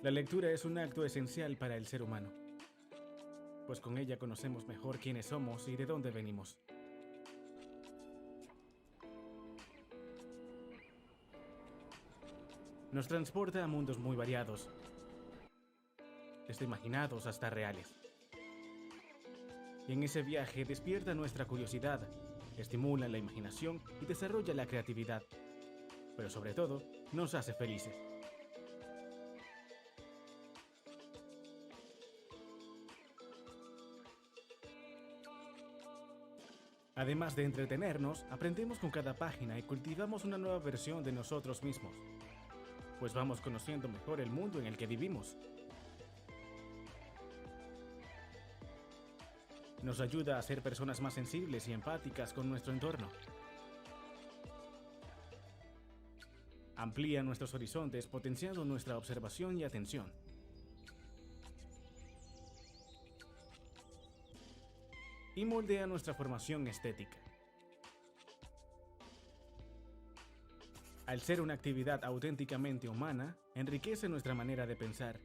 La lectura es un acto esencial para el ser humano, pues con ella conocemos mejor quiénes somos y de dónde venimos. Nos transporta a mundos muy variados, desde imaginados hasta reales. Y en ese viaje despierta nuestra curiosidad, estimula la imaginación y desarrolla la creatividad, pero sobre todo nos hace felices. Además de entretenernos, aprendemos con cada página y cultivamos una nueva versión de nosotros mismos, pues vamos conociendo mejor el mundo en el que vivimos. Nos ayuda a ser personas más sensibles y empáticas con nuestro entorno. Amplía nuestros horizontes potenciando nuestra observación y atención. Y moldea nuestra formación estética. Al ser una actividad auténticamente humana, enriquece nuestra manera de pensar.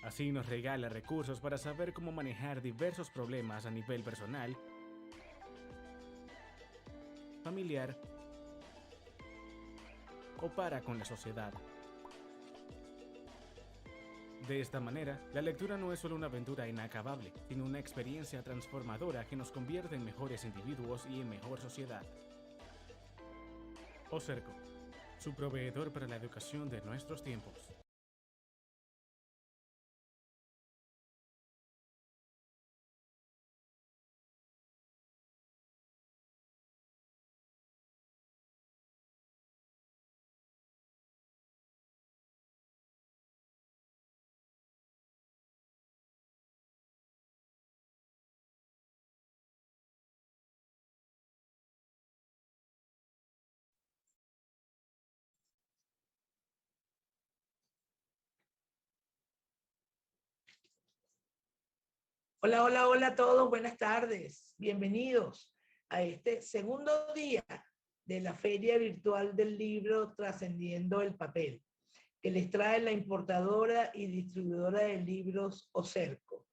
Así nos regala recursos para saber cómo manejar diversos problemas a nivel personal, familiar o para con la sociedad. De esta manera, la lectura no es solo una aventura inacabable, sino una experiencia transformadora que nos convierte en mejores individuos y en mejor sociedad. Ocerco, su proveedor para la educación de nuestros tiempos. Hola, hola, hola a todos, buenas tardes. Bienvenidos a este segundo día de la Feria Virtual del Libro Trascendiendo el Papel, que les trae la importadora y distribuidora de libros Ocerco.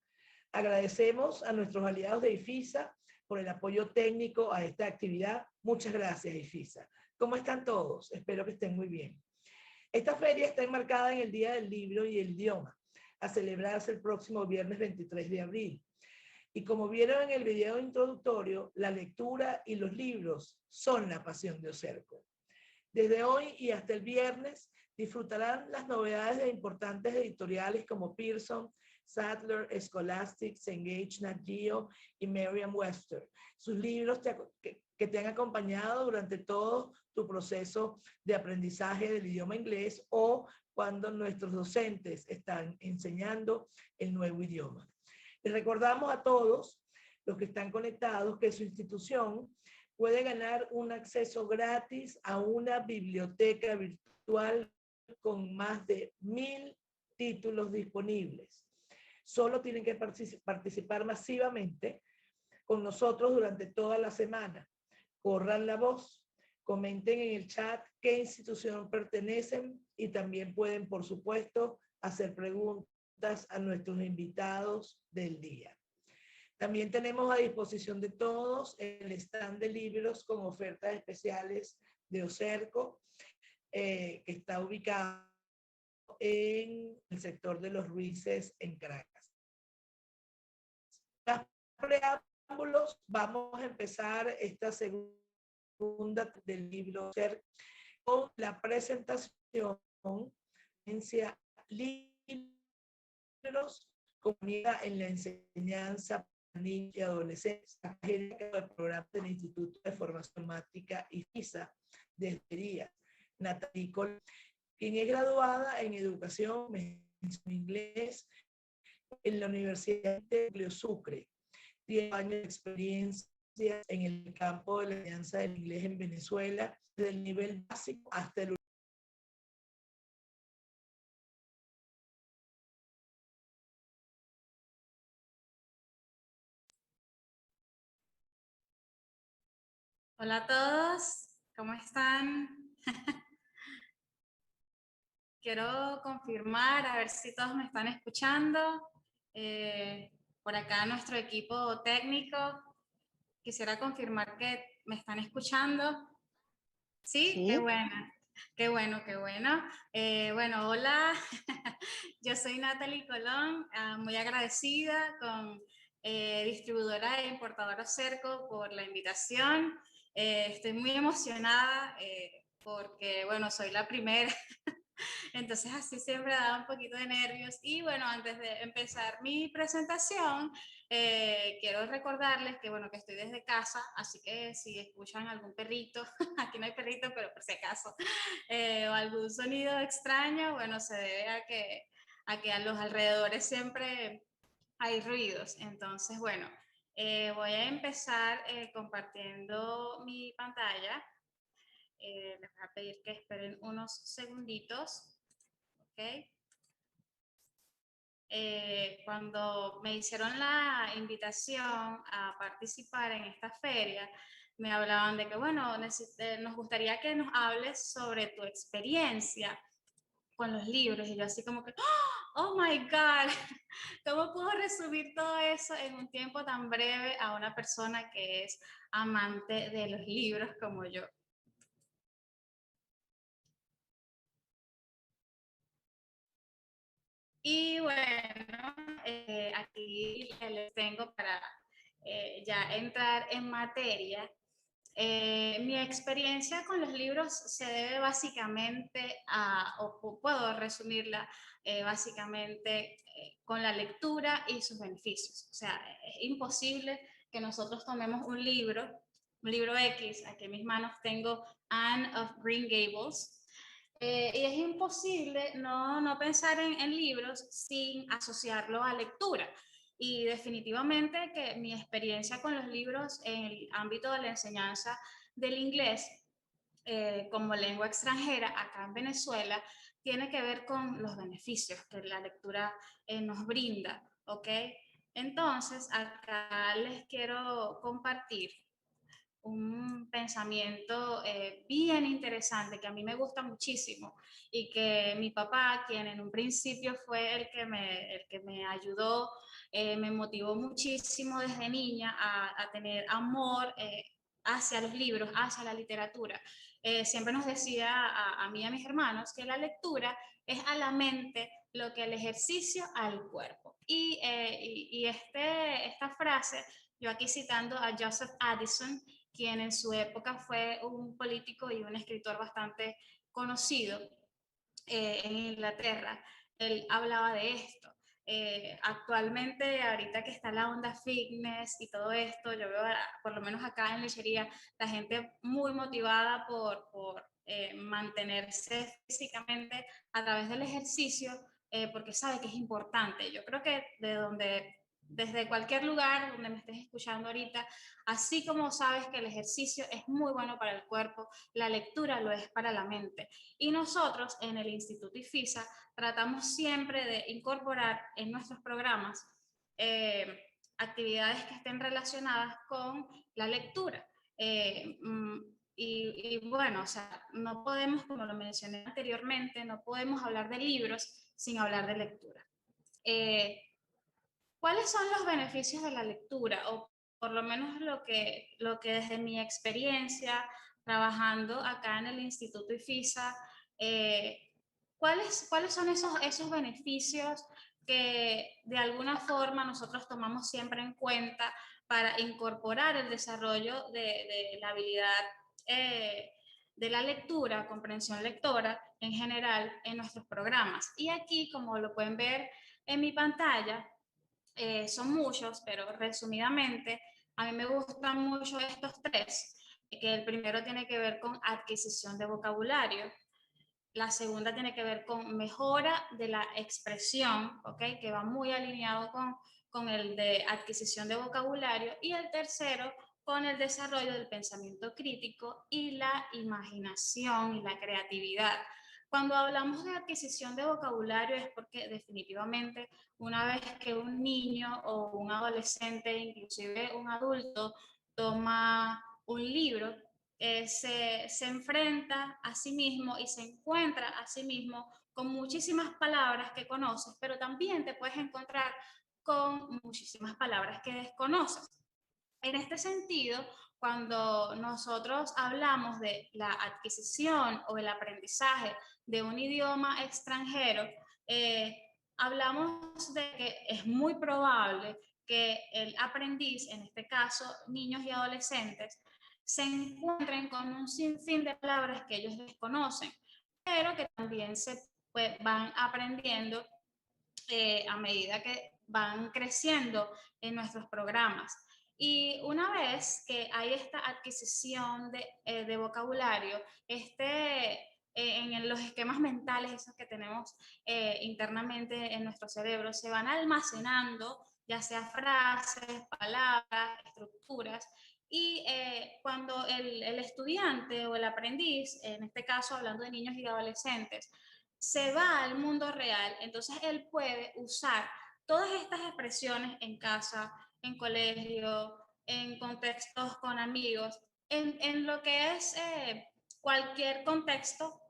Agradecemos a nuestros aliados de IFISA por el apoyo técnico a esta actividad. Muchas gracias, IFISA. ¿Cómo están todos? Espero que estén muy bien. Esta feria está enmarcada en el Día del Libro y el Idioma, a celebrarse el próximo viernes 23 de abril. Y como vieron en el video introductorio, la lectura y los libros son la pasión de Ocerco. Desde hoy y hasta el viernes disfrutarán las novedades de importantes editoriales como Pearson, Sadler, Scholastic, Cengage, Nat Geo y Merriam-Webster. Sus libros que te han acompañado durante todo tu proceso de aprendizaje del idioma inglés o cuando nuestros docentes están enseñando el nuevo idioma. Les recordamos a todos los que están conectados que su institución puede ganar un acceso gratis a una biblioteca virtual con más de 1000 títulos disponibles. Solo tienen que participar masivamente con nosotros durante toda la semana. Corran la voz, comenten en el chat qué institución pertenecen y también pueden, por supuesto, hacer preguntas a nuestros invitados del día. También tenemos a disposición de todos el stand de libros con ofertas especiales de Ocerco, que está ubicado en el sector de los Ruices en Caracas. Las preámbulos, vamos a empezar esta segunda del libro con la presentación de libros comunidad en la enseñanza niños y adolescentes, gerente del programa del Instituto de Formación Mática y FISA de Feria, Natalie Col, quien es graduada en Educación en Inglés en la Universidad de Sucre. Tiene años de experiencia en el campo de la enseñanza del inglés en Venezuela, desde el nivel básico hasta el Hola a todos, ¿cómo están? quiero confirmar, a ver si todos me están escuchando. Por acá nuestro equipo técnico, quisiera confirmar que me están escuchando. ¿Sí? Sí. Qué buena. Qué bueno, qué bueno. Bueno, hola, yo soy Natalie Colón, muy agradecida con distribuidora e importadora Cerco por la invitación. Estoy muy emocionada porque, bueno, soy la primera. Entonces así siempre da un poquito de nervios. Y bueno, antes de empezar mi presentación, quiero recordarles que bueno, que estoy desde casa, así que si escuchan algún perrito, aquí no hay perrito, pero por si acaso, o algún sonido extraño, bueno, se debe a que a los alrededores siempre hay ruidos. Entonces, bueno, voy a empezar compartiendo mi pantalla. Les voy a pedir que esperen unos segunditos. ¿Okay? Cuando me hicieron la invitación a participar en esta feria, me hablaban de que, bueno, nos gustaría que nos hables sobre tu experiencia con los libros. Y yo así como que, oh my God, ¿cómo puedo resumir todo eso en un tiempo tan breve a una persona que es amante de los libros como yo? Y bueno, aquí les tengo para ya entrar en materia. Mi experiencia con los libros se debe básicamente o puedo resumirla básicamente con la lectura y sus beneficios. O sea, es imposible que nosotros tomemos un libro X, aquí en mis manos tengo Anne of Green Gables, y es imposible no pensar en libros sin asociarlo a lectura. Y definitivamente que mi experiencia con los libros en el ámbito de la enseñanza del inglés como lengua extranjera acá en Venezuela tiene que ver con los beneficios que la lectura nos brinda, ¿ok? Entonces, acá les quiero compartir un pensamiento bien interesante que a mí me gusta muchísimo y que mi papá, quien en un principio fue el que me ayudó, me motivó muchísimo desde niña a tener amor hacia los libros, hacia la literatura. Siempre nos decía a mí y a mis hermanos que la lectura es a la mente lo que el ejercicio al cuerpo. Y esta frase, yo aquí citando a Joseph Addison, quien en su época fue un político y un escritor bastante conocido en Inglaterra. Él hablaba de esto. Actualmente, ahorita que está la onda fitness y todo esto, yo veo, por lo menos acá en Lechería, la gente muy motivada por mantenerse físicamente a través del ejercicio, porque sabe que es importante. Yo creo que desde cualquier lugar donde me estés escuchando ahorita, así como sabes que el ejercicio es muy bueno para el cuerpo, la lectura lo es para la mente. Y nosotros en el Instituto IFISA tratamos siempre de incorporar en nuestros programas actividades que estén relacionadas con la lectura. Y bueno, o sea, no podemos, como lo mencioné anteriormente, no podemos hablar de libros sin hablar de lectura. ¿Cuáles son los beneficios de la lectura? O por lo menos lo que desde mi experiencia trabajando acá en el Instituto IFISA, ¿cuáles son esos beneficios que de alguna forma nosotros tomamos siempre en cuenta para incorporar el desarrollo de la habilidad de la lectura, comprensión lectora en general en nuestros programas? Y aquí, como lo pueden ver en mi pantalla, son muchos, pero resumidamente, a mí me gustan mucho estos tres, que el primero tiene que ver con adquisición de vocabulario, la segunda tiene que ver con mejora de la expresión, ¿ok? Que va muy alineado con el de adquisición de vocabulario, y el tercero con el desarrollo del pensamiento crítico y la imaginación y la creatividad. Cuando hablamos de adquisición de vocabulario es porque definitivamente una vez que un niño o un adolescente, inclusive un adulto, toma un libro, se enfrenta a sí mismo y se encuentra a sí mismo con muchísimas palabras que conoces, pero también te puedes encontrar con muchísimas palabras que desconoces. En este sentido, cuando nosotros hablamos de la adquisición o el aprendizaje de un idioma extranjero, hablamos de que es muy probable que el aprendiz, en este caso niños y adolescentes, se encuentren con un sinfín de palabras que ellos desconocen, pero que también van aprendiendo a medida que van creciendo en nuestros programas. Y una vez que hay esta adquisición de vocabulario, en los esquemas mentales, esos que tenemos internamente en nuestro cerebro, se van almacenando, ya sea frases, palabras, estructuras, y cuando el estudiante o el aprendiz, en este caso hablando de niños y adolescentes, se va al mundo real, entonces él puede usar todas estas expresiones en casa, en colegio, en contextos con amigos, en lo que es cualquier contexto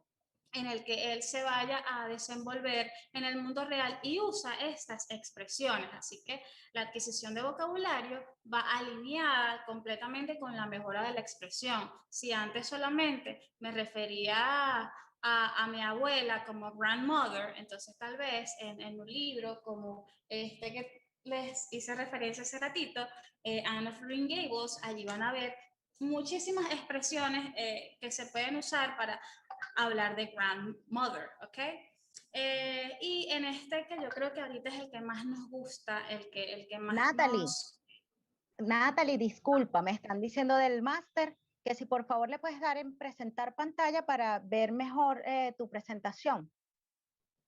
en el que él se vaya a desenvolver en el mundo real y usa estas expresiones. Así que la adquisición de vocabulario va alineada completamente con la mejora de la expresión. Si antes solamente me refería a mi abuela como grandmother, entonces tal vez en un libro como este que les hice referencia hace ratito, Anne of Green Gables, allí van a ver muchísimas expresiones que se pueden usar para hablar de grandmother, ¿ok? Y en este que yo creo que ahorita es el que más nos gusta, el que más Natalie, nos... Natalie, disculpa, me están diciendo del máster que si por favor le puedes dar en presentar pantalla para ver mejor tu presentación.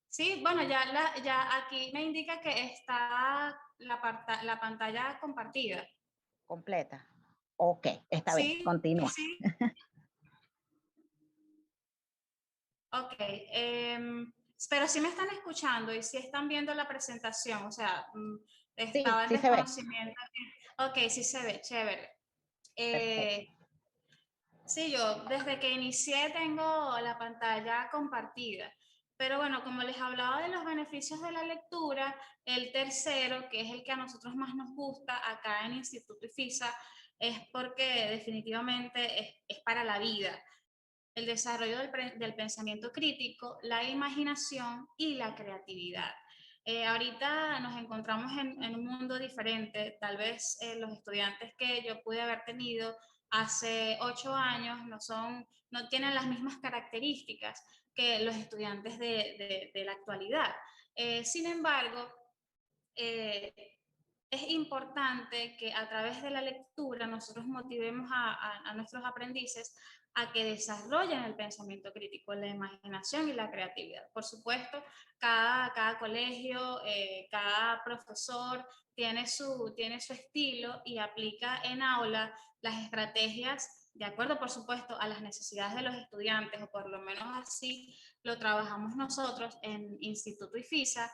Sí, bueno, ya aquí me indica que está la pantalla compartida. Completa. Ok, está bien, Sí, continúa. sí. Ok, pero sí me están escuchando y sí están viendo la presentación, o sea, Sí, estaba en sí se ve. desconocimiento. Ok, sí se ve, chévere. Perfecto. Sí, yo desde que inicié tengo la pantalla compartida, pero bueno, como les hablaba de los beneficios de la lectura, el tercero, que es el que a nosotros más nos gusta acá en Instituto IFISA, es porque definitivamente es para la vida. El desarrollo del pensamiento crítico, la imaginación y la creatividad. Ahorita nos encontramos en un mundo diferente, tal vez los estudiantes que yo pude haber tenido hace 8 años no tienen las mismas características que los estudiantes de la actualidad. Sin embargo, eh, es importante que a través de la lectura nosotros motivemos a nuestros aprendices a que desarrollen el pensamiento crítico, la imaginación y la creatividad. Por supuesto, cada colegio, cada profesor tiene su estilo y aplica en aula las estrategias de acuerdo, por supuesto, a las necesidades de los estudiantes, o por lo menos así lo trabajamos nosotros en Instituto IFISA.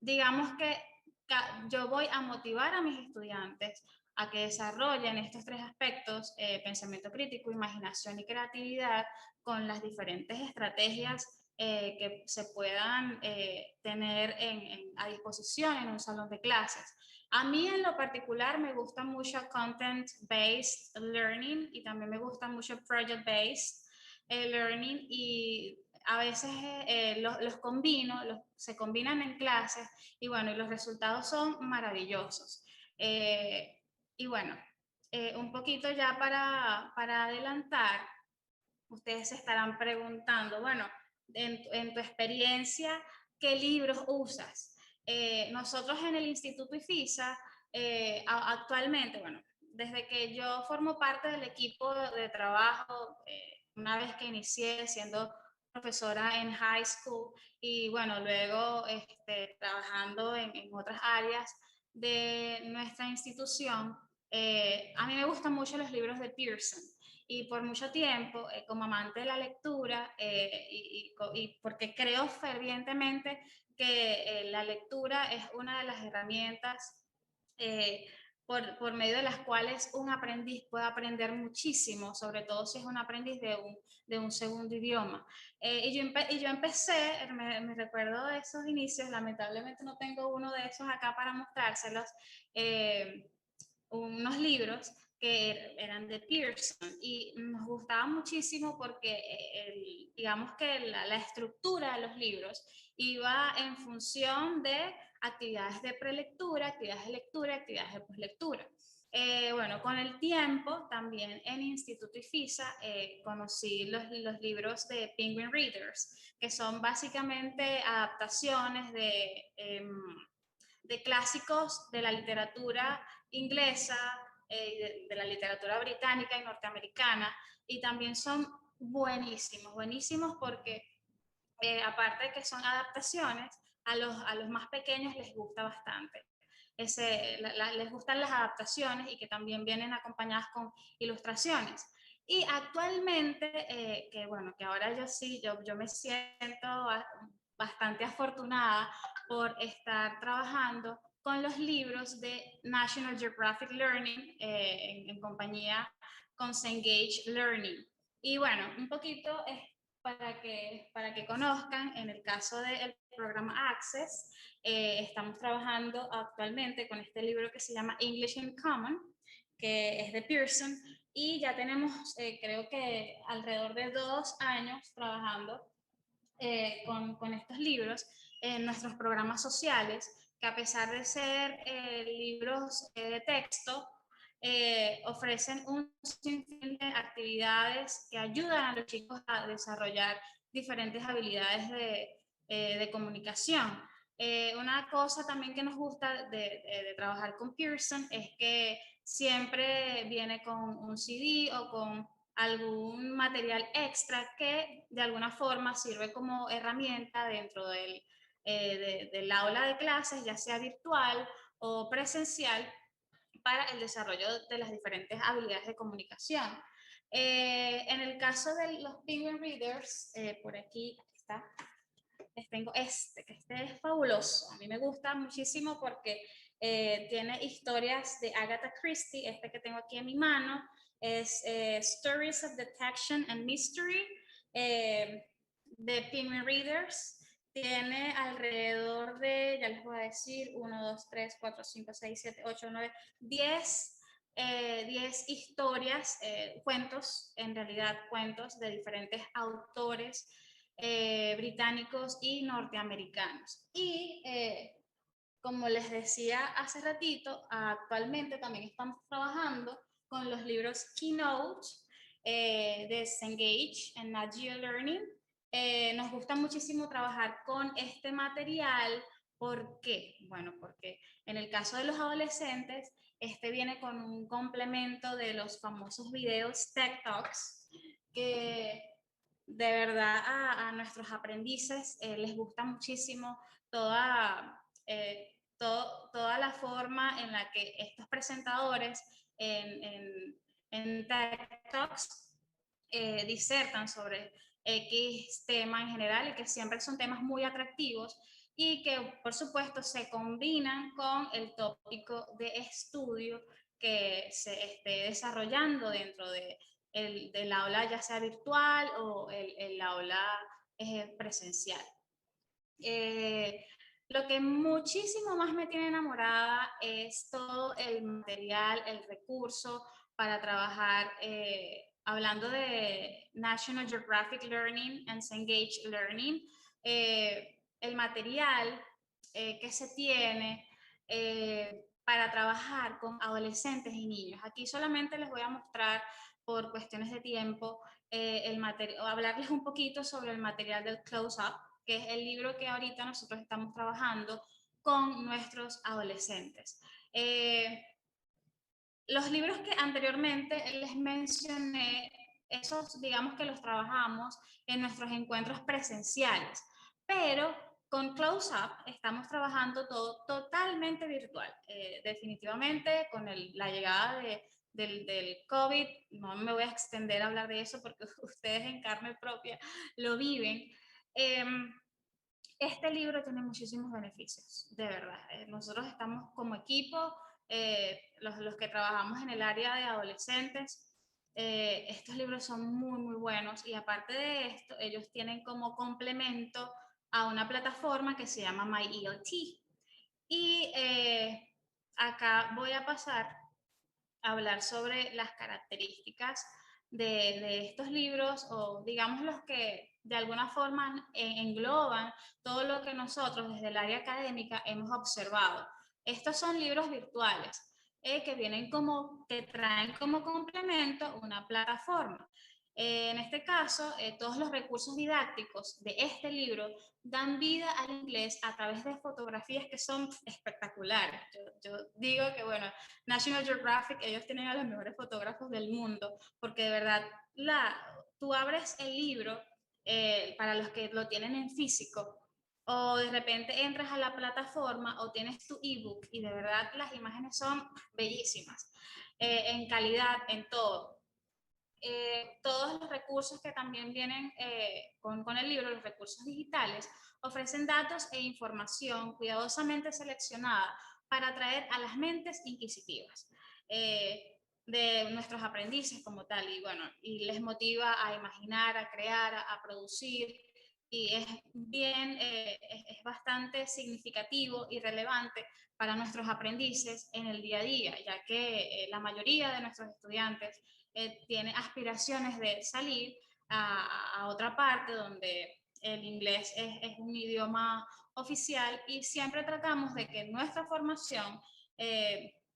Digamos que yo voy a motivar a mis estudiantes a que desarrollen estos tres aspectos, pensamiento crítico, imaginación y creatividad, con las diferentes estrategias que se puedan tener a disposición en un salón de clases. A mí en lo particular me gusta mucho content-based learning y también me gusta mucho project-based learning, y a veces los combino, se combinan en clases y bueno, y los resultados son maravillosos. Y bueno, un poquito ya para adelantar, ustedes se estarán preguntando, bueno, en tu experiencia, ¿qué libros usas? Nosotros en el Instituto IFISA, actualmente, bueno, desde que yo formo parte del equipo de trabajo, una vez que inicié siendo profesora en high school y bueno, luego trabajando en otras áreas de nuestra institución, a mí me gustan mucho los libros de Pearson. Y por mucho tiempo, como amante de la lectura, y porque creo fervientemente que la lectura es una de las herramientas, por medio de las cuales un aprendiz puede aprender muchísimo, sobre todo si es un aprendiz de un segundo idioma. Y yo empecé, me recuerdo de esos inicios, lamentablemente no tengo uno de esos acá para mostrárselos, unos libros que eran de Pearson y nos gustaba muchísimo porque digamos que la estructura de los libros iba en función de actividades de prelectura, actividades de lectura, actividades de poslectura. Bueno, con el tiempo también en Instituto IFISA conocí los libros de Penguin Readers, que son básicamente adaptaciones de clásicos de la literatura inglesa, de la literatura británica y norteamericana, y también son buenísimos, buenísimos porque aparte de que son adaptaciones, a los más pequeños les gusta bastante. Les gustan las adaptaciones y que también vienen acompañadas con ilustraciones. Y actualmente, que bueno, que ahora yo me siento bastante afortunada por estar trabajando con los libros de National Geographic Learning en compañía con Cengage Learning. Y bueno, un poquito para que conozcan, en el caso del programa Access, estamos trabajando actualmente con este libro que se llama English in Common, que es de Pearson, y ya tenemos creo que alrededor de 2 años trabajando con estos libros en nuestros programas sociales, que a pesar de ser libros de texto, ofrecen un sinfín de actividades que ayudan a los chicos a desarrollar diferentes habilidades de comunicación. Una cosa también que nos gusta de trabajar con Pearson es que siempre viene con un CD o con algún material extra que de alguna forma sirve como herramienta dentro del aula de clases, ya sea virtual o presencial, para el desarrollo de las diferentes habilidades de comunicación. En el caso de los Penguin Readers, por aquí está, les tengo que este es fabuloso. A mí me gusta muchísimo porque tiene historias de Agatha Christie. Este que tengo aquí en mi mano es Stories of Detection and Mystery de Penguin Readers. Tiene alrededor de, ya les voy a decir, 1, 2, 3, 4, 5, 6, 7, 8, 9, 10 historias, cuentos, en realidad cuentos de diferentes autores británicos y norteamericanos. Y como les decía hace ratito, actualmente también estamos trabajando con los libros Keynote de Cengage en Nat Geo Learning. Nos gusta muchísimo trabajar con este material. ¿Por qué? Bueno, porque en el caso de los adolescentes, este viene con un complemento de los famosos videos TED Talks, que de verdad a nuestros aprendices les gusta muchísimo toda la forma en la que estos presentadores en TED Talks disertan sobre X tema en general y que siempre son temas muy atractivos y que por supuesto se combinan con el tópico de estudio que se esté desarrollando dentro del aula, ya sea virtual o el aula presencial. Lo que muchísimo más me tiene enamorada es todo el material, el recurso para trabajar, hablando de National Geographic Learning and Cengage Learning, el material que se tiene para trabajar con adolescentes y niños. Aquí solamente les voy a mostrar por cuestiones de tiempo hablarles un poquito sobre el material del Close-Up, que es el libro que ahorita nosotros estamos trabajando con nuestros adolescentes. Los libros que anteriormente les mencioné, esos digamos que los trabajamos en nuestros encuentros presenciales, pero con Close Up estamos trabajando todo totalmente virtual. Definitivamente con la llegada del COVID, no me voy a extender a hablar de eso porque ustedes en carne propia lo viven. Este libro tiene muchísimos beneficios, de verdad. Nosotros estamos como equipo los que trabajamos en el área de adolescentes, estos libros son muy, muy buenos, y aparte de esto, ellos tienen como complemento a una plataforma que se llama MyELT. Y acá voy a pasar a hablar sobre las características de estos libros, o digamos los que de alguna forma engloban todo lo que nosotros desde el área académica hemos observado. Estos son libros virtuales que vienen como, que traen como complemento una plataforma. En este caso, todos los recursos didácticos de este libro dan vida al inglés a través de fotografías que son espectaculares. Yo digo que, bueno, National Geographic, ellos tienen a los mejores fotógrafos del mundo, porque de verdad, tú abres el libro, para los que lo tienen en físico, o de repente entras a la plataforma o tienes tu ebook, y de verdad las imágenes son bellísimas, en calidad, en todo. Todos los recursos que también vienen con el libro, los recursos digitales, ofrecen datos e información cuidadosamente seleccionada para atraer a las mentes inquisitivas de nuestros aprendices como tal, y bueno, y les motiva a imaginar, a crear, a producir, y es bien, es bastante significativo y relevante para nuestros aprendices en el día a día, ya que la mayoría de nuestros estudiantes tiene aspiraciones de salir a otra parte donde el inglés es un idioma oficial, y siempre tratamos de que nuestra formación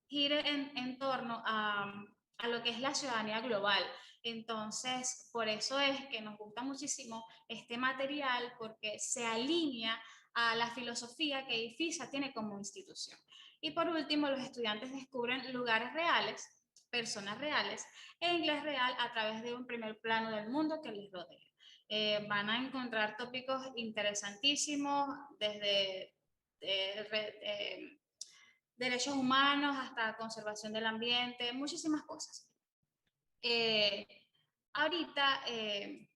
gire en torno a lo que es la ciudadanía global. Entonces, por eso es que nos gusta muchísimo este material, porque se alinea a la filosofía que IFISA tiene como institución. Y por último, los estudiantes descubren lugares reales, personas reales e inglés real a través de un primer plano del mundo que les rodea. Van a encontrar tópicos interesantísimos, desde derechos humanos hasta conservación del ambiente, muchísimas cosas. Ahorita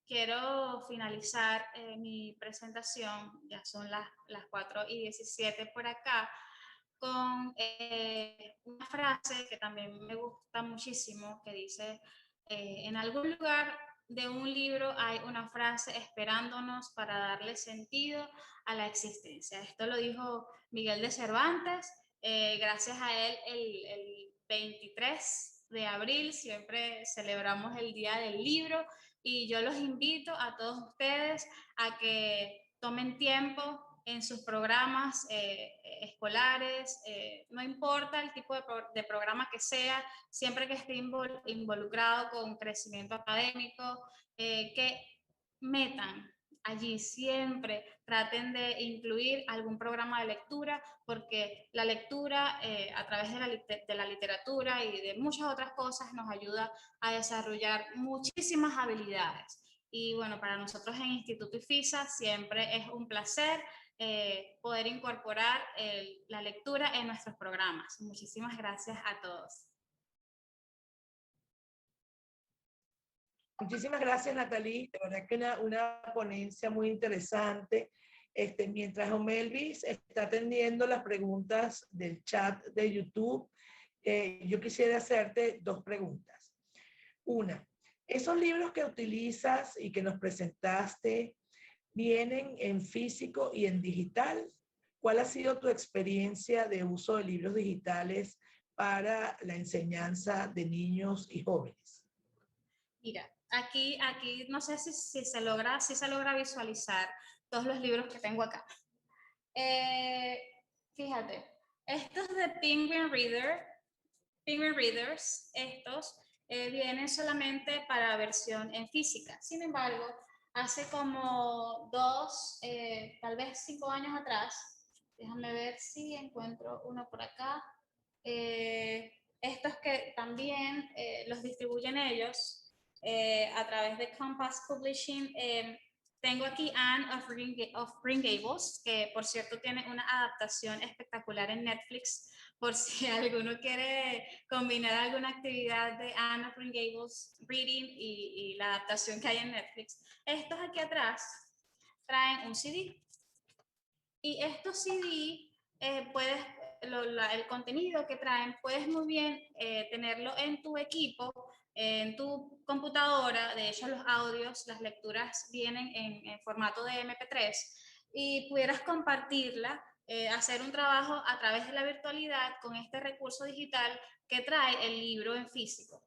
quiero finalizar mi presentación, ya son las 4:17 por acá, con una frase que también me gusta muchísimo, que dice, en algún lugar de un libro hay una frase esperándonos para darle sentido a la existencia. Esto lo dijo Miguel de Cervantes. Gracias a él, el 23 de abril siempre celebramos el Día del Libro, y yo los invito a todos ustedes a que tomen tiempo en sus programas escolares, no importa el tipo de programa que sea, siempre que esté involucrado con crecimiento académico, que metan allí, siempre traten de incluir algún programa de lectura, porque la lectura a través de la literatura y de muchas otras cosas nos ayuda a desarrollar muchísimas habilidades. Y bueno, para nosotros en Instituto IFISA siempre es un placer poder incorporar la lectura en nuestros programas. Muchísimas gracias a todos. Muchísimas gracias, Natalie. De verdad que una ponencia muy interesante. Mientras Omelvis está atendiendo las preguntas del chat de YouTube, yo quisiera hacerte dos preguntas. Una, esos libros que utilizas y que nos presentaste, ¿vienen en físico y en digital? ¿Cuál ha sido tu experiencia de uso de libros digitales para la enseñanza de niños y jóvenes? Mira, aquí no sé si se logra visualizar todos los libros que tengo acá. Fíjate, estos de Penguin Readers, estos vienen solamente para versión en física. Sin embargo, hace como tal vez 5 años atrás, déjame ver si encuentro uno por acá, estos que también los distribuyen ellos a través de Compass Publishing. Tengo aquí Anne of Green Gables, que por cierto tiene una adaptación espectacular en Netflix, por si alguno quiere combinar alguna actividad de Anne of Green Gables reading y la adaptación que hay en Netflix. Estos aquí atrás traen un CD, y estos CD puedes el contenido que traen, puedes muy bien tenerlo en tu equipo, en tu computadora. De hecho, los audios, las lecturas vienen en formato de MP3 y pudieras compartirla, hacer un trabajo a través de la virtualidad con este recurso digital que trae el libro en físico.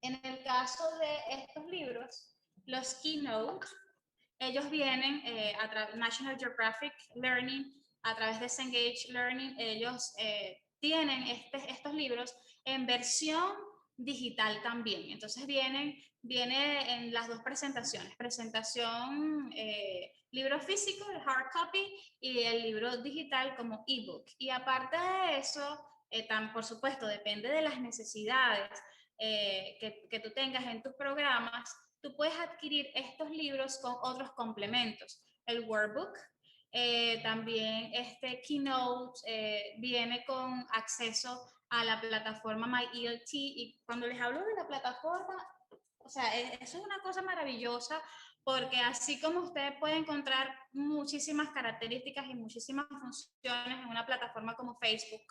En el caso de estos libros, los keynotes, ellos vienen a través de National Geographic Learning, a través de Cengage Learning. Ellos tienen estos libros en versión digital también. Entonces viene en las dos presentaciones, presentación libro físico, el hard copy, y el libro digital como ebook. Y aparte de eso, por supuesto, depende de las necesidades que tú tengas en tus programas. Tú puedes adquirir estos libros con otros complementos. El workbook, también este Keynote viene con acceso a la plataforma MyELT, y cuando les hablo de la plataforma, o sea, eso es una cosa maravillosa, porque así como usted puede encontrar muchísimas características y muchísimas funciones en una plataforma como Facebook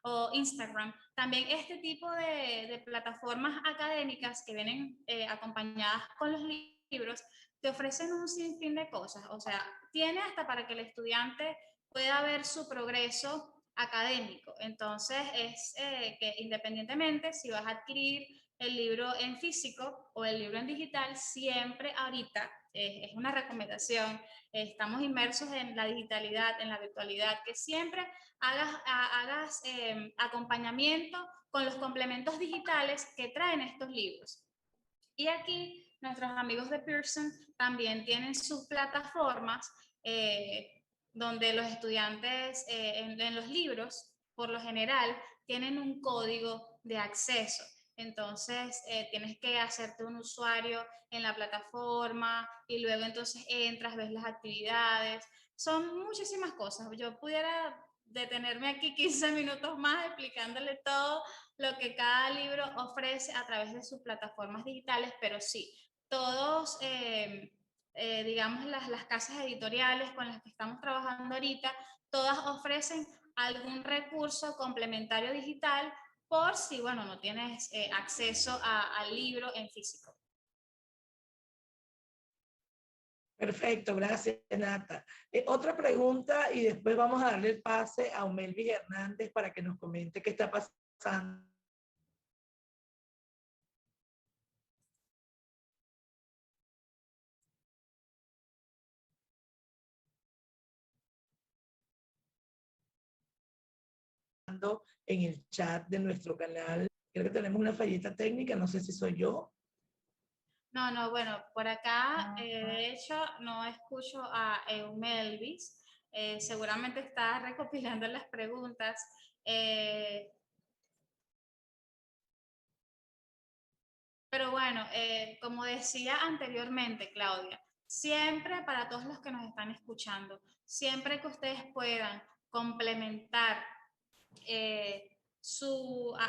o Instagram, también este tipo de plataformas académicas que vienen acompañadas con los libros te ofrecen un sinfín de cosas. O sea, tiene hasta para que el estudiante pueda ver su progreso académico. Entonces, es que independientemente si vas a adquirir el libro en físico o el libro en digital, siempre ahorita es una recomendación. Estamos inmersos en la digitalidad, en la virtualidad, que siempre hagas acompañamiento con los complementos digitales que traen estos libros. Y aquí nuestros amigos de Pearson también tienen sus plataformas donde los estudiantes en los libros, por lo general, tienen un código de acceso. Entonces, tienes que hacerte un usuario en la plataforma y luego entonces entras, ves las actividades. Son muchísimas cosas. Yo pudiera detenerme aquí 15 minutos más explicándole todo lo que cada libro ofrece a través de sus plataformas digitales, pero sí, todos, digamos, las casas editoriales con las que estamos trabajando ahorita, todas ofrecen algún recurso complementario digital por si, bueno, no tienes acceso al libro en físico. Perfecto, gracias, Nata. Otra pregunta y después vamos a darle el pase a Melvis Hernández para que nos comente qué está pasando. En el chat de nuestro canal. Creo que tenemos una fallita técnica, no sé si soy yo. No, bueno, por acá, de hecho, no escucho a Melvis. Seguramente está recopilando las preguntas. Pero bueno, como decía anteriormente, Claudia, siempre para todos los que nos están escuchando, siempre que ustedes puedan complementar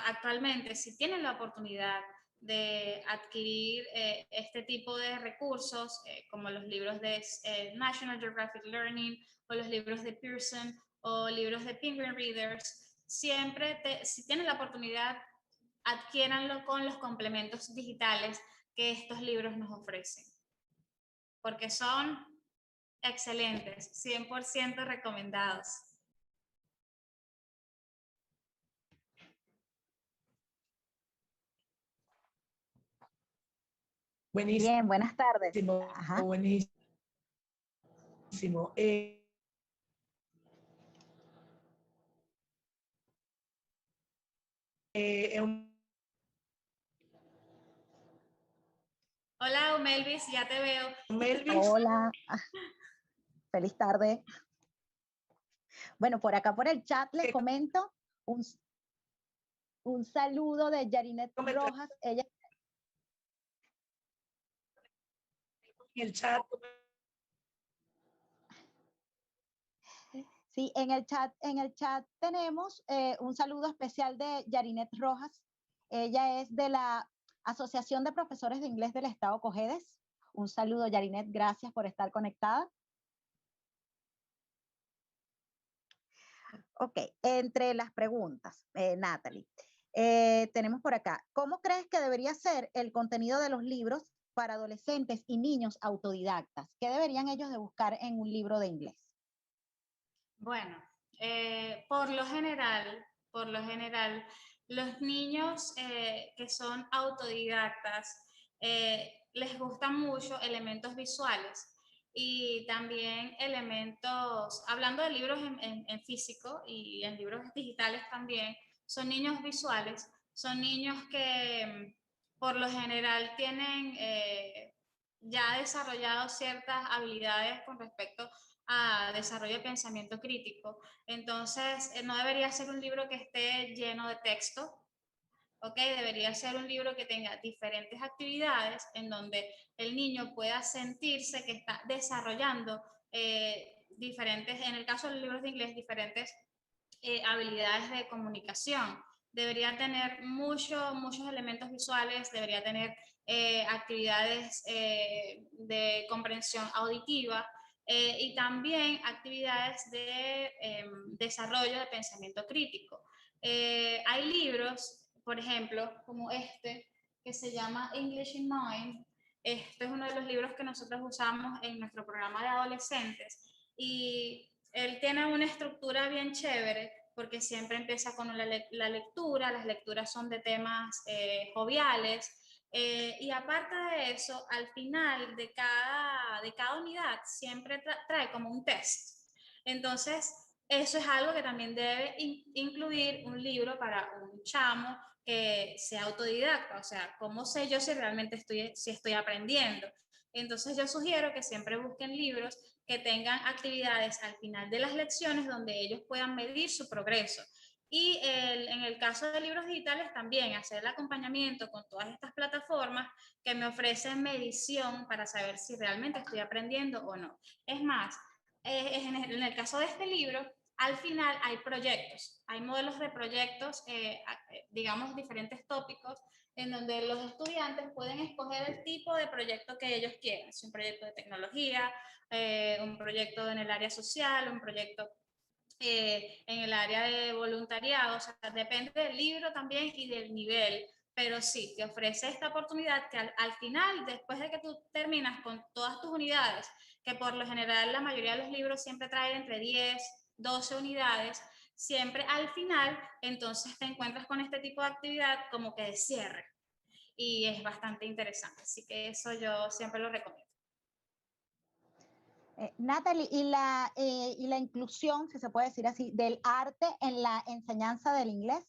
actualmente, si tienen la oportunidad de adquirir este tipo de recursos, como los libros de National Geographic Learning o los libros de Pearson o libros de Penguin Readers, siempre, si tienen la oportunidad, adquiéranlo con los complementos digitales que estos libros nos ofrecen, porque son excelentes, 100% recomendados. Buenísimo. Bien, buenas tardes. Ajá. Buenísimo. Hola, Melvis, ya te veo. Melvis. Hola, feliz tarde. Bueno, por acá por el chat les comento un saludo de Yarinet Rojas. Ella en el chat. Sí, en el chat tenemos un saludo especial de Yarinet Rojas. Ella es de la Asociación de Profesores de Inglés del Estado Cojedes. Un saludo, Yarinet, gracias por estar conectada. Ok, entre las preguntas, Natalie, tenemos por acá, ¿cómo crees que debería ser el contenido de los libros para adolescentes y niños autodidactas? ¿Qué deberían ellos de buscar en un libro de inglés? Bueno, por lo general, los niños que son autodidactas les gustan mucho elementos visuales y también elementos, hablando de libros en físico y en libros digitales también, son niños visuales, son niños que por lo general tienen ya desarrollado ciertas habilidades con respecto a desarrollo de pensamiento crítico. Entonces, no debería ser un libro que esté lleno de texto, ¿ok? Debería ser un libro que tenga diferentes actividades en donde el niño pueda sentirse que está desarrollando diferentes, en el caso de los libros de inglés, diferentes habilidades de comunicación. Debería tener muchos elementos visuales, debería tener actividades de comprensión auditiva y también actividades de desarrollo de pensamiento crítico. Hay libros, por ejemplo, como este, que se llama English in Mind. Este es uno de los libros que nosotros usamos en nuestro programa de adolescentes y él tiene una estructura bien chévere porque siempre empieza con la lectura, las lecturas son de temas joviales y aparte de eso, al final de cada unidad siempre trae como un test. Entonces, eso es algo que también debe incluir un libro para un chamo que sea autodidacta, o sea, ¿cómo sé yo si realmente estoy aprendiendo? Entonces yo sugiero que siempre busquen libros que tengan actividades al final de las lecciones donde ellos puedan medir su progreso. Y en el caso de libros digitales también hacer el acompañamiento con todas estas plataformas que me ofrecen medición para saber si realmente estoy aprendiendo o no. Es más, en el caso de este libro, al final hay proyectos, hay modelos de proyectos, digamos, diferentes tópicos en donde los estudiantes pueden escoger el tipo de proyecto que ellos quieran. Si un proyecto de tecnología, un proyecto en el área social, un proyecto en el área de voluntariado, o sea, depende del libro también y del nivel, pero sí, te ofrece esta oportunidad que al final, después de que tú terminas con todas tus unidades, que por lo general la mayoría de los libros siempre traen entre 10, 12 unidades, siempre al final, entonces te encuentras con este tipo de actividad como que de cierre y es bastante interesante, así que eso yo siempre lo recomiendo. Natalie, y la inclusión, si se puede decir así, del arte en la enseñanza del inglés?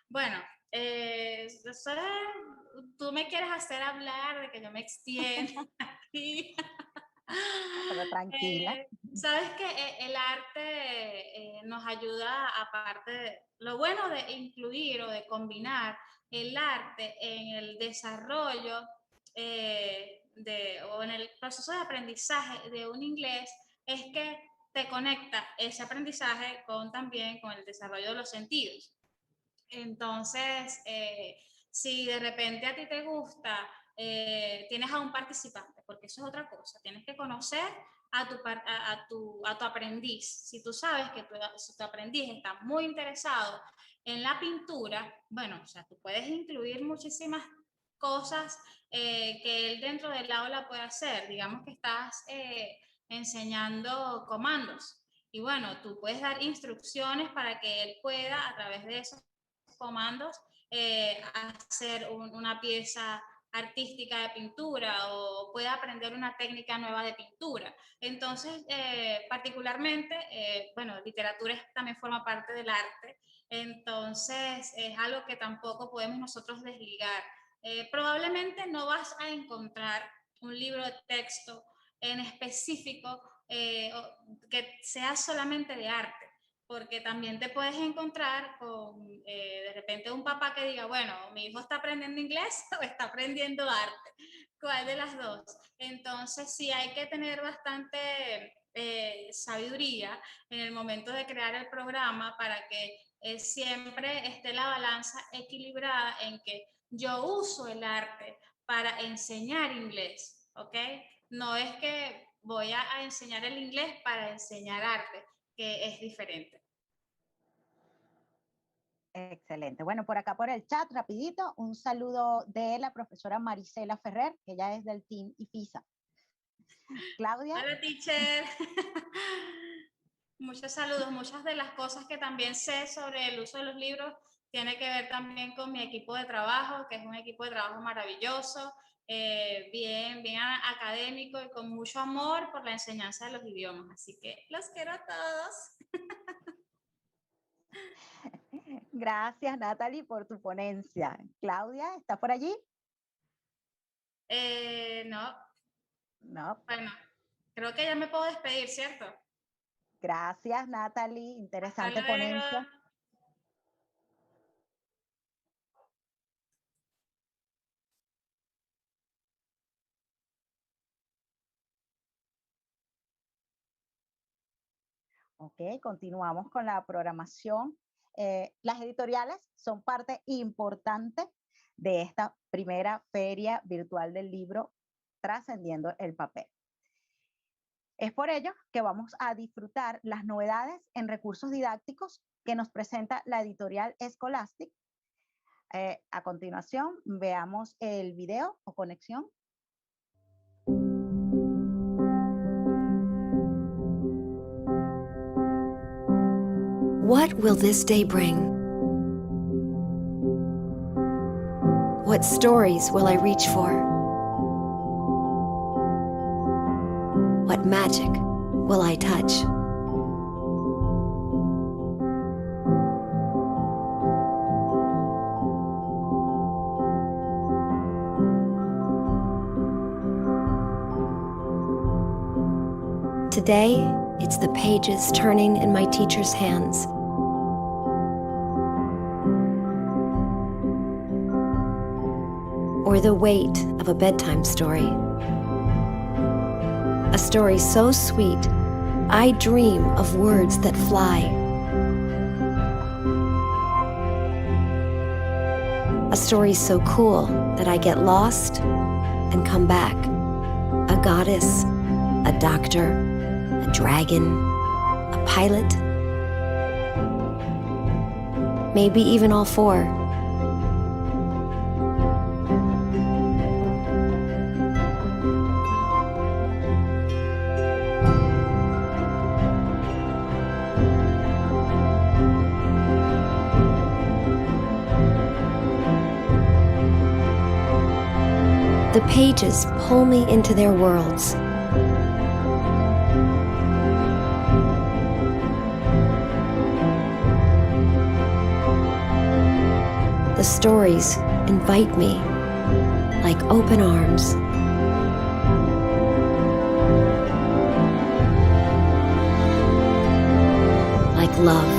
Bueno, tú me quieres hacer hablar de que yo me extiendo aquí. Pero tranquila. Sabes que el arte nos ayuda, aparte de lo bueno de incluir o de combinar el arte en el desarrollo o en el proceso de aprendizaje de un inglés, es que te conecta ese aprendizaje también con el desarrollo de los sentidos. Entonces, si de repente a ti te gusta, tienes a un participante, porque eso es otra cosa, tienes que conocer a tu aprendiz. Si tú sabes que si tu aprendiz está muy interesado en la pintura, bueno, o sea, tú puedes incluir muchísimas cosas que él dentro del aula puede hacer. Digamos que estás enseñando comandos. Y bueno, tú puedes dar instrucciones para que él pueda, a través de esos comandos, hacer una pieza artística de pintura o pueda aprender una técnica nueva de pintura. Entonces, particularmente, bueno, literatura también forma parte del arte, entonces es algo que tampoco podemos nosotros desligar. Probablemente no vas a encontrar un libro de texto en específico que sea solamente de arte, porque también te puedes encontrar con de repente un papá que diga, bueno, mi hijo está aprendiendo inglés o está aprendiendo arte, ¿cuál de las dos? Entonces sí hay que tener bastante sabiduría en el momento de crear el programa para que siempre esté la balanza equilibrada en que yo uso el arte para enseñar inglés, ¿ok? No es que voy a enseñar el inglés para enseñar arte, que es diferente. Excelente. Bueno, por acá por el chat, rapidito, un saludo de la profesora Marisela Ferrer, que ella es del Team IFISA. Claudia. Hola, teacher. Muchos saludos. Muchas de las cosas que también sé sobre el uso de los libros tiene que ver también con mi equipo de trabajo, que es un equipo de trabajo maravilloso, bien académico y con mucho amor por la enseñanza de los idiomas. Así que los quiero a todos. Gracias, Natalie, por tu ponencia. Claudia, ¿está por allí? No. No. Bueno, creo que ya me puedo despedir, ¿cierto? Gracias, Natalie. Interesante Hasta luego. ponencia. Ok, continuamos con la programación. Las editoriales son parte importante de esta primera feria virtual del libro Trascendiendo el Papel. Es por ello que vamos a disfrutar las novedades en recursos didácticos que nos presenta la editorial Scholastic. A continuación, veamos el video o conexión. What will this day bring? What stories will I reach for? What magic will I touch? Today, it's the pages turning in my teacher's hands. Or the weight of a bedtime story. A story so sweet, I dream of words that fly. A story so cool that I get lost and come back. A goddess, a doctor, a dragon, a pilot, maybe even all four. The pages pull me into their worlds. The stories invite me like open arms. Like love.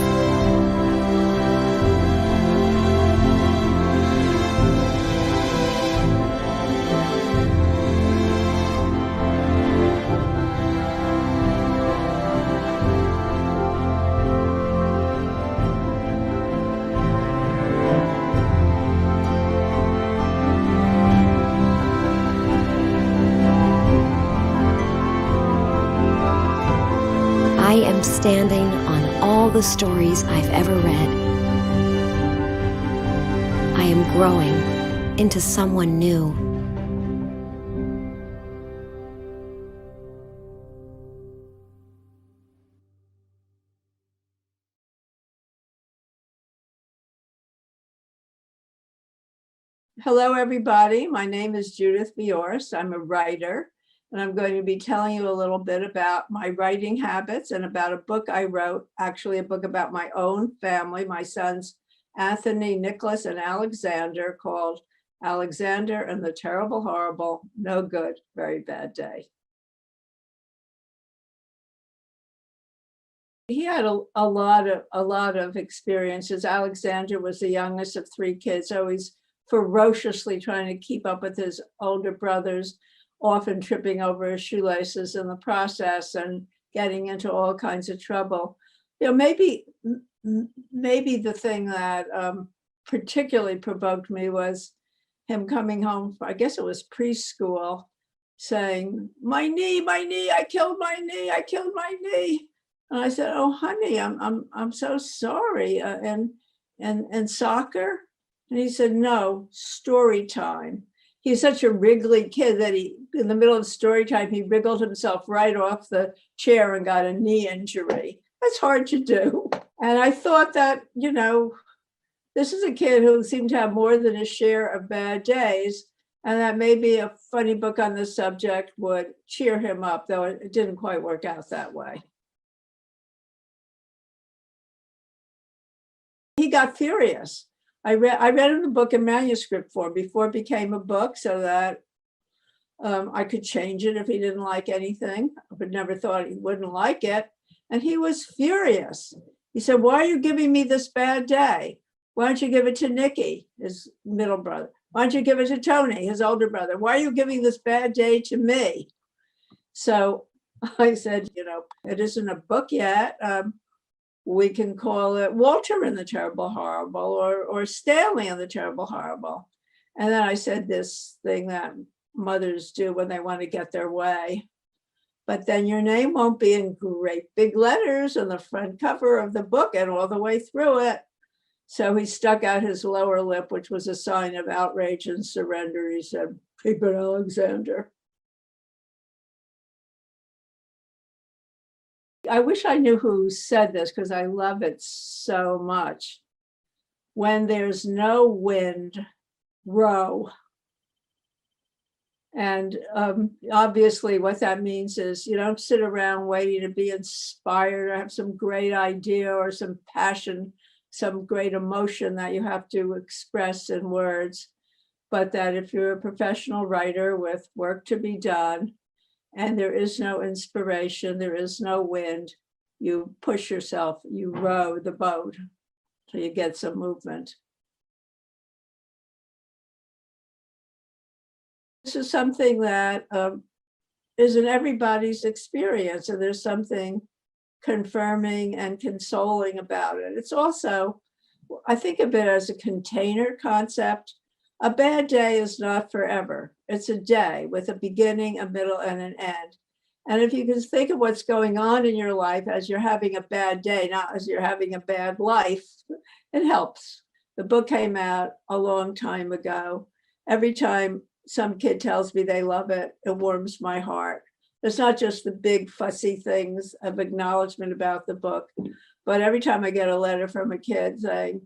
I am standing on all the stories I've ever read. I am growing into someone new. Hello, everybody. My name is Judith Bioris. I'm a writer, and I'm going to be telling you a little bit about my writing habits and about a book I wrote, actually a book about my own family, my sons, Anthony, Nicholas, and Alexander, called Alexander and the Terrible, Horrible, No Good, Very Bad Day. He had a lot of experiences. Alexander was the youngest of three kids, always ferociously trying to keep up with his older brothers, often tripping over his shoelaces in the process and getting into all kinds of trouble. You know, maybe the thing that particularly provoked me was him coming home, I guess it was preschool, saying, my knee, I killed my knee, I killed my knee. And I said, oh, honey, I'm so sorry. And and soccer? And he said, no, story time. He's such a wriggly kid that in the middle of story time, he wriggled himself right off the chair and got a knee injury. That's hard to do. And I thought that, this is a kid who seemed to have more than his share of bad days, and that maybe a funny book on the subject would cheer him up, though it didn't quite work out that way. He got furious. I read the book in manuscript form before it became a book, so that I could change it if he didn't like anything. I would never thought he wouldn't like it. And he was furious. He said, why are you giving me this bad day? Why don't you give it to Nicky, his middle brother? Why don't you give it to Tony, his older brother? Why are you giving this bad day to me? So I said, it isn't a book yet. We can call it Walter and the Terrible Horrible, or Stanley and the Terrible Horrible. And then I said this thing that mothers do when they want to get their way. But then your name won't be in great big letters on the front cover of the book and all the way through it. So he stuck out his lower lip, which was a sign of outrage and surrender. He said, keep it, Alexander. I wish I knew who said this because I love it so much. When there's no wind, row. And obviously what that means is you don't sit around waiting to be inspired or have some great idea or some passion, some great emotion that you have to express in words, but that if you're a professional writer with work to be done, and there is no inspiration, there is no wind, you push yourself, you row the boat till you get some movement. This is something that isn't everybody's experience, and there's something confirming and consoling about it. It's also, I think of it as a container concept. A bad day is not forever. It's a day with a beginning, a middle, and an end. And if you can think of what's going on in your life as you're having a bad day, not as you're having a bad life, it helps. The book came out a long time ago. Every time some kid tells me they love it, it warms my heart. It's not just the big fussy things of acknowledgement about the book, but every time I get a letter from a kid saying,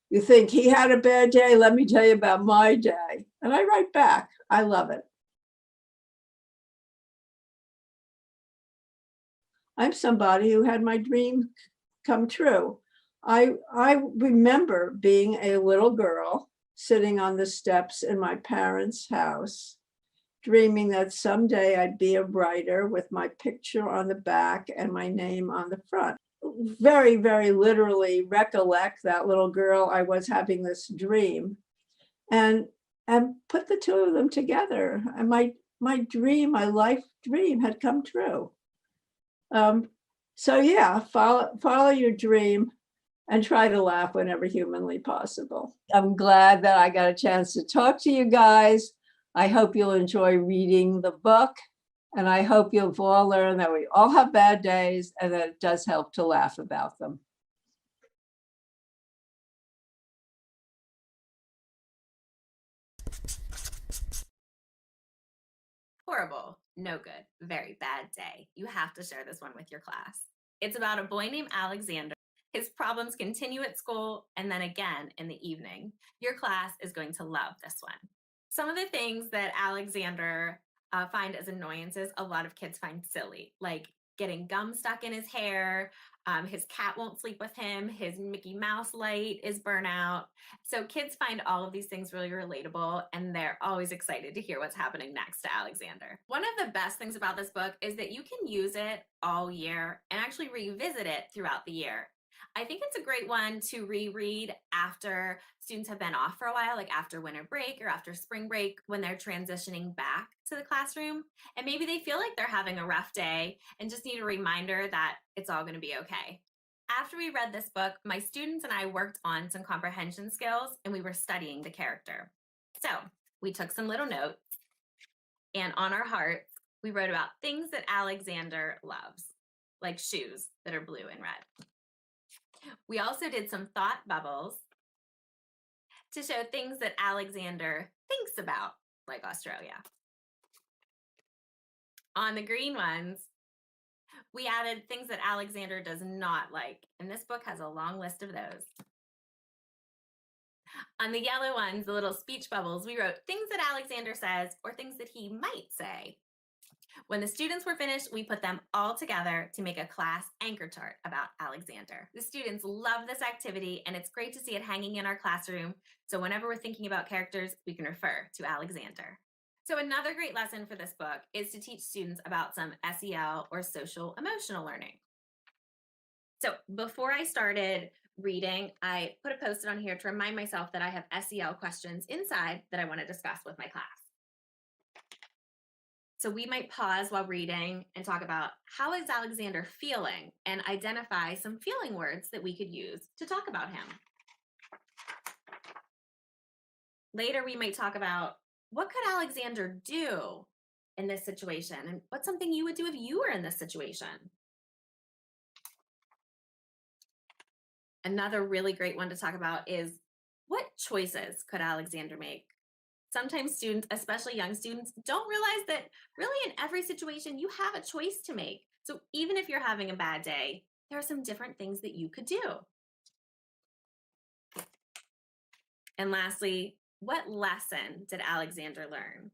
you think he had a bad day? Let me tell you about my day. And I write back. I love it. I'm somebody who had my dream come true. I remember being a little girl sitting on the steps in my parents' house, dreaming that someday I'd be a writer with my picture on the back and my name on the front. Very, very literally recollect that little girl, I was having this dream, and put the two of them together. And my dream, my life dream had come true. So yeah, follow your dream and try to laugh whenever humanly possible. I'm glad that I got a chance to talk to you guys. I hope you'll enjoy reading the book. And I hope you've all learned that we all have bad days and that it does help to laugh about them. Horrible, no good, very bad day. You have to share this one with your class. It's about a boy named Alexander. His problems continue at school and then again in the evening. Your class is going to love this one. Some of the things that Alexander find as annoyances, a lot of kids find silly, like getting gum stuck in his hair, his cat won't sleep with him, his Mickey Mouse light is burnout. So kids find all of these things really relatable, and they're always excited to hear what's happening next to Alexander. One of the best things about this book is that you can use it all year and actually revisit it throughout the year. I think it's a great one to reread after students have been off for a while, like after winter break or after spring break, when they're transitioning back to the classroom. And maybe they feel like they're having a rough day and just need a reminder that it's all going to be okay. After we read this book, my students and I worked on some comprehension skills, and we were studying the character. So we took some little notes, and on our hearts, we wrote about things that Alexander loves, like shoes that are blue and red. We also did some thought bubbles to show things that Alexander thinks about, like Australia. On the green ones, we added things that Alexander does not like, and this book has a long list of those. On the yellow ones, the little speech bubbles, we wrote things that Alexander says or things that he might say. When the students were finished, we put them all together to make a class anchor chart about Alexander. The students love this activity, and it's great to see it hanging in our classroom. So whenever we're thinking about characters, we can refer to Alexander. So another great lesson for this book is to teach students about some SEL or social emotional learning. So before I started reading, I put a post-it on here to remind myself that I have SEL questions inside that I want to discuss with my class. So we might pause while reading and talk about how is Alexander feeling and identify some feeling words that we could use to talk about him. Later, we might talk about what could Alexander do in this situation and what's something you would do if you were in this situation. Another really great one to talk about is what choices could Alexander make? Sometimes students, especially young students, don't realize that really in every situation you have a choice to make. So even if you're having a bad day, there are some different things that you could do. And lastly, what lesson did Alexander learn?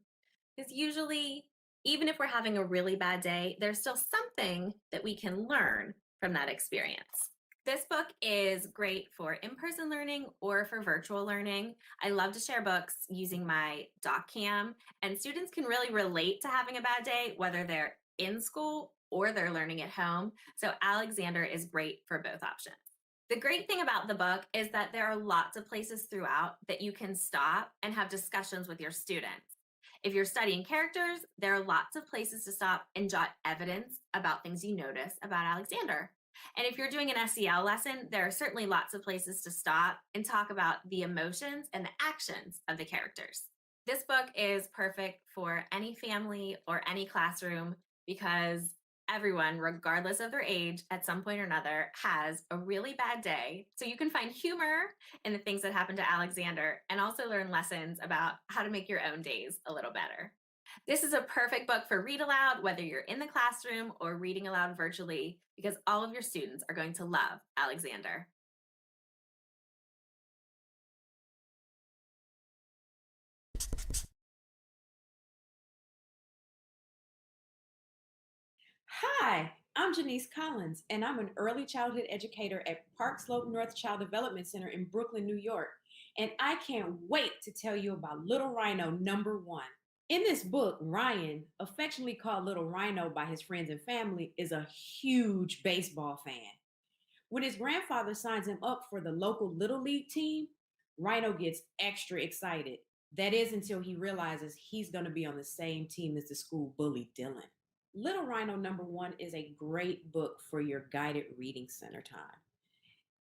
Because usually, even if we're having a really bad day, there's still something that we can learn from that experience. This book is great for in-person learning or for virtual learning. I love to share books using my doc cam, and students can really relate to having a bad day, whether they're in school or they're learning at home. So Alexander is great for both options. The great thing about the book is that there are lots of places throughout that you can stop and have discussions with your students. If you're studying characters, there are lots of places to stop and jot evidence about things you notice about Alexander. And if you're doing an SEL lesson, there are certainly lots of places to stop and talk about the emotions and the actions of the characters. This book is perfect for any family or any classroom because everyone, regardless of their age, at some point or another, has a really bad day. So you can find humor in the things that happen to Alexander and also learn lessons about how to make your own days a little better. This is a perfect book for read aloud, whether you're in the classroom or reading aloud virtually, because all of your students are going to love Alexander. Hi, I'm Janice Collins, and I'm an early childhood educator at Park Slope North Child Development Center in Brooklyn, New York. And I can't wait to tell you about Little Rhino #1. In this book, Ryan, affectionately called Little Rhino by his friends and family, is a huge baseball fan. When his grandfather signs him up for the local Little League team, Rhino gets extra excited. That is until he realizes he's going to be on the same team as the school bully, Dylan. Little Rhino #1 is a great book for your guided reading center time.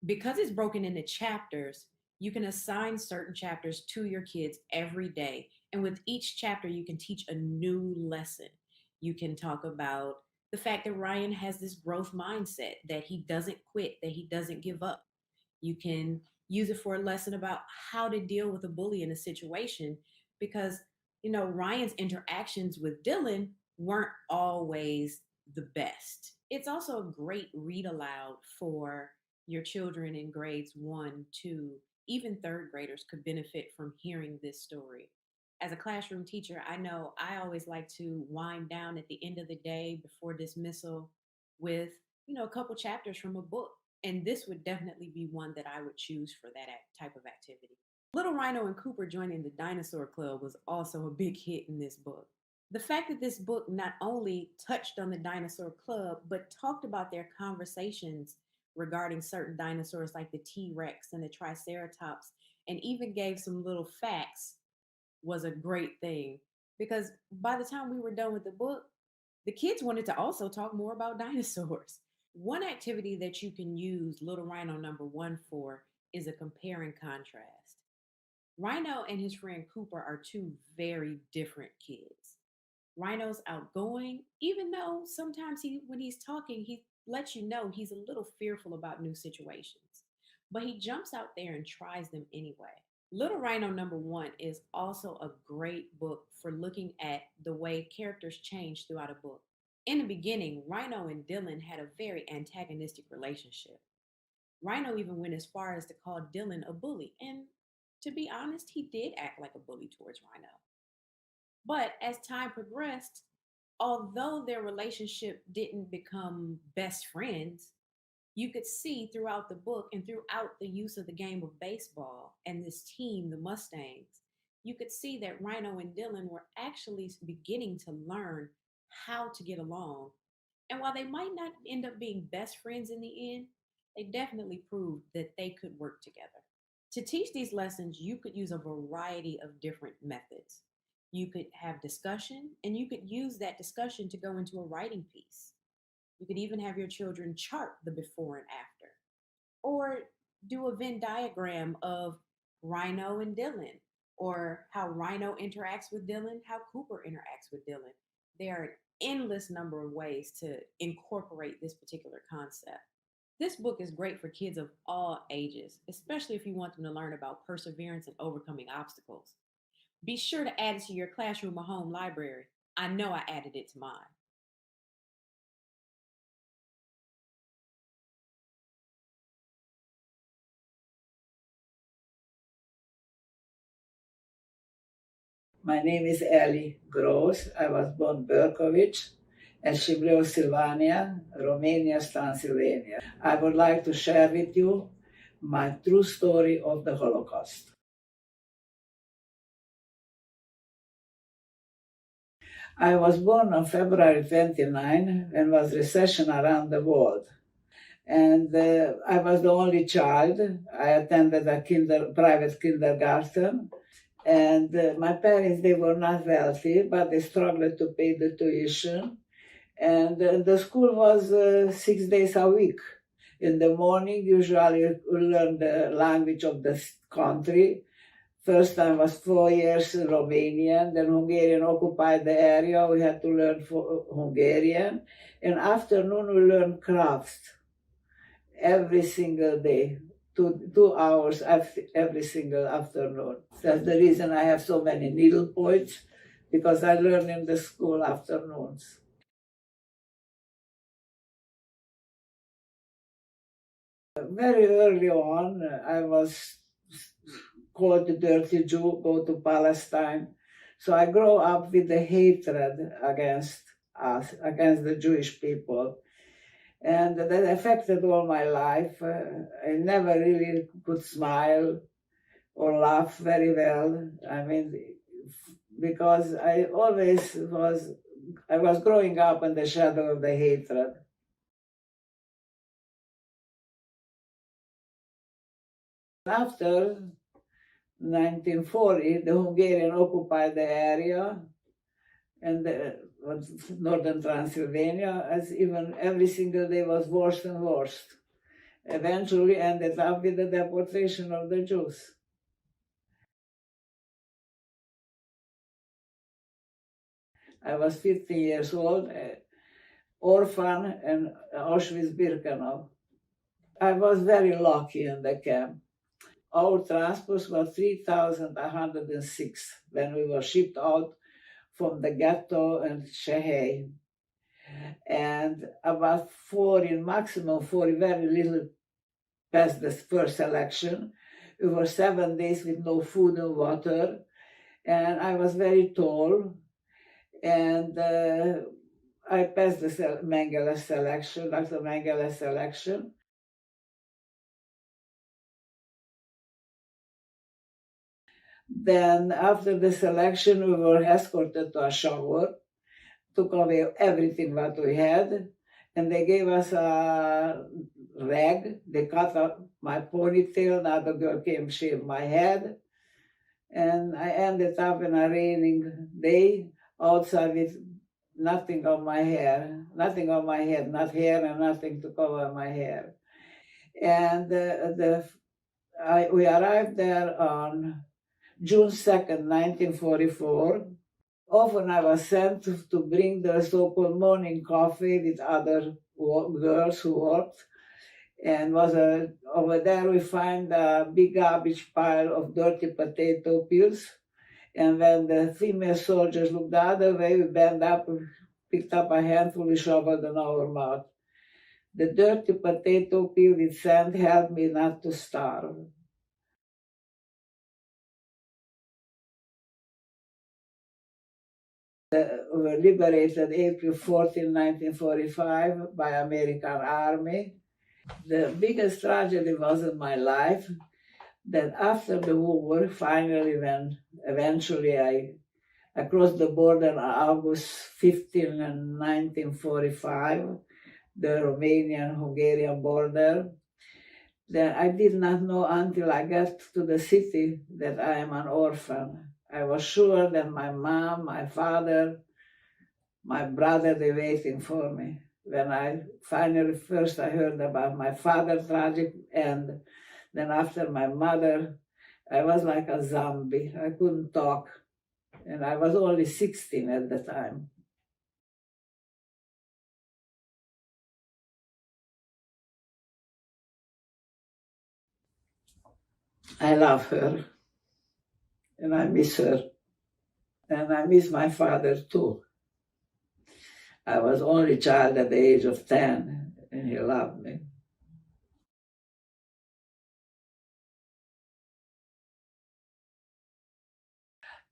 Because it's broken into chapters, you can assign certain chapters to your kids every day. And with each chapter, you can teach a new lesson. You can talk about the fact that Ryan has this growth mindset, that he doesn't quit, that he doesn't give up. You can use it for a lesson about how to deal with a bully in a situation because, Ryan's interactions with Dylan weren't always the best. It's also a great read aloud for your children in grades 1, 2, even third graders could benefit from hearing this story. As a classroom teacher, I know I always like to wind down at the end of the day before dismissal with, a couple chapters from a book. And this would definitely be one that I would choose for that type of activity. Little Rhino and Cooper joining the Dinosaur Club was also a big hit in this book. The fact that this book not only touched on the Dinosaur Club, but talked about their conversations regarding certain dinosaurs like the T-Rex and the Triceratops, and even gave some little facts was a great thing. Because by the time we were done with the book, the kids wanted to also talk more about dinosaurs. One activity that you can use Little Rhino #1 for is a compare and contrast. Rhino and his friend Cooper are two very different kids. Rhino's outgoing, even though sometimes when he's talking, he lets you know he's a little fearful about new situations. But he jumps out there and tries them anyway. Little Rhino #1 is also a great book for looking at the way characters change throughout a book. In the beginning, Rhino and Dylan had a very antagonistic relationship. Rhino even went as far as to call Dylan a bully, and to be honest, he did act like a bully towards Rhino. But as time progressed, although their relationship didn't become best friends, you could see throughout the book and throughout the use of the game of baseball and this team, the Mustangs, you could see that Rhino and Dylan were actually beginning to learn how to get along. And while they might not end up being best friends in the end, they definitely proved that they could work together. To teach these lessons, you could use a variety of different methods. You could have discussion, and you could use that discussion to go into a writing piece. You could even have your children chart the before and after, or do a Venn diagram of Rhino and Dylan, or how Rhino interacts with Dylan, how Cooper interacts with Dylan. There are an endless number of ways to incorporate this particular concept. This book is great for kids of all ages, especially if you want them to learn about perseverance and overcoming obstacles. Be sure to add it to your classroom or home library. I know I added it to mine. My name is Ellie Gross. I was born Berkovich at Libro, Sylvania, Romania, Transylvania. I would like to share with you my true story of the Holocaust. I was born on February 29 when was recession around the world. And I was the only child. I attended a private kindergarten. And my parents, they were not wealthy, but they struggled to pay the tuition. And the school was 6 days a week. In the morning, usually we learn the language of the country. First time was 4 years Romanian, then Hungarian occupied the area. We had to learn Hungarian. In afternoon, we learned crafts every single day. 2 hours every single afternoon. That's the reason I have so many needle points, because I learn in the school afternoons. Very early on, I was called the dirty Jew, go to Palestine. So I grew up with the hatred against us, against the Jewish people. And that affected all my life. I never really could smile or laugh very well. I mean, because I was growing up in the shadow of the hatred. After 1940, the Hungarian occupied the area, and northern Transylvania, as even every single day was worse and worse. Eventually ended up with the deportation of the Jews. I was 15 years old, orphan in Auschwitz-Birkenau. I was very lucky in the camp. Our transport was 3,106 when we were shipped out from the ghetto in Shehei. And about 40, maximum 40, very little past the first selection. We were 7 days with no food and water. And I was very tall. And I passed the Mengele selection, Dr. Mengele selection. Then after the selection, we were escorted to a shower, took away everything what we had, and they gave us a rag. They cut up my ponytail. Another girl came, shaved my head, and I ended up in a raining day outside with nothing on my hair, nothing on my head, not hair and nothing to cover my hair. And we arrived there on June 2nd, 1944. Often I was sent to bring the so-called morning coffee with other girls who worked. And over there we find a big garbage pile of dirty potato peels. And when the female soldiers looked the other way, we bent up, picked up a handful, we shoveled in our mouth. The dirty potato peel with sand helped me not to starve. Were liberated April 14, 1945 by American Army. The biggest tragedy was in my life that after the war, finally, when eventually I crossed the border on August 15, 1945, the Romanian-Hungarian border, then I did not know until I got to the city that I am an orphan. I was sure that my mom, my father, my brother, they're waiting for me. When I finally first I heard about my father's tragic end, then after my mother, I was like a zombie. I couldn't talk. And I was only 16 at the time. I love her. And I miss her. And I miss my father too. I was only child at the age of 10, and he loved me.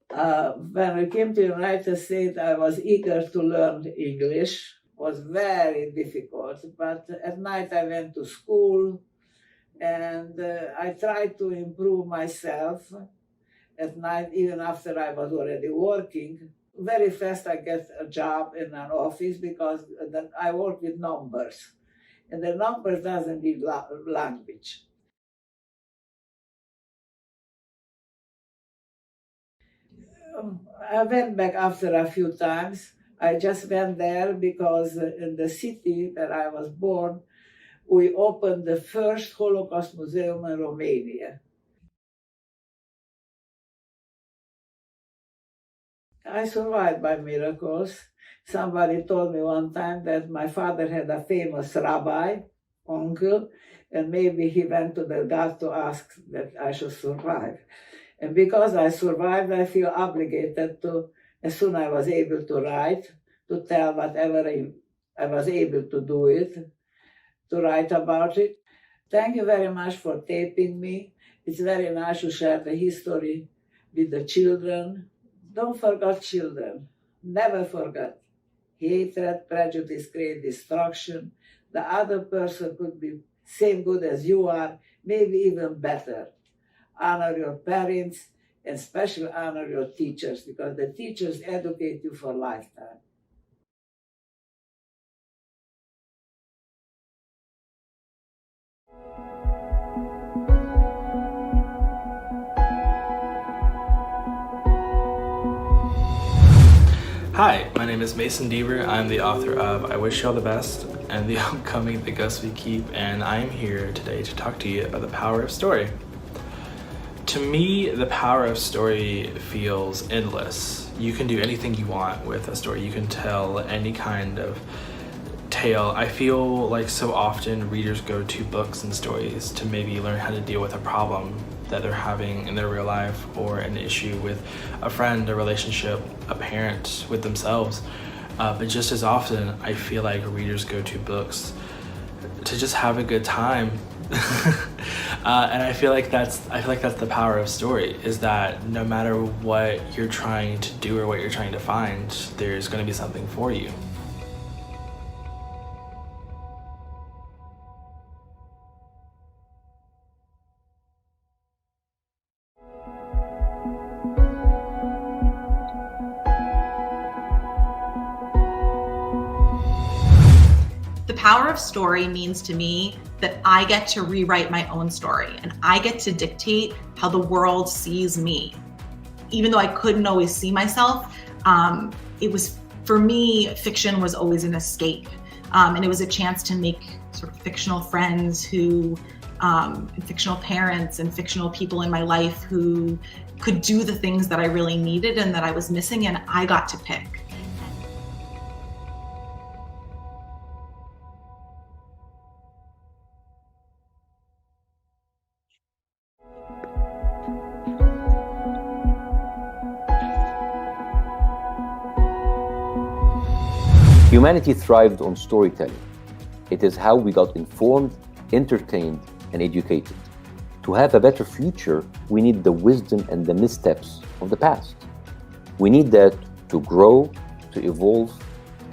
When I came to the United States, I was eager to learn English. It was very difficult, but at night I went to school, and I tried to improve myself at night, even after I was already working. Very fast I get a job in an office because I work with numbers, and the numbers doesn't need language. I went back after a few times. I just went there because in the city that I was born, we opened the first Holocaust museum in Romania. I survived by miracles. Somebody told me one time that my father had a famous rabbi, uncle, and maybe he went to the God to ask that I should survive. And because I survived, I feel obligated to, as soon as I was able to write, to tell whatever I was able to do it, to write about it. Thank you very much for taping me. It's very nice to share the history with the children. Don't forget children. Never forget. Hatred, prejudice create destruction. The other person could be same good as you are, maybe even better. Honor your parents, and especially honor your teachers, because the teachers educate you for a lifetime. Hi, my name is Mason Deaver. I'm the author of I Wish You All the Best and the upcoming The Ghosts We Keep, and I'm here today to talk to you about the power of story. To me, the power of story feels endless. You can do anything you want with a story. You can tell any kind of tale. I feel like so often readers go to books and stories to maybe learn how to deal with a problem that they're having in their real life, or an issue with a friend, a relationship, a parent, with themselves. But just as often, I feel like readers go to books to just have a good time. And I feel like that's the power of story, is that no matter what you're trying to do or what you're trying to find, there's going to be something for you. The power of story means to me that I get to rewrite my own story, and I get to dictate how the world sees me. Even though I couldn't always see myself, it was, for me, fiction was always an escape. And it was a chance to make sort of fictional friends who, fictional parents and fictional people in my life who could do the things that I really needed and that I was missing, and I got to pick. Humanity thrived on storytelling. It is how we got informed, entertained, and educated. To have a better future, we need the wisdom and the missteps of the past. We need that to grow, to evolve,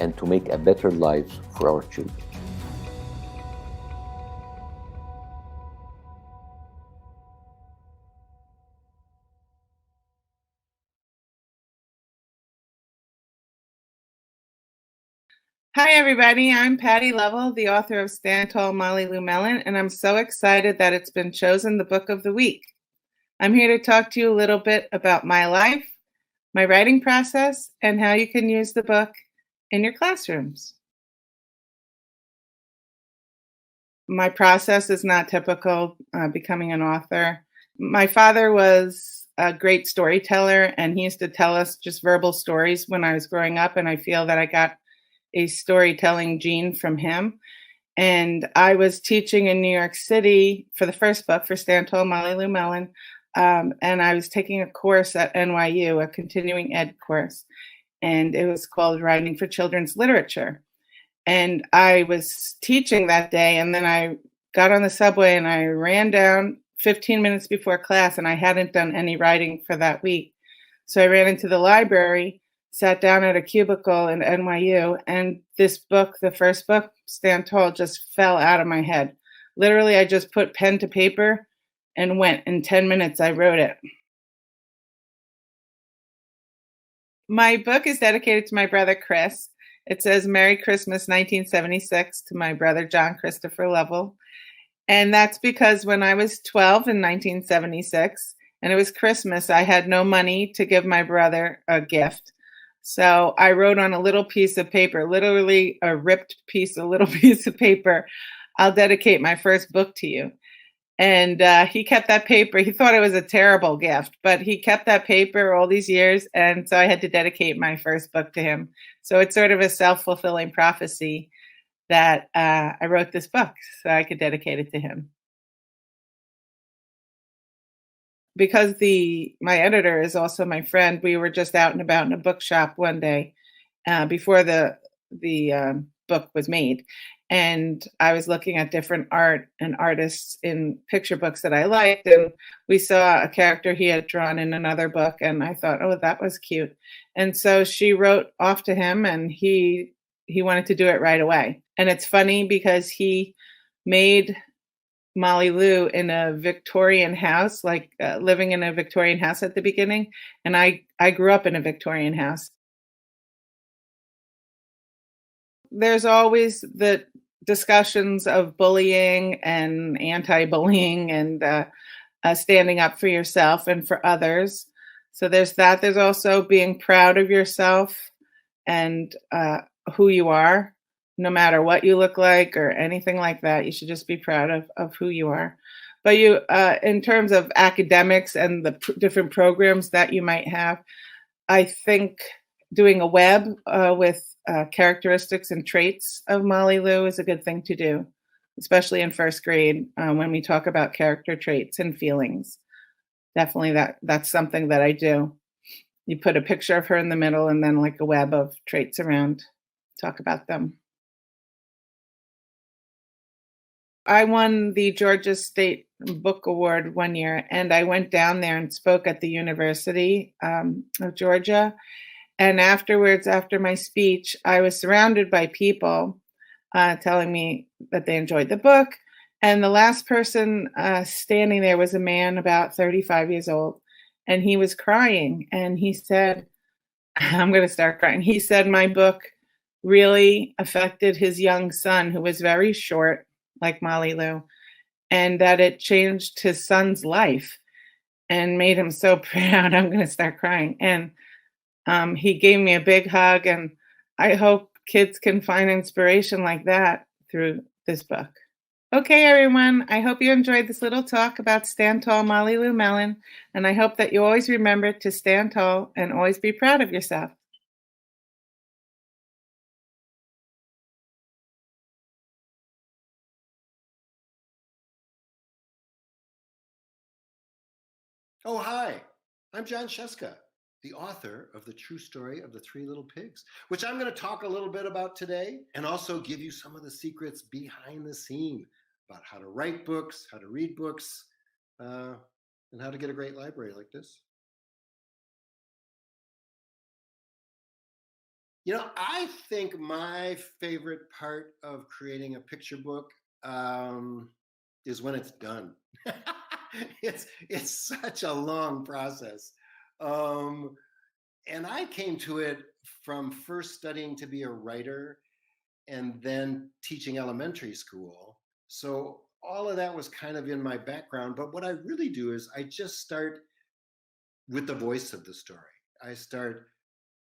and to make a better life for our children. Hi, everybody. I'm Patty Lovell, the author of Stand Tall, Molly Lou Mellon, and I'm so excited that it's been chosen the book of the week. I'm here to talk to you a little bit about my life, my writing process, and how you can use the book in your classrooms. My process is not typical becoming an author. My father was a great storyteller, and he used to tell us just verbal stories when I was growing up, and I feel that I got a storytelling gene from him. And I was teaching in New York City for the first book, for Stand Tall, Molly Lou Mellon, and I was taking a course at NYU, a continuing ed course, and it was called Writing for Children's Literature. And I was teaching that day, and then I got on the subway and I ran down 15 minutes before class, and I hadn't done any writing for that week. So I ran into the library, sat down at a cubicle in NYU, and this book, the first book, Stand Tall, just fell out of my head. Literally, I just put pen to paper and went. In 10 minutes, I wrote it. My book is dedicated to my brother, Chris. It says, Merry Christmas, 1976, to my brother, John Christopher Lovell. And that's because when I was 12 in 1976, and it was Christmas, I had no money to give my brother a gift. So I wrote on a little piece of paper, literally a ripped little piece of paper, I'll dedicate my first book to you. And he kept that paper. He thought it was a terrible gift, but he kept that paper all these years. And so I had to dedicate my first book to him. So it's sort of a self-fulfilling prophecy that I wrote this book so I could dedicate it to him. Because my editor is also my friend, we were just out and about in a bookshop one day before the book was made. And I was looking at different art and artists in picture books that I liked. And we saw a character he had drawn in another book. And I thought, oh, that was cute. And so she wrote off to him, and he wanted to do it right away. And it's funny because he made Molly Lou in a Victorian house, like living in a Victorian house at the beginning. And I grew up in a Victorian house. There's always the discussions of bullying and anti-bullying and standing up for yourself and for others. So there's that. There's also being proud of yourself and who you are. No matter what you look like or anything like that, you should just be proud of who you are. But you, in terms of academics and the different programs that you might have, I think doing a web with characteristics and traits of Molly Lou is a good thing to do, especially in first grade when we talk about character traits and feelings. Definitely that's something that I do. You put a picture of her in the middle and then like a web of traits around, talk about them. I won the Georgia State Book Award one year, and I went down there and spoke at the University of Georgia. And afterwards, after my speech, I was surrounded by people telling me that they enjoyed the book. And the last person standing there was a man about 35 years old, and he was crying. And he said, I'm going to start crying. He said my book really affected his young son, who was very short, like Molly Lou, and that it changed his son's life and made him so proud. I'm going to start crying. And he gave me a big hug, and I hope kids can find inspiration like that through this book. Okay, everyone, I hope you enjoyed this little talk about Stand Tall, Molly Lou Mellon, and I hope that you always remember to stand tall and always be proud of yourself. Oh, hi, I'm John Sheska. the author of the true story of the Three Little Pigs, which I'm going to talk a little bit about today, and also give you some of the secrets behind the scene about how to write books, how to read books, and how to get a great library like this. You know, I think my favorite part of creating a picture book is when it's done. It's such a long process. And I came to it from first studying to be a writer and then teaching elementary school. So all of that was kind of in my background. But what I really do is I just start with the voice of the story. I start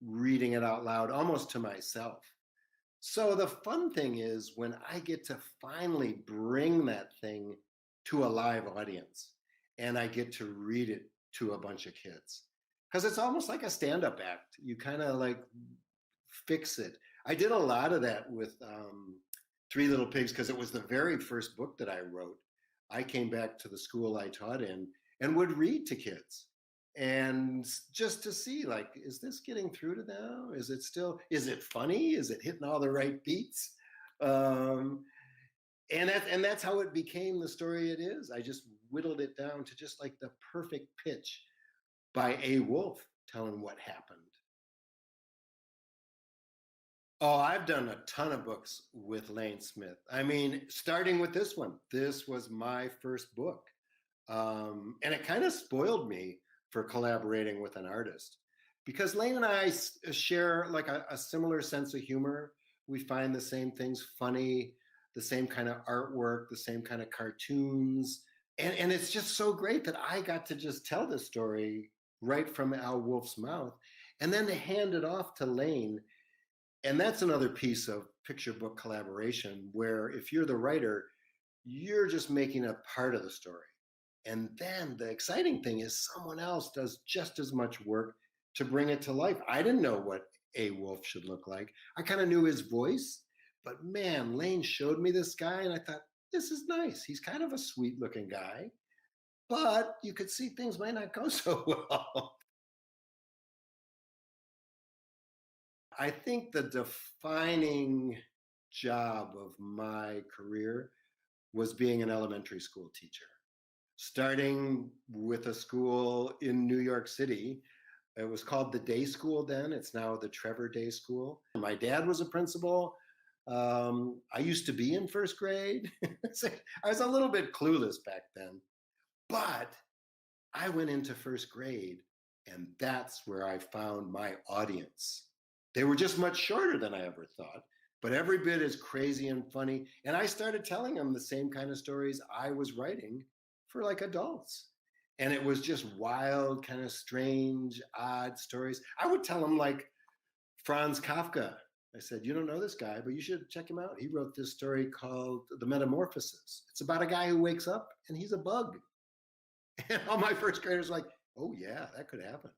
reading it out loud, almost to myself. So the fun thing is when I get to finally bring that thing to a live audience and I get to read it to a bunch of kids. Because it's almost like a stand-up act. You kind of like fix it. I did a lot of that with Three Little Pigs because it was the very first book that I wrote. I came back to the school I taught in and would read to kids. And just to see, like, is this getting through to them? Is it funny? Is it hitting all the right beats? And that's how it became the story it is. I just whittled it down to just like the perfect pitch by a wolf telling what happened. Oh, I've done a ton of books with Lane Smith. I mean, starting with this one. This was my first book. And it kind of spoiled me for collaborating with an artist because Lane and I share like a similar sense of humor. We find the same things funny, the same kind of artwork, the same kind of cartoons. And it's just so great that I got to just tell this story right from Al Wolf's mouth and then to hand it off to Lane. And that's another piece of picture book collaboration where if you're the writer, you're just making a part of the story. And then the exciting thing is someone else does just as much work to bring it to life. I didn't know what a wolf should look like. I kind of knew his voice, but man, Lane showed me this guy and I thought, this is nice. He's kind of a sweet looking guy, but you could see things might not go so well. I think the defining job of my career was being an elementary school teacher. Starting with a school in New York City. It was called the Day School then. It's now the Trevor Day School. My dad was a principal. I used to be in first grade. I was a little bit clueless back then. But I went into first grade, and that's where I found my audience. They were just much shorter than I ever thought, but every bit as crazy and funny. And I started telling them the same kind of stories I was writing for like adults. And it was just wild, kind of strange, odd stories. I would tell them like Franz Kafka. I said, you don't know this guy, but you should check him out. He wrote this story called The Metamorphosis. It's about a guy who wakes up and he's a bug. And all my first graders were like, oh yeah, that could happen.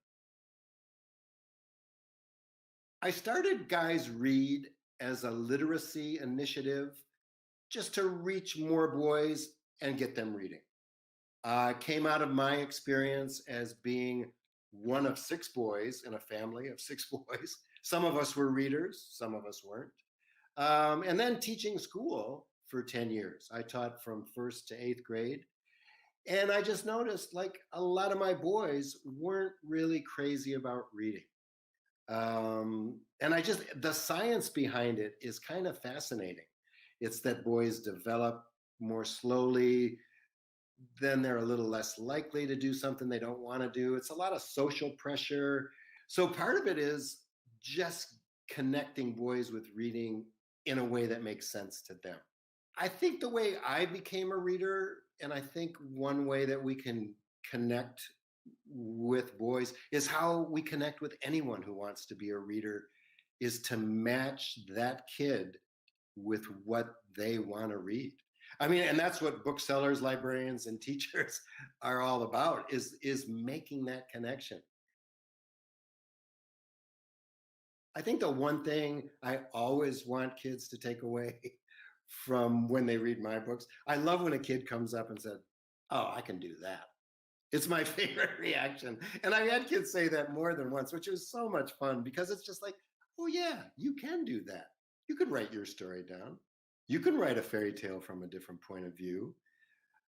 I started Guys Read as a literacy initiative just to reach more boys and get them reading. Came out of my experience as being one of 6 boys in a family of 6 boys. Some of us were readers, some of us weren't. And then teaching school for 10 years. I taught from 1st to 8th grade. And I just noticed like a lot of my boys weren't really crazy about reading. And the science behind it is kind of fascinating. It's that boys develop more slowly, then they're a little less likely to do something they don't want to do. It's a lot of social pressure. So part of it is just connecting boys with reading in a way that makes sense to them. I think the way I became a reader, and I think one way that we can connect with boys is how we connect with anyone who wants to be a reader, is to match that kid with what they want to read. I mean, and that's what booksellers, librarians, and teachers are all about, is making that connection. I think the one thing I always want kids to take away from when they read my books, I love when a kid comes up and said, oh, I can do that. It's my favorite reaction. And I've had kids say that more than once, which is so much fun because it's just like, oh, yeah, you can do that. You could write your story down. You can write a fairy tale from a different point of view.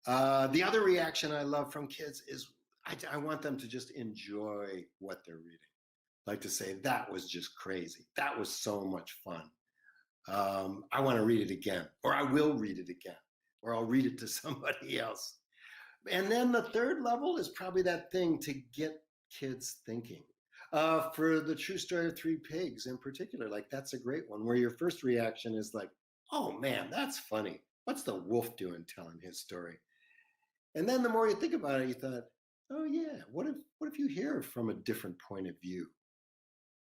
The other reaction I love from kids is I want them to just enjoy what they're reading. Like to say, that was just crazy. That was so much fun. I want to read it again, or I will read it again, or I'll read it to somebody else. And then the third level is probably that thing to get kids thinking. For the true story of Three Pigs in particular, like that's a great one where your first reaction is like, oh man, that's funny. What's the wolf doing telling his story? And then the more you think about it, you thought, oh yeah, what if you hear from a different point of view?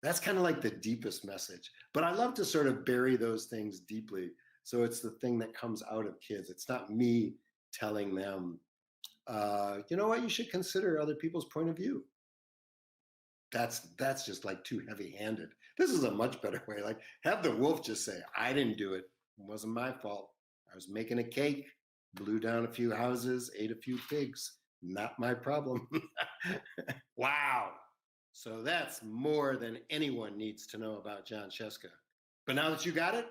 That's kind of like the deepest message. But I love to sort of bury those things deeply. So it's the thing that comes out of kids. It's not me telling them, you know what, you should consider other people's point of view. That's just like too heavy-handed. This is a much better way. Like have the wolf just say, I didn't do it. It wasn't my fault. I was making a cake, blew down a few houses, ate a few pigs. Not my problem. Wow. So that's more than anyone needs to know about John Sheska. But now that you got it,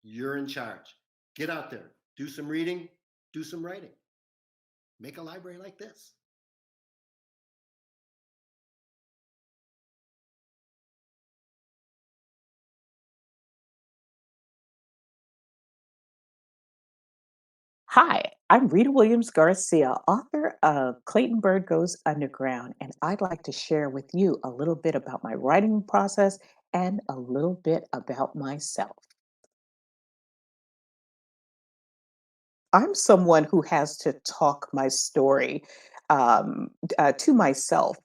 you're in charge. Get out there, do some reading, do some writing. Make a library like this. Hi, I'm Rita Williams Garcia, author of Clayton Bird Goes Underground, and I'd like to share with you a little bit about my writing process and a little bit about myself. I'm someone who has to talk my story to myself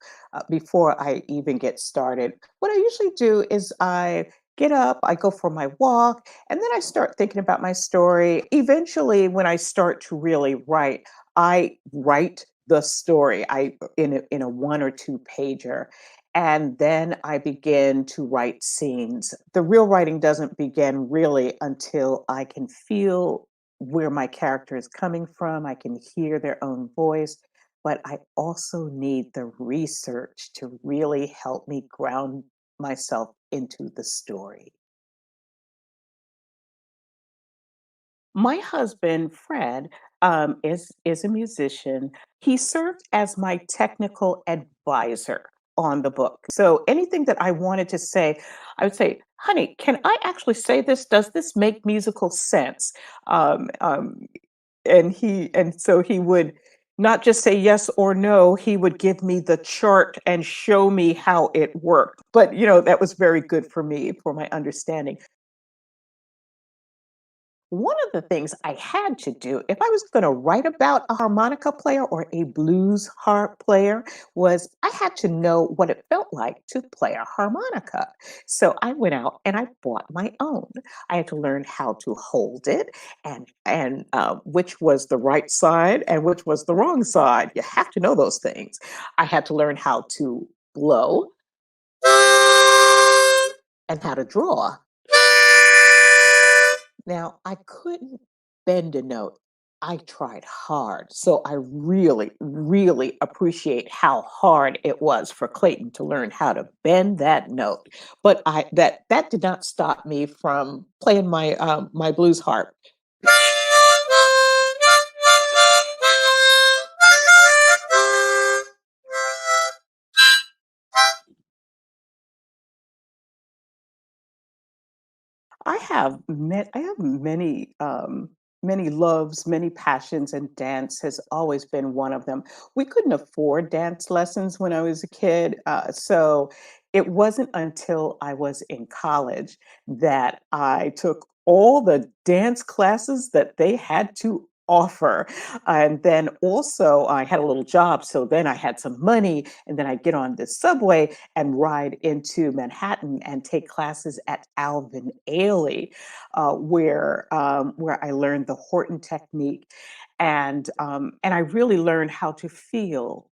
before I even get started. What I usually do is I get up, I go for my walk, and then I start thinking about my story. Eventually, when I start to really write, I write the story in a one or two pager. And then I begin to write scenes. The real writing doesn't begin really until I can feel where my character is coming from. I can hear their own voice, but I also need the research to really help me ground myself into the story. My husband, Fred, is a musician. He served as my technical advisor on the book. So anything that I wanted to say, I would say, "Honey, can I actually say this? Does this make musical sense?" Um, um, and so he would not just say yes or no. He would give me the chart and show me how it worked. But that was very good for me for my understanding. One of the things I had to do, if I was going to write about a harmonica player or a blues harp player, was I had to know what it felt like to play a harmonica. So I went out and I bought my own. I had to learn how to hold it and which was the right side and which was the wrong side. You have to know those things. I had to learn how to blow and how to draw. Now, I couldn't bend a note. I tried hard. So I really, really appreciate how hard it was for Clayton to learn how to bend that note. But that did not stop me from playing my blues harp. I have many loves, many passions, and dance has always been one of them. We couldn't afford dance lessons when I was a kid, so it wasn't until I was in college that I took all the dance classes that they had to offer. And then also I had a little job, so then I had some money, and then I'd get on the subway and ride into Manhattan and take classes at Alvin Ailey, where I learned the Horton technique, and I really learned how to feel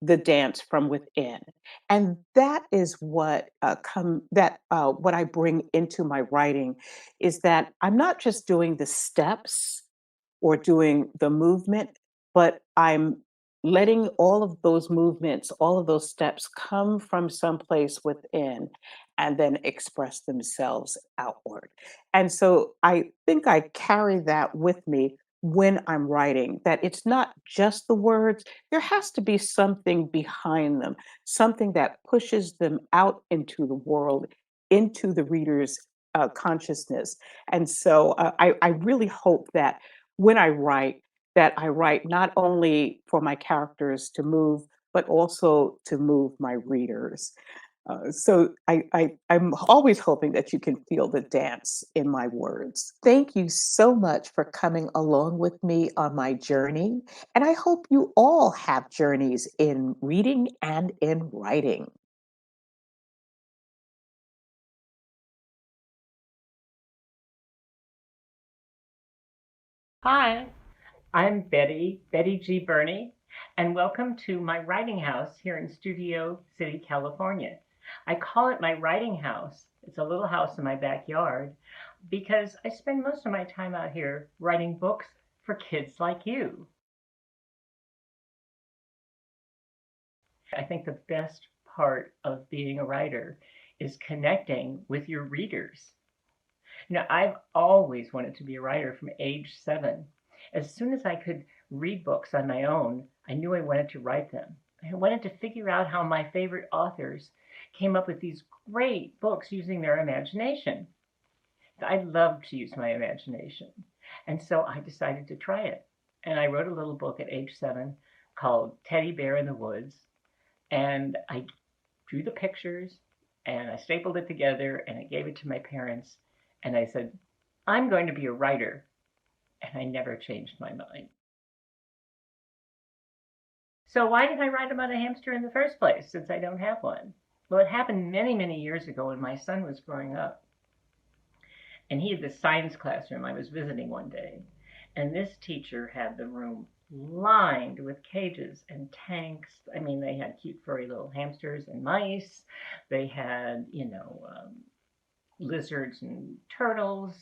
the dance from within, and that is what I bring into my writing is that I'm not just doing the steps or doing the movement, but I'm letting all of those movements, all of those steps come from someplace within and then express themselves outward. And so I think I carry that with me when I'm writing, that it's not just the words, there has to be something behind them, something that pushes them out into the world, into the reader's consciousness. And so I really hope that when I write, that I write not only for my characters to move, but also to move my readers. I'm always hoping that you can feel the dance in my words. Thank you so much for coming along with me on my journey. And I hope you all have journeys in reading and in writing. Hi, I'm Betty G. Burney, and welcome to my writing house here in Studio City, California. I call it my writing house. It's a little house in my backyard because I spend most of my time out here writing books for kids like you. I think the best part of being a writer is connecting with your readers. You know, I've always wanted to be a writer from age 7. As soon as I could read books on my own, I knew I wanted to write them. I wanted to figure out how my favorite authors came up with these great books using their imagination. I love to use my imagination. And so I decided to try it. And I wrote a little book at age 7 called Teddy Bear in the Woods. And I drew the pictures and I stapled it together and I gave it to my parents. And I said, I'm going to be a writer. And I never changed my mind. So why did I write about a hamster in the first place, since I don't have one? Well, it happened many, many years ago when my son was growing up. And he had this science classroom I was visiting one day. And this teacher had the room lined with cages and tanks. I mean, they had cute furry little hamsters and mice. They had, lizards and turtles.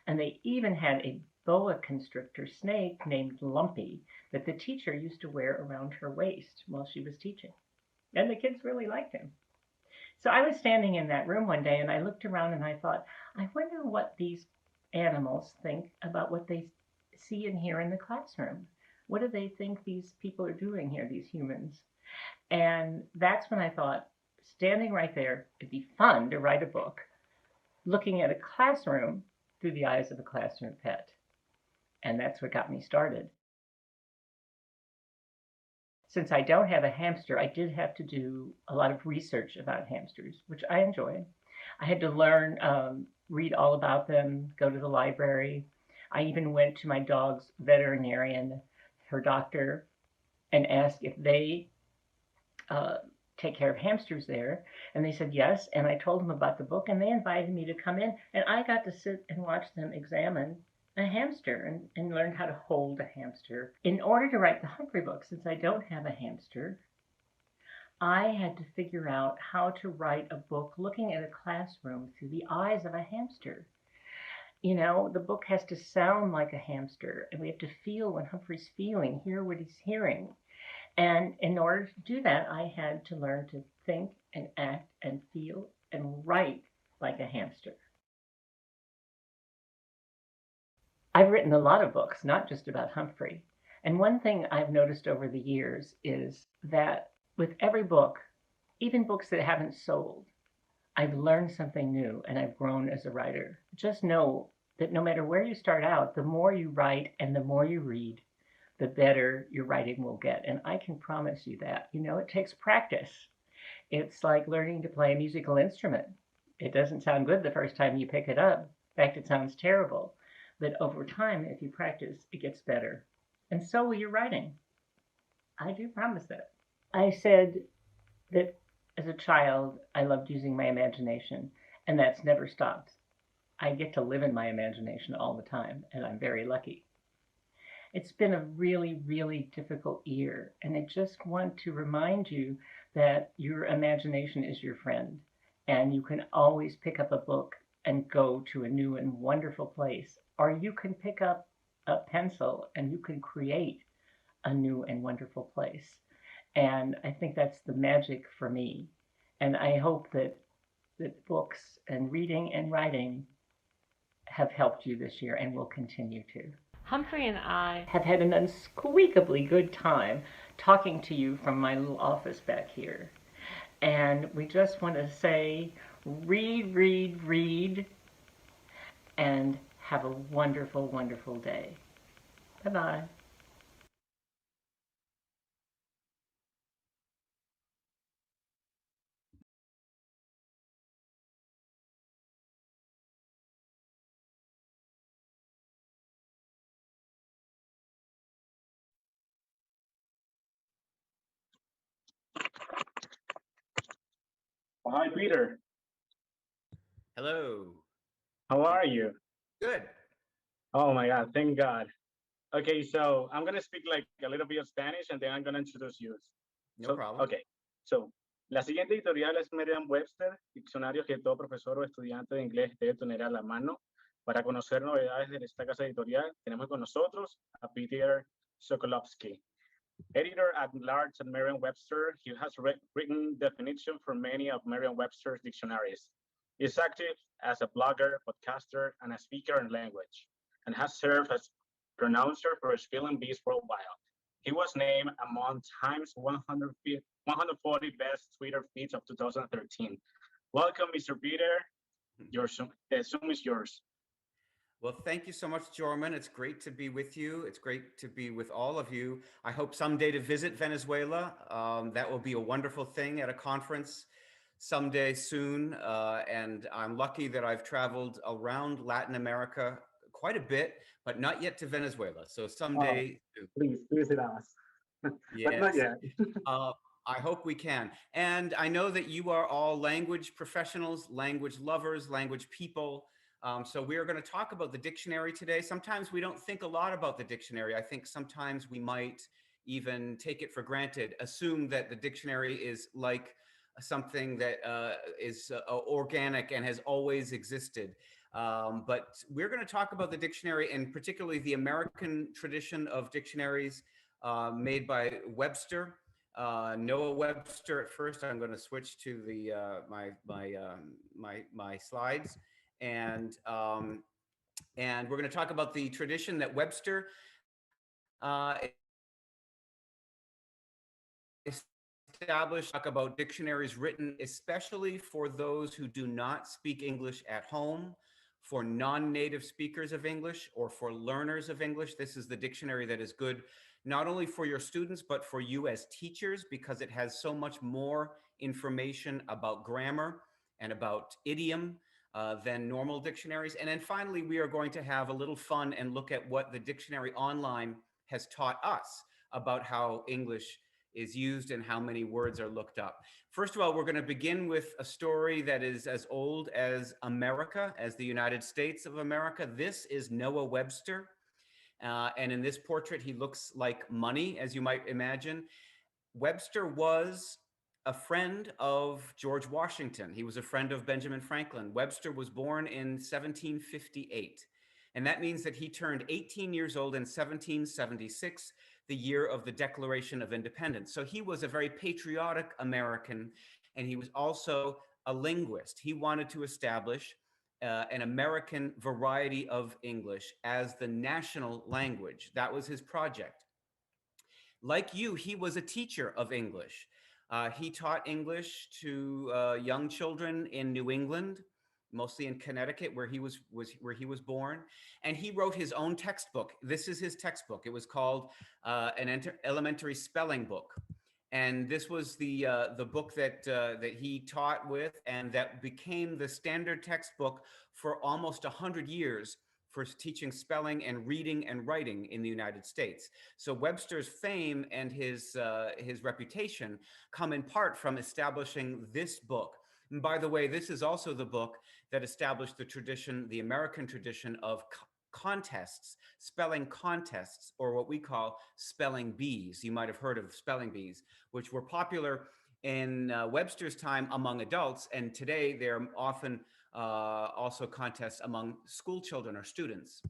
And they even had a boa constrictor snake named Lumpy that the teacher used to wear around her waist while she was teaching. And the kids really liked him. So I was standing in that room one day and I looked around and I thought, I wonder what these animals think about what they see and hear in the classroom. What do they think these people are doing here, these humans? And that's when I thought, standing right there, it'd be fun to write a book looking at a classroom through the eyes of a classroom pet. And that's what got me started. Since I don't have a hamster, I did have to do a lot of research about hamsters, which I enjoyed. I had to learn, read all about them, go to the library. I even went to my dog's veterinarian, her doctor, and asked if they take care of hamsters there. And they said yes. And I told them about the book and they invited me to come in. And I got to sit and watch them examine a hamster and learn how to hold a hamster. In order to write the Humphrey book, since I don't have a hamster, I had to figure out how to write a book looking at a classroom through the eyes of a hamster. You know, the book has to sound like a hamster, and we have to feel when Humphrey's feeling, hear what he's hearing. And in order to do that, I had to learn to think and act and feel and write like a hamster. I've written a lot of books, not just about Humphrey. And one thing I've noticed over the years is that with every book, even books that haven't sold, I've learned something new and I've grown as a writer. Just know that no matter where you start out, the more you write and the more you read, the better your writing will get. And I can promise you that. You know, it takes practice. It's like learning to play a musical instrument. It doesn't sound good the first time you pick it up. In fact, it sounds terrible. But over time, if you practice, it gets better. And so will your writing. I do promise that. I said that as a child, I loved using my imagination, and that's never stopped. I get to live in my imagination all the time, and I'm very lucky. It's been a really, really difficult year, and I just want to remind you that your imagination is your friend, and you can always pick up a book and go to a new and wonderful place, or you can pick up a pencil and you can create a new and wonderful place. And I think that's the magic for me. And I hope that books and reading and writing have helped you this year and will continue to. Humphrey and I have had an unsqueakably good time talking to you from my little office back here. And we just want to say, read, read, read, and have a wonderful, wonderful day. Bye-bye. Hi, Peter. Hello. How are you? Good. Oh my God, thank God. Okay, so I'm gonna speak like a little bit of Spanish and then I'm gonna introduce you. No problem. Okay, so la siguiente editorial es Merriam-Webster, diccionario que todo profesor o estudiante de inglés debe tener a la mano. Para conocer novedades de esta casa editorial, tenemos con nosotros a Peter Sokolowski, editor at large at Merriam-Webster. He has written definition for many of Merriam-Webster's dictionaries. He is active as a blogger, podcaster, and a speaker in language, and has served as pronouncer for spelling bees worldwide. He was named among Time's 140 best Twitter feeds of 2013. Welcome, Mr. Peter. Your Zoom is yours. Well, thank you so much, Jorman. It's great to be with you. It's great to be with all of you. I hope someday to visit Venezuela. That will be a wonderful thing at a conference someday soon. And I'm lucky that I've traveled around Latin America quite a bit, but not yet to Venezuela. So someday. Oh, please visit us. Yes. But not yet. I hope we can. And I know that you are all language professionals, language lovers, language people. So we are going to talk about the dictionary today. Sometimes we don't think a lot about the dictionary. I think sometimes we might even take it for granted, assume that the dictionary is like something that is organic and has always existed. But we're going to talk about the dictionary and particularly the American tradition of dictionaries made by Webster. Noah Webster. At first, I'm going to switch to the my slides, and we're going to talk about the tradition that Webster established. Talk about dictionaries written especially for those who do not speak English at home, for non-native speakers of English, or for learners of English. This is the dictionary that is good not only for your students, but for you as teachers, because it has so much more information about grammar and about idiom than normal dictionaries. And then finally, we are going to have a little fun and look at what the dictionary online has taught us about how English is used and how many words are looked up. First of all, we're going to begin with a story that is as old as America, as the United States of America. This is Noah Webster. And in this portrait, he looks like money, as you might imagine. Webster was a friend of George Washington. He was a friend of Benjamin Franklin. Webster was born in 1758. And that means that he turned 18 years old in 1776, the year of the Declaration of Independence. So he was a very patriotic American, and he was also a linguist. He wanted to establish an American variety of English as the national language. That was his project. Like you, he was a teacher of English. He taught English to young children in New England, mostly in Connecticut, where he was born. And he wrote his own textbook. This is his textbook. It was called an elementary spelling book. And this was the book that he taught with, and that became the standard textbook for almost 100 years for teaching spelling and reading and writing in the United States. So Webster's fame and his reputation come in part from establishing this book. And by the way, this is also the book that established the tradition, the American tradition of contests, spelling contests, or what we call spelling bees. You might have heard of spelling bees, which were popular in Webster's time among adults, and today they're often also contests among school children or students.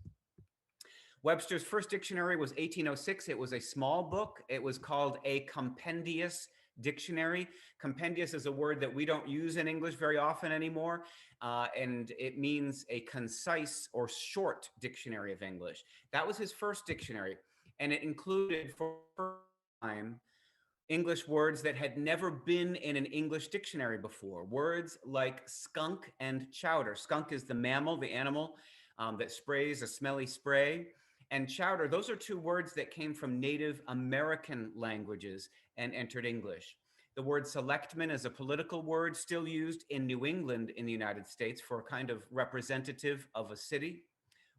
Webster's first dictionary was 1806. It was a small book. It was called a compendious dictionary. Compendious is a word that we don't use in English very often anymore, and it means a concise or short dictionary of English. That was his first dictionary, and it included for the first time English words that had never been in an English dictionary before. Words like skunk and chowder. Skunk is the mammal, the animal that sprays a smelly spray. And chowder, those are two words that came from Native American languages and entered English. The word selectman is a political word still used in New England in the United States for a kind of representative of a city.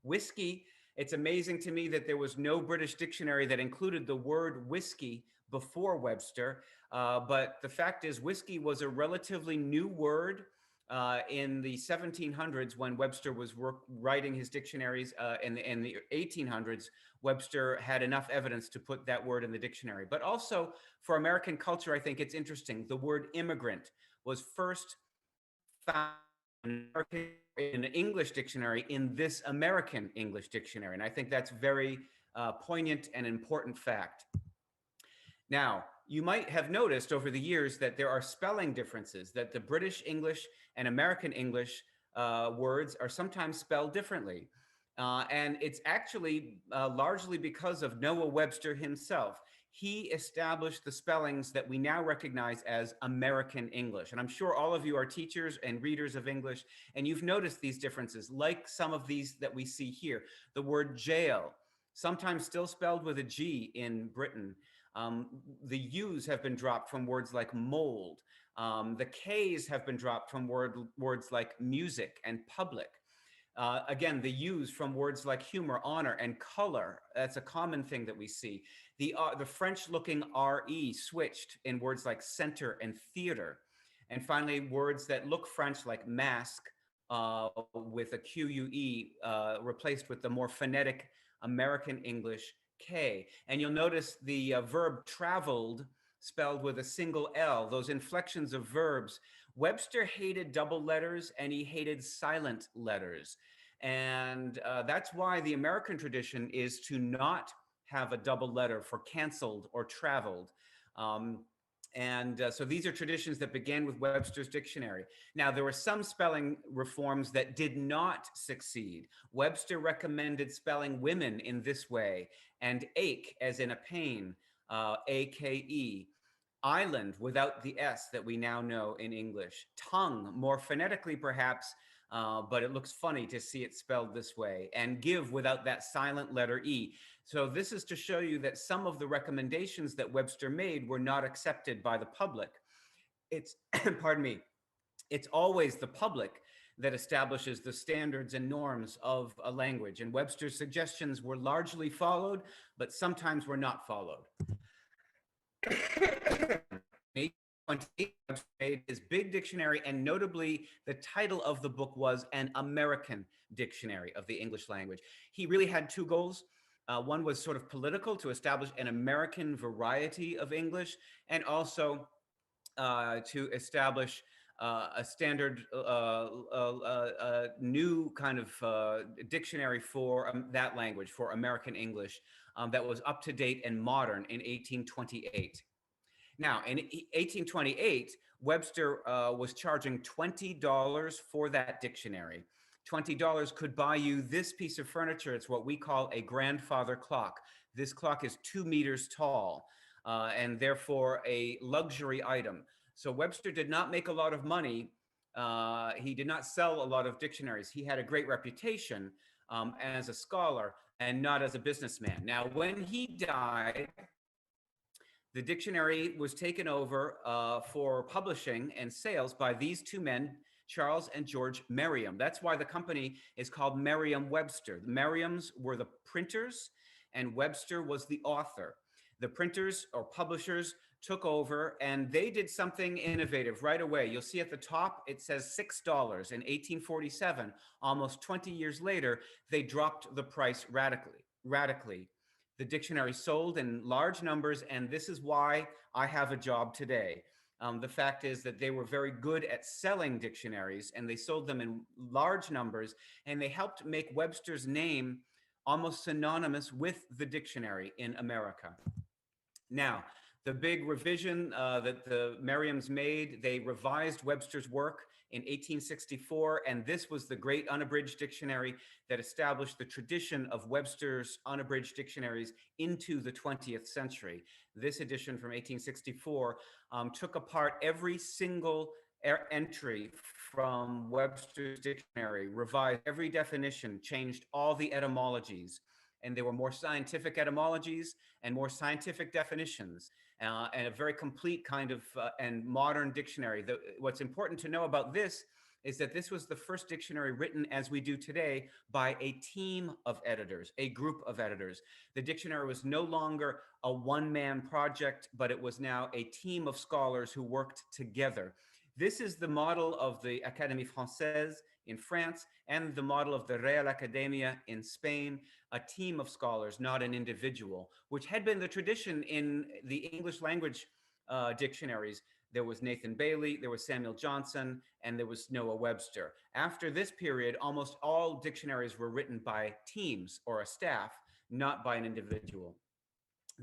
Whiskey, it's amazing to me that there was no British dictionary that included the word whiskey before Webster, but the fact is whiskey was a relatively new word in the 1700s when Webster was writing his dictionaries. In the 1800s, Webster had enough evidence to put that word in the dictionary. But also for American culture, I think it's interesting. The word immigrant was first found in an English dictionary in this American English dictionary. And I think that's very poignant and important fact. Now, you might have noticed over the years that there are spelling differences, that the British English and American English words are sometimes spelled differently. And it's actually largely because of Noah Webster himself. He established the spellings that we now recognize as American English. And I'm sure all of you are teachers and readers of English, and you've noticed these differences, like some of these that we see here. The word jail, sometimes still spelled with a G in Britain. The U's have been dropped from words like mold. The K's have been dropped from words like music and public. Again, the U's from words like humor, honor, and color. That's a common thing that we see. The French-looking RE switched in words like center and theater. And finally, words that look French like mask with a QUE replaced with the more phonetic American English K. And you'll notice the verb traveled spelled with a single L, those inflections of verbs. Webster hated double letters and he hated silent letters. And that's why the American tradition is to not have a double letter for canceled or traveled. So these are traditions that began with Webster's dictionary. Now, there were some spelling reforms that did not succeed. Webster recommended spelling women in this way, and ache as in a pain, A-K-E. Island without the S that we now know in English. Tongue, more phonetically perhaps, but it looks funny to see it spelled this way. And give without that silent letter E. So this is to show you that some of the recommendations that Webster made were not accepted by the public. It's, pardon me, it's always the public that establishes the standards and norms of a language. And Webster's suggestions were largely followed, but sometimes were not followed. Made his big dictionary, and notably the title of the book was An American Dictionary of the English Language. He really had two goals. One was sort of political, to establish an American variety of English, and also to establish a standard, new kind of dictionary for that language, for American English, that was up to date and modern in 1828. Now, in 1828, Webster was charging $20 for that dictionary. $20 could buy you this piece of furniture. It's what we call a grandfather clock. This clock is 2 meters tall and therefore a luxury item. So Webster did not make a lot of money. He did not sell a lot of dictionaries. He had a great reputation as a scholar and not as a businessman. Now, when he died, the dictionary was taken over for publishing and sales by these two men, Charles and George Merriam. That's why the company is called Merriam-Webster. The Merriams were the printers and Webster was the author. The printers or publishers took over and they did something innovative right away. You'll see at the top, it says $6 in 1847. Almost 20 years later, they dropped the price radically. The dictionary sold in large numbers, and this is why I have a job today. The fact is that they were very good at selling dictionaries, and they sold them in large numbers, and they helped make Webster's name almost synonymous with the dictionary in America. Now, the big revision that the Merriams made, they revised Webster's work in 1864, and this was the great unabridged dictionary that established the tradition of Webster's unabridged dictionaries into the 20th century. This edition from 1864 took apart every single entry from Webster's dictionary, revised every definition, changed all the etymologies, and there were more scientific etymologies and more scientific definitions, and a very complete kind of and modern dictionary. What's important to know about this is that this was the first dictionary written as we do today by a team of editors, a group of editors. The dictionary was no longer a one-man project, but it was now a team of scholars who worked together. This is the model of the Académie Française in France and the model of the Real Academia in Spain, a team of scholars, not an individual, which had been the tradition in the English language dictionaries. There was Nathan Bailey, there was Samuel Johnson, and there was Noah Webster. After this period, almost all dictionaries were written by teams or a staff, not by an individual.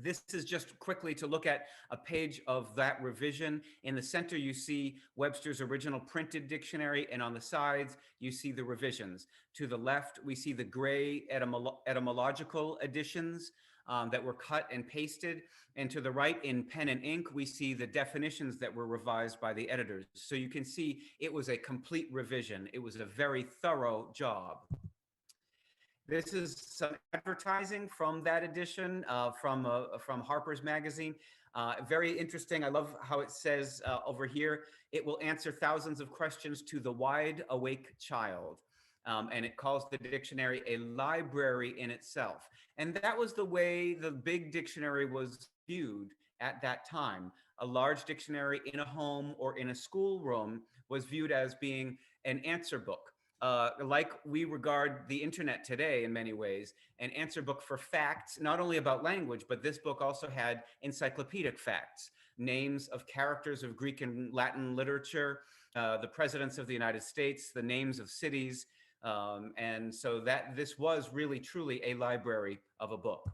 This is just quickly to look at a page of that revision. In the center, you see Webster's original printed dictionary, and on the sides, you see the revisions. To the left, we see the gray etymological editions that were cut and pasted. And to the right, in pen and ink, we see the definitions that were revised by the editors. So you can see it was a complete revision. It was a very thorough job. This is some advertising from that edition from Harper's Magazine. Very interesting. I love how it says over here, it will answer thousands of questions to the wide awake child. And it calls the dictionary a library in itself. And that was the way the big dictionary was viewed at that time. A large dictionary in a home or in a schoolroom was viewed as being an answer book. Like we regard the internet today in many ways, an answer book for facts, not only about language, but this book also had encyclopedic facts, names of characters of Greek and Latin literature, the presidents of the United States, the names of cities. And so that this was really, truly a library of a book.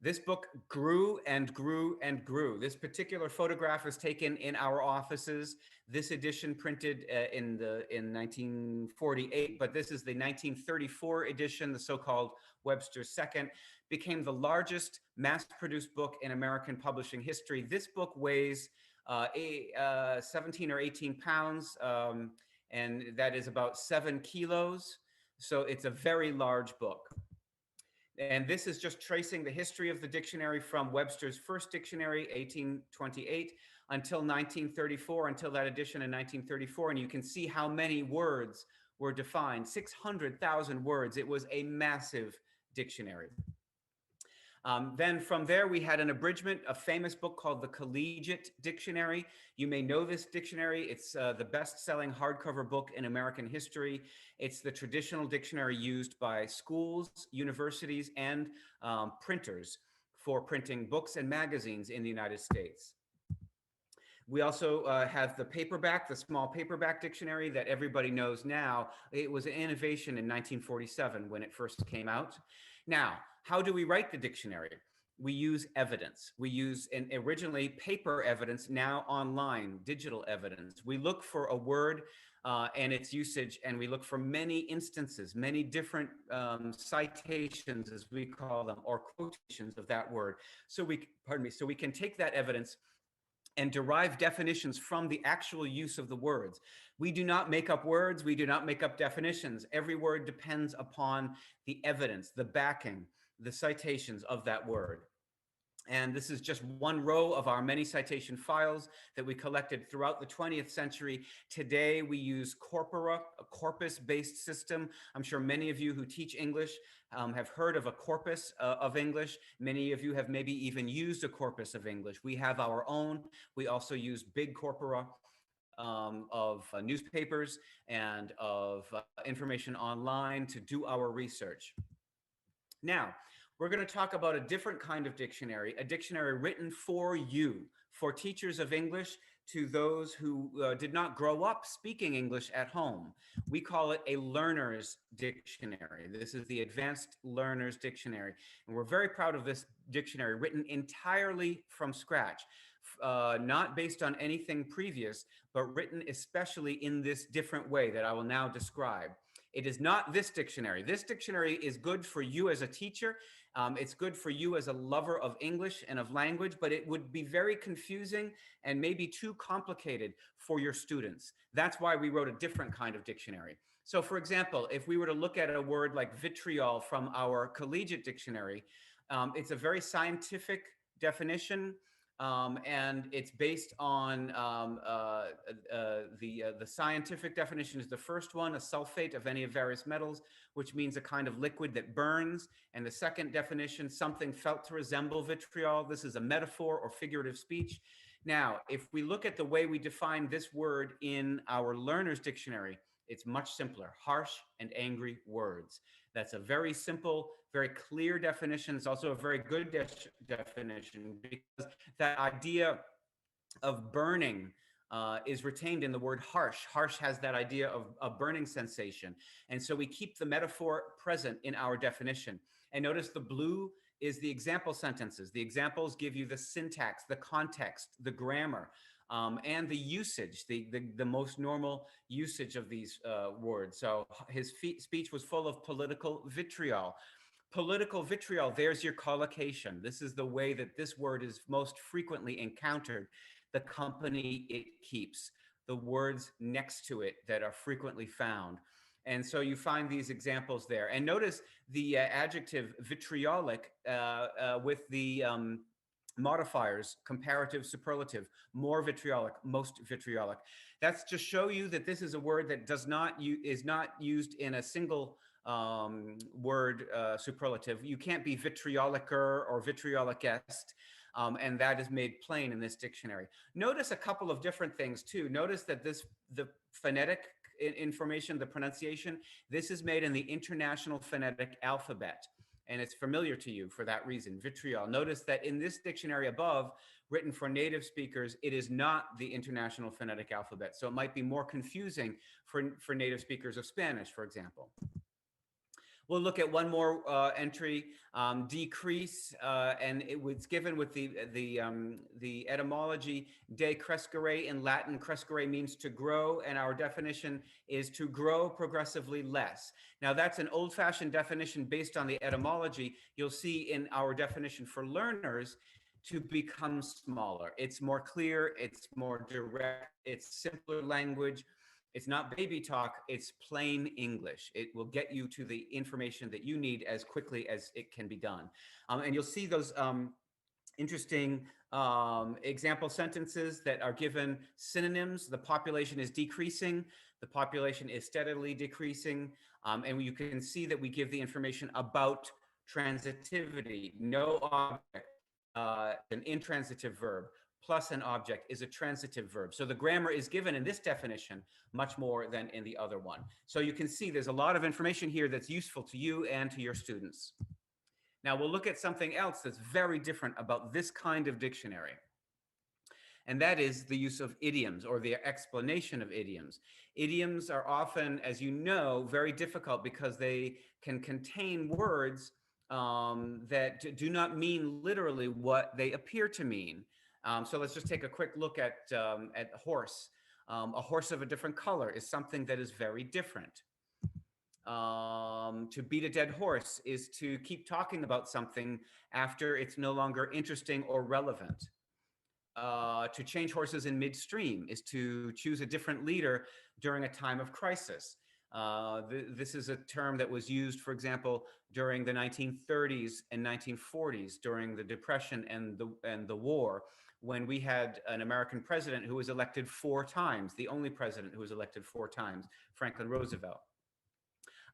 This book grew and grew and grew. This particular photograph was taken in our offices. This edition printed in 1948, but this is the 1934 edition, the so-called Webster's Second, became the largest mass-produced book in American publishing history. This book weighs 17 or 18 pounds, and that is about 7 kilos. So it's a very large book. And this is just tracing the history of the dictionary from Webster's first dictionary, 1828, until 1934, until that edition in 1934. And you can see how many words were defined, 600,000 words. It was a massive dictionary. Then from there, we had an abridgment, a famous book called the Collegiate Dictionary. You may know this dictionary. It's the best-selling hardcover book in American history. It's the traditional dictionary used by schools, universities, and printers for printing books and magazines in the United States. We also have the paperback, the small paperback dictionary that everybody knows now. It was an innovation in 1947 when it first came out. Now, how do we write the dictionary? We use evidence. We use originally paper evidence, now online, digital evidence. We look for a word and its usage, and we look for many instances, many different citations, as we call them, or quotations of that word. So we can take that evidence and derive definitions from the actual use of the words. We do not make up words. We do not make up definitions. Every word depends upon the evidence, the backing, the citations of that word. And this is just one row of our many citation files that we collected throughout the 20th century. Today, we use corpora, a corpus-based system. I'm sure many of you who teach English have heard of a corpus of English. Many of you have maybe even used a corpus of English. We have our own. We also use big corpora of newspapers and of information online to do our research. Now, we're going to talk about a different kind of dictionary, a dictionary written for you, for teachers of English to those who did not grow up speaking English at home. We call it a learner's dictionary. This is the Advanced Learner's Dictionary. And we're very proud of this dictionary, written entirely from scratch, not based on anything previous, but written especially in this different way that I will now describe. It is not this dictionary. This dictionary is good for you as a teacher. It's good for you as a lover of English and of language, but it would be very confusing and maybe too complicated for your students. That's why we wrote a different kind of dictionary. So for example, if we were to look at a word like vitriol from our collegiate dictionary, it's a very scientific definition. And it's based on the scientific definition is the first one, a sulfate of any of various metals, which means a kind of liquid that burns. And the second definition, something felt to resemble vitriol. This is a metaphor or figurative speech. Now, if we look at the way we define this word in our learner's dictionary, it's much simpler: harsh and angry words. That's a very simple, very clear definition. It's also a very good definition, because that idea of burning is retained in the word harsh. Harsh has that idea of a burning sensation. And so we keep the metaphor present in our definition. And notice the blue is the example sentences. The examples give you the syntax, the context, the grammar, and the usage, the most normal usage of these words. So his speech was full of political vitriol. Political vitriol, there's your collocation. This is the way that this word is most frequently encountered. The company it keeps, the words next to it that are frequently found. And so you find these examples there. And notice the adjective vitriolic with the modifiers, comparative, superlative, more vitriolic, most vitriolic. That's to show you that this is a word that is not used in a single word superlative. You can't be vitriolicer or vitriolicest. And that is made plain in this dictionary. Notice a couple of different things too. Notice that the phonetic information, the pronunciation, this is made in the International Phonetic Alphabet. And it's familiar to you for that reason, vitriol. Notice that in this dictionary above, written for native speakers, it is not the International Phonetic Alphabet. So it might be more confusing for native speakers of Spanish, for example. We'll look at one more entry, decrease, and it was given with the etymology de crescere. In Latin, crescere means to grow, and our definition is to grow progressively less. Now, that's an old-fashioned definition based on the etymology. You'll see in our definition for learners, to become smaller. It's more clear, it's more direct, it's simpler language. It's not baby talk, it's plain English. It will get you to the information that you need as quickly as it can be done. And you'll see those interesting example sentences that are given synonyms. The population is decreasing, the population is steadily decreasing. And you can see that we give the information about transitivity. No object, an intransitive verb, plus an object is a transitive verb. So the grammar is given in this definition much more than in the other one. So you can see there's a lot of information here that's useful to you and to your students. Now we'll look at something else that's very different about this kind of dictionary. And that is the use of idioms, or the explanation of idioms. Idioms are often, as you know, very difficult because they can contain words that do not mean literally what they appear to mean. So let's just take a quick look at horse. A horse of a different color is something that is very different. To beat a dead horse is to keep talking about something after it's no longer interesting or relevant. To change horses in midstream is to choose a different leader during a time of crisis. This is a term that was used, for example, during the 1930s and 1940s, during the Depression and the war, when we had an American president who was elected 4 times, the only president who was elected 4 times, Franklin Roosevelt.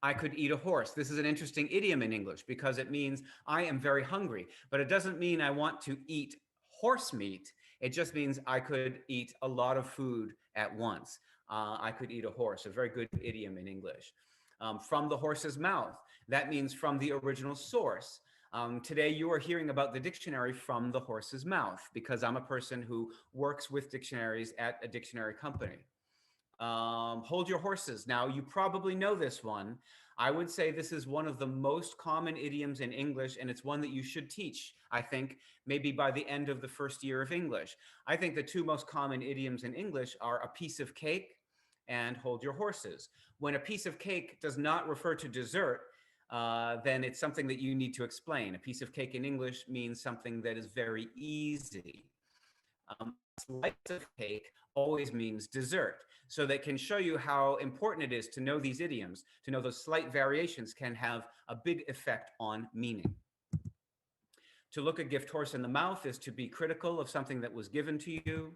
I could eat a horse. This is an interesting idiom in English because it means I am very hungry, but it doesn't mean I want to eat horse meat. It just means I could eat a lot of food at once. I could eat a horse, a very good idiom in English. From the horse's mouth, that means from the original source. Today, you are hearing about the dictionary from the horse's mouth because I'm a person who works with dictionaries at a dictionary company. Hold your horses. Now, you probably know this one. I would say this is one of the most common idioms in English, and it's one that you should teach, I think, maybe by the end of the first year of English. I think the two most common idioms in English are a piece of cake and hold your horses. When a piece of cake does not refer to dessert, then it's something that you need to explain. A piece of cake in English means something that is very easy. Slice of cake always means dessert. So that can show you how important it is to know these idioms, to know those slight variations can have a big effect on meaning. To look a gift horse in the mouth is to be critical of something that was given to you.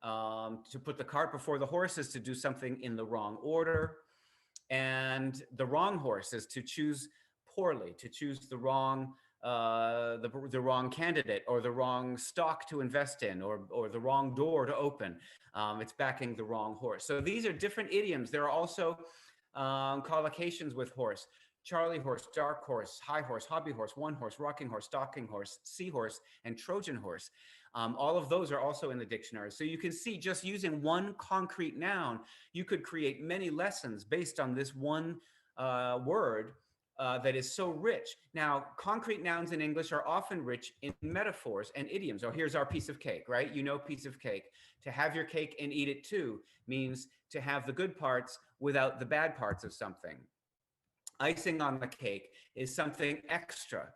To put the cart before the horse is to do something in the wrong order. And the wrong horse is to choose poorly, to choose the wrong wrong candidate or the wrong stock to invest in or the wrong door to open. It's backing the wrong horse. So these are different idioms. There are also collocations with horse. Charlie horse, dark horse, high horse, hobby horse, one horse, rocking horse, stalking horse, seahorse, and Trojan horse. All of those are also in the dictionary. So you can see just using one concrete noun, you could create many lessons based on this one word that is so rich. Now, concrete nouns in English are often rich in metaphors and idioms. Oh, here's our piece of cake, right? You know, piece of cake. To have your cake and eat it too means to have the good parts without the bad parts of something. Icing on the cake is something extra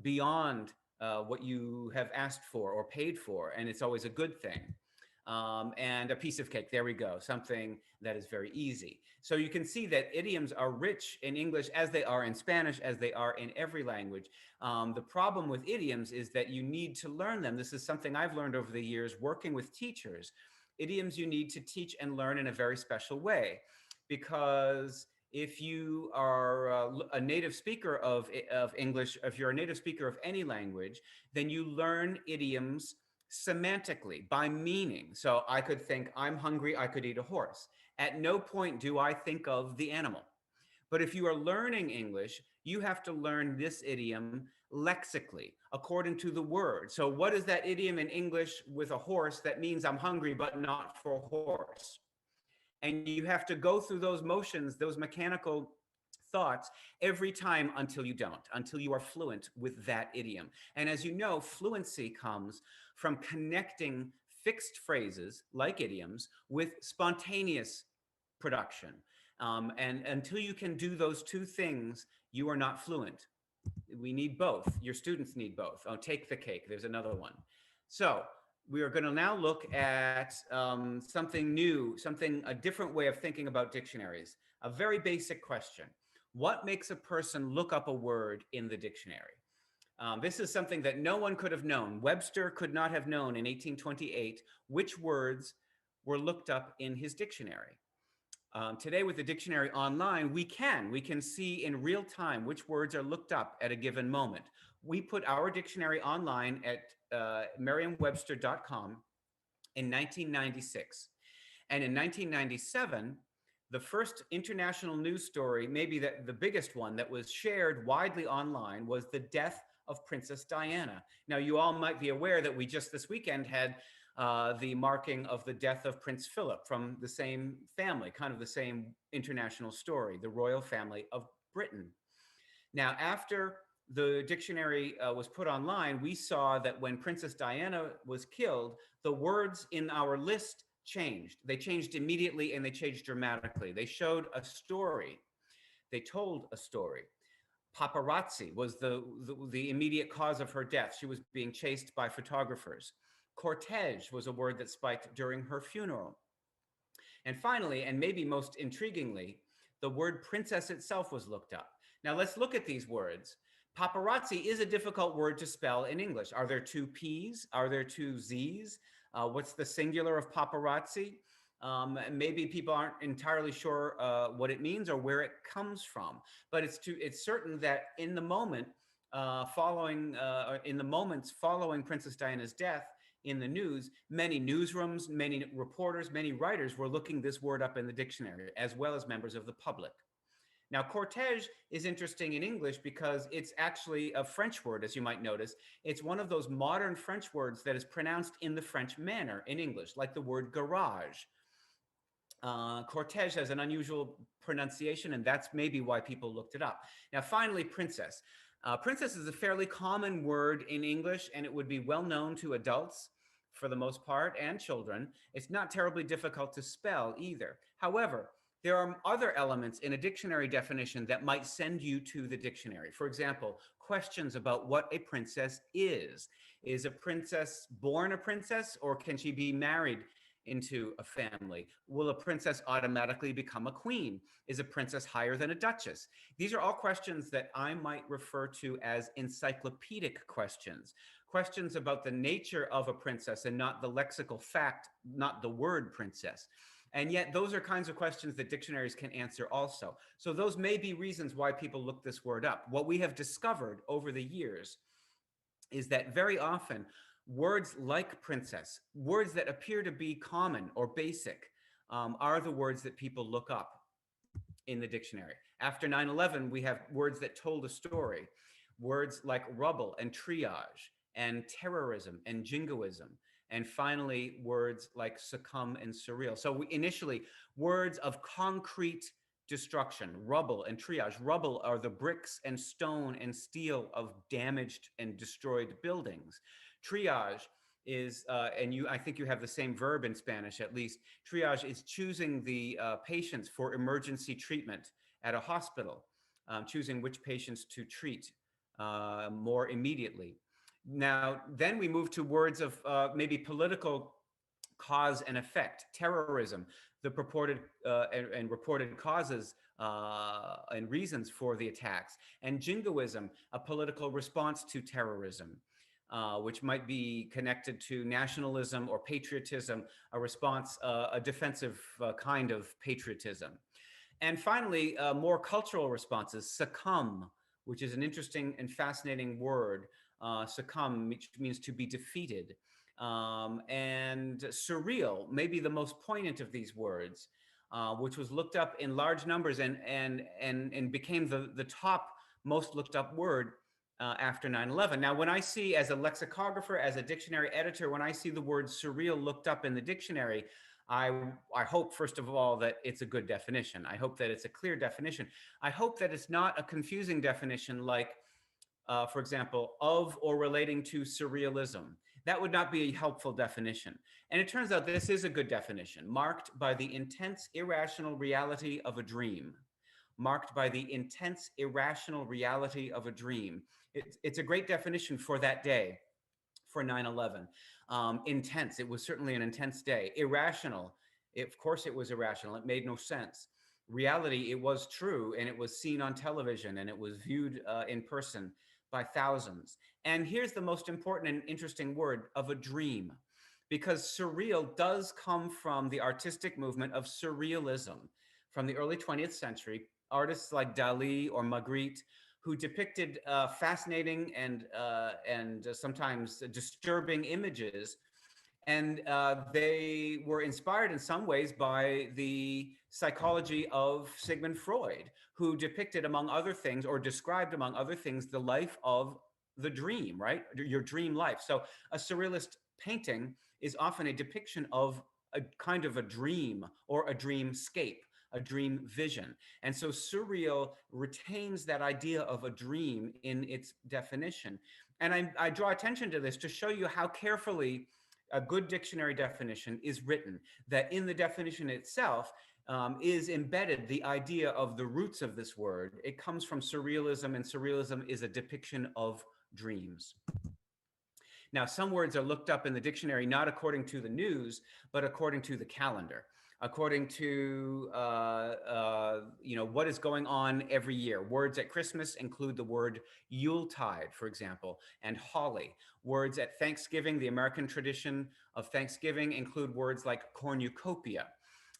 beyond what you have asked for or paid for, and it's always a good thing. And a piece of cake, there we go, something that is very easy. So you can see that idioms are rich in English as they are in Spanish, as they are in every language. The problem with idioms is that you need to learn them. This is something I've learned over the years working with teachers. Idioms you need to teach and learn in a very special way, because if you are a native speaker of English, if you're a native speaker of any language, then you learn idioms semantically by meaning. So I could think, I'm hungry, I could eat a horse. At no point do I think of the animal. But if you are learning English, you have to learn this idiom lexically, according to the word. So what is that idiom in English with a horse that means I'm hungry, but not for a horse? And you have to go through those motions, those mechanical thoughts every time until you don't, until you are fluent with that idiom. And as you know, fluency comes from connecting fixed phrases like idioms with spontaneous production. And until you can do those two things, you are not fluent. We need both. Your students need both. Oh, take the cake. There's another one. So we are going to now look at something new, a different way of thinking about dictionaries. A very basic question. What makes a person look up a word in the dictionary? This is something that no one could have known. Webster could not have known in 1828 which words were looked up in his dictionary. Today with the dictionary online, we can see in real time which words are looked up at a given moment. We put our dictionary online at merriam-webster.com in 1996. And in 1997, the first international news story, maybe the biggest one that was shared widely online, was the death of Princess Diana. Now, you all might be aware that we just this weekend had the marking of the death of Prince Philip from the same family, kind of the same international story, the royal family of Britain. Now, after the dictionary was put online, we saw that when Princess Diana was killed, the words in our list changed. They changed immediately and they changed dramatically. They showed a story. They told a story. Paparazzi was the immediate cause of her death. She was being chased by photographers. Cortege was a word that spiked during her funeral. And finally, and maybe most intriguingly, the word princess itself was looked up. Now let's look at these words. Paparazzi is a difficult word to spell in English. Are there two P's? Are there two Z's? What's the singular of paparazzi? Maybe people aren't entirely sure what it means or where it comes from. But it's certain that in the moment in the moments following Princess Diana's death in the news, many newsrooms, many reporters, many writers were looking this word up in the dictionary, as well as members of the public. Now, cortege is interesting in English because it's actually a French word, as you might notice. It's one of those modern French words that is pronounced in the French manner in English, like the word garage. Cortege has an unusual pronunciation, and that's maybe why people looked it up. Now, finally, princess. Princess is a fairly common word in English, and it would be well known to adults for the most part and children. It's not terribly difficult to spell either. However, there are other elements in a dictionary definition that might send you to the dictionary. For example, questions about what a princess is. Is a princess born a princess, or can she be married into a family? Will a princess automatically become a queen? Is a princess higher than a duchess? These are all questions that I might refer to as encyclopedic questions. Questions about the nature of a princess and not the lexical fact, not the word princess. And yet those are kinds of questions that dictionaries can answer also. So those may be reasons why people look this word up. What we have discovered over the years is that very often words like princess, words that appear to be common or basic, are the words that people look up in the dictionary. After 9/11, we have words that told a story. Words like rubble and triage and terrorism and jingoism. And finally, words like succumb and surreal. So initially, words of concrete destruction, rubble and triage. Rubble are the bricks and stone and steel of damaged and destroyed buildings. Triage is, I think you have the same verb in Spanish at least. Triage is choosing the patients for emergency treatment at a hospital, choosing which patients to treat more immediately. Now, then we move to words of maybe political cause and effect. Terrorism, the purported and reported causes and reasons for the attacks. And jingoism, a political response to terrorism, which might be connected to nationalism or patriotism, a response, a defensive kind of patriotism. And finally, more cultural responses. Succumb, which is an interesting and fascinating word. Succumb, which means to be defeated. And surreal, maybe the most poignant of these words, which was looked up in large numbers and became the top most looked up word after 9/11. Now, when I see, as a lexicographer, as a dictionary editor, when I see the word surreal looked up in the dictionary, I hope, first of all, that it's a good definition. I hope that it's a clear definition. I hope that it's not a confusing definition like, for example, of or relating to surrealism. That would not be a helpful definition. And it turns out this is a good definition, marked by the intense irrational reality of a dream. Marked by the intense irrational reality of a dream. It's a great definition for that day, for 9/11. Intense, it was certainly an intense day. Irrational, of course it was irrational. It made no sense. Reality, it was true, and it was seen on television, and it was viewed in person by thousands. And here's the most important and interesting word, of a dream, because surreal does come from the artistic movement of surrealism from the early 20th century. Artists like Dali or Magritte, who depicted fascinating and sometimes disturbing images. And they were inspired in some ways by the psychology of Sigmund Freud, who depicted, among other things, or described, among other things, the life of the dream, right? Your dream life. So a surrealist painting is often a depiction of a kind of a dream or a dreamscape, a dream vision. And so surreal retains that idea of a dream in its definition. And I draw attention to this to show you how carefully a good dictionary definition is written, that in the definition itself is embedded the idea of the roots of this word. It comes from surrealism, and surrealism is a depiction of dreams. Now, some words are looked up in the dictionary not according to the news, but according to the calendar, according to what is going on every year. Words at Christmas include the word Yuletide, for example, and holly. Words at Thanksgiving, the American tradition of Thanksgiving, include words like cornucopia.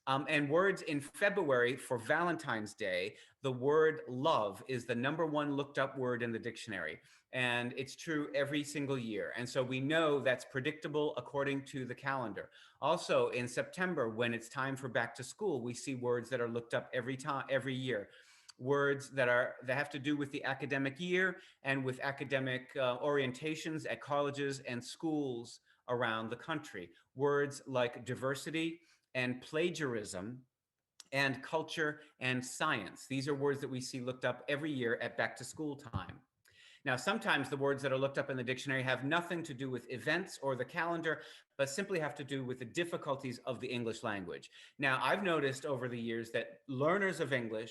And words in February for Valentine's Day, the word love is the #1 looked up word in the dictionary. And it's true every single year. And so we know that's predictable according to the calendar. Also in September, when it's time for back to school, we see words that are looked up every year. words that have to do with the academic year and with academic orientations at colleges and schools around the country. Words like diversity and plagiarism and culture and science. These are words that we see looked up every year at back to school time. Now, sometimes the words that are looked up in the dictionary have nothing to do with events or the calendar, but simply have to do with the difficulties of the English language. Now, I've noticed over the years that learners of English